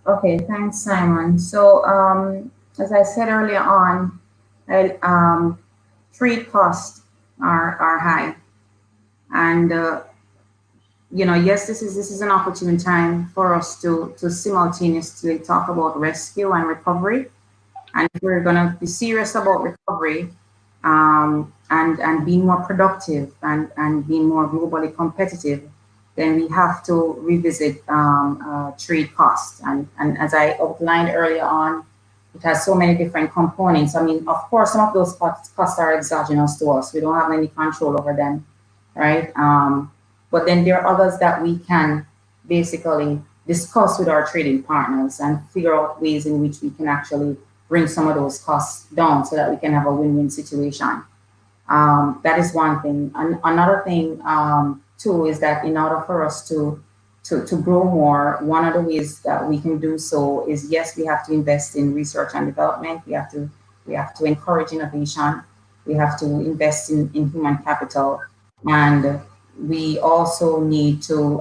S5: Okay, thanks, Simon. So, as I said earlier on, trade costs are high, and yes, this is an opportune time for us to simultaneously talk about rescue and recovery. And if we're going to be serious about recovery, and being more productive and being more globally competitive, then we have to revisit trade costs. And as I outlined earlier on, it has so many different components. I mean, of course, some of those costs are exogenous to us. We don't have any control over them, right? But then there are others that we can basically discuss with our trading partners and figure out ways in which we can actually bring some of those costs down so that we can have a win-win situation. That is one thing. And another thing, too, is that in order for us to grow more, one of the ways that we can do so is, yes, we have to invest in research and development. We have to encourage innovation. We have to invest in human capital, and we also need to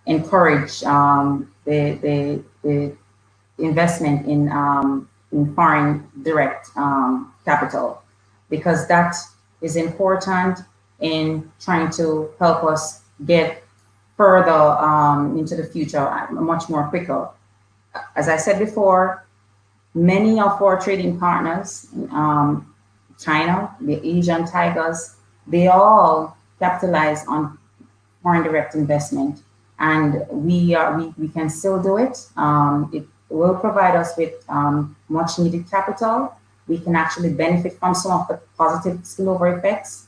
S5: encourage the investment in foreign direct capital, because that is important in trying to help us get further into the future much more quicker. As I said before, many of our trading partners, China, the Asian tigers, they all capitalize on foreign direct investment, and we can still do it. It will provide us with much needed capital. We can actually benefit from some of the positive spillover effects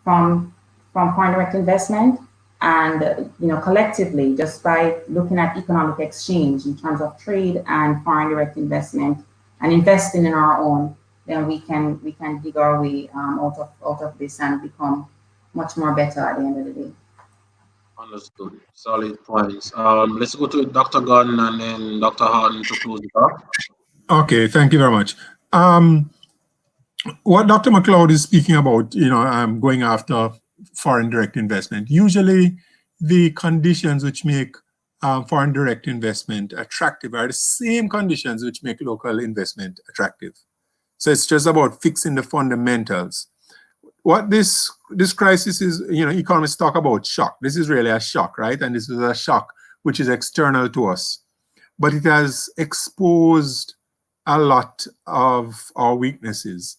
S5: from foreign direct investment, and collectively, just by looking at economic exchange in terms of trade and foreign direct investment and investing in our own, then we can dig our way out of this and become much more better at the end of the day.
S1: understood. Solid points. Let's go to Dr. Gunn and then Dr. Haughton to close it off.
S3: Okay, thank you very much. What Dr. Mcloud is speaking about, going after foreign direct investment. Usually, the conditions which make foreign direct investment attractive are the same conditions which make local investment attractive. So it's just about fixing the fundamentals. What this crisis is, economists talk about shock. This is really a shock, right? And this is a shock which is external to us. But it has exposed a lot of our weaknesses.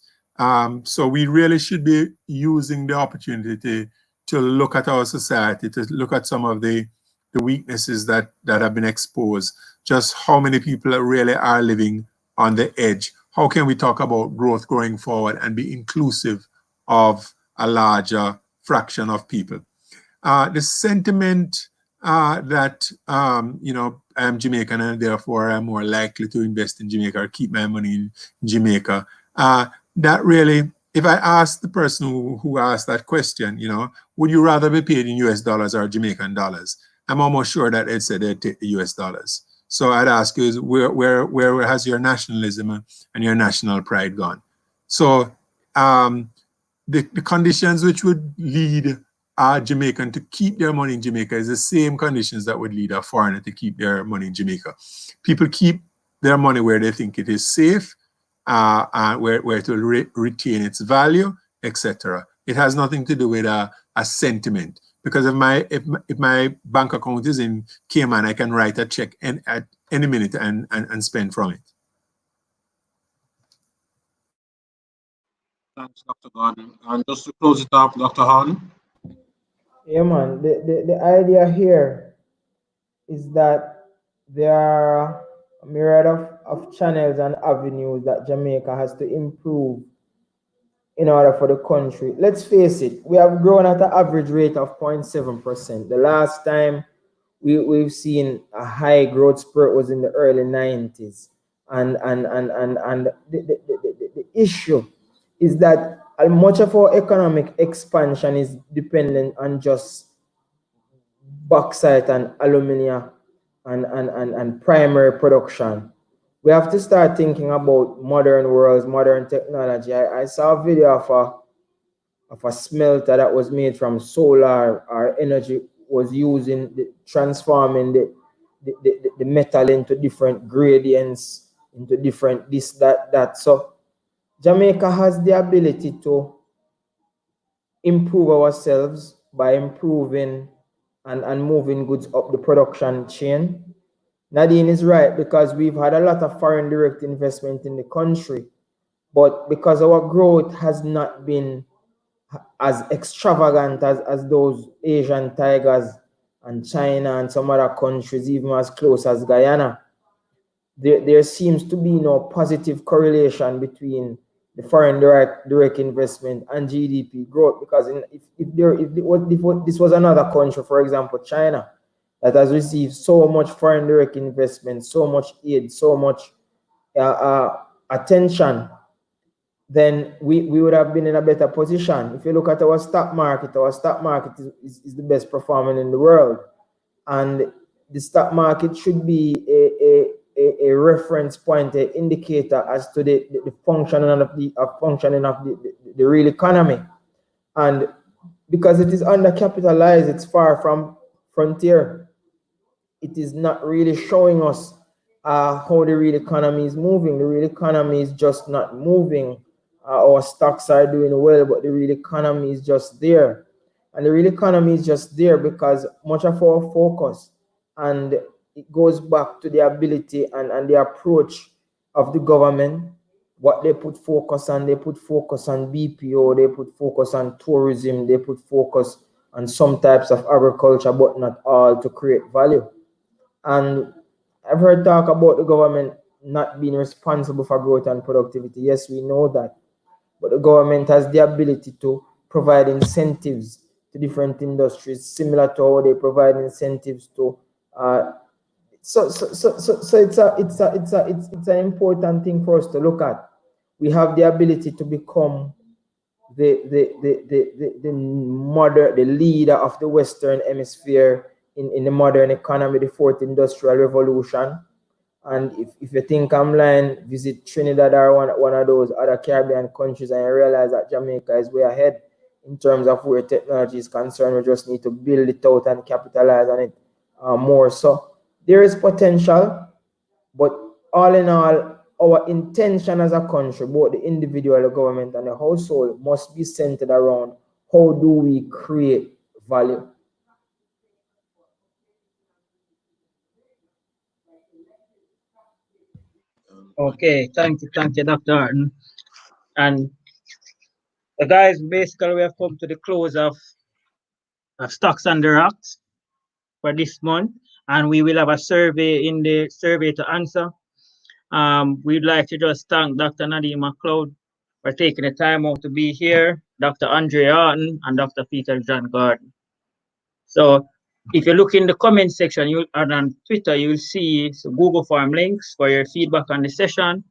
S3: So we really should be using the opportunity to look at our society, to look at some of the weaknesses that have been exposed, just how many people really are living on the edge. How can we talk about growth going forward and be inclusive of a larger fraction of people? The sentiment that, I'm Jamaican and therefore I'm more likely to invest in Jamaica or keep my money in Jamaica, that really, if I ask the person who asked that question, would you rather be paid in US dollars or Jamaican dollars? I'm almost sure that they'd say they'd take the US dollars. So I'd ask you, where has your nationalism and your national pride gone? So the conditions which would lead a Jamaican to keep their money in Jamaica is the same conditions that would lead a foreigner to keep their money in Jamaica. People keep their money where they think it is safe, where it will retain its value, etc. It has nothing to do with a sentiment. Because if my bank account is in Cayman, I can write a check at any minute and spend from it.
S1: Thanks, Dr. Gordon. And just to close it up, Dr. Haughton.
S4: Yeah, man. The idea here is that there are a myriad of channels and avenues that Jamaica has to improve in order for the country. Let's face it, we have grown at an average rate of 0.7%. The last time we've seen a high growth spurt was in the early 90s. And the issue is that much of our economic expansion is dependent on just bauxite and aluminium and primary production. We have to start thinking about modern worlds, modern technology. I saw a video of a smelter that was made from solar or energy, was using transforming the metal into different gradients, into different this, that. So Jamaica has the ability to improve ourselves by improving and moving goods up the production chain. Nadine is right, because we've had a lot of foreign direct investment in the country, but because our growth has not been as extravagant as those Asian tigers and China and some other countries, even as close as Guyana, there seems to be no positive correlation between the foreign direct investment and GDP growth. Because if this was another country, for example, China, that has received so much foreign direct investment, so much aid, so much attention, then we would have been in a better position. If you look at our stock market is the best performing in the world. And the stock market should be a reference point, an indicator as to the functioning of the real economy. And because it is undercapitalized, it's far from frontier, it is not really showing us how the real economy is moving. The real economy is just not moving. Our stocks are doing well, but the real economy is just there. And the real economy is just there because much of our focus, and it goes back to the ability and the approach of the government, what they put focus on. They put focus on BPO, they put focus on tourism, they put focus on some types of agriculture, but not all, to create value. And I've heard talk about the government not being responsible for growth and productivity. Yes, we know that. But the government has the ability to provide incentives to different industries, similar to how they provide incentives to. So it's an important thing for us to look at. We have the ability to become the leader of the Western Hemisphere in the modern economy, the fourth industrial revolution. And if you think I'm lying, visit Trinidad or one of those other Caribbean countries, and you realize that Jamaica is way ahead in terms of where technology is concerned. We just need to build it out and capitalize on it more. So there is potential, but all in all, our intention as a country, both the individual, the government, and the household, must be centered around how do we create value.
S2: Okay, thank you, Dr. Haughton. And guys, basically we have come to the close of Stocks on the Rocks for this month, and we will have a survey in the survey to answer. We'd like to just thank Dr. Nadine Mcloud for taking the time out to be here, Dr. Andre Haughton, and Dr. Peter John Gordon. So if you look in the comment section and on Twitter, you'll see some Google Form links for your feedback on the session.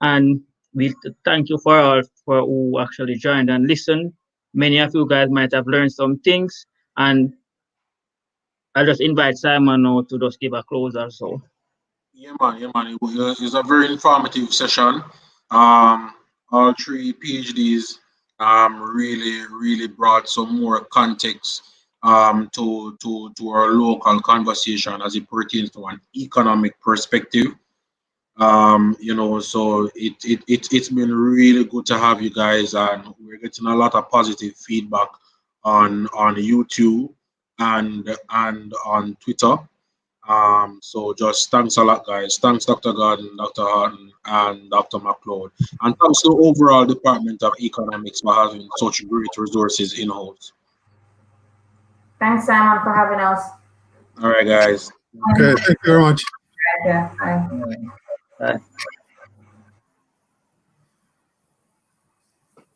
S2: And we thank you for all for who actually joined and listened. Many of you guys might have learned some things, and I'll just invite Simon now to just give a close or so.
S1: Yeah, man. It was a very informative session. All three PhDs really brought some more context to our local conversation as it pertains to an economic perspective. So it's been really good to have you guys, and we're getting a lot of positive feedback on YouTube and on Twitter. So just thanks a lot, guys. Thanks, Dr. Gordon, Dr. Haughton, and Dr. Mcloud. And thanks to the overall Department of Economics for having such great resources in-house.
S5: Thanks, Simon, for having us.
S1: All right, guys.
S3: Okay, thank you very much.
S5: Yeah, bye.
S2: Bye.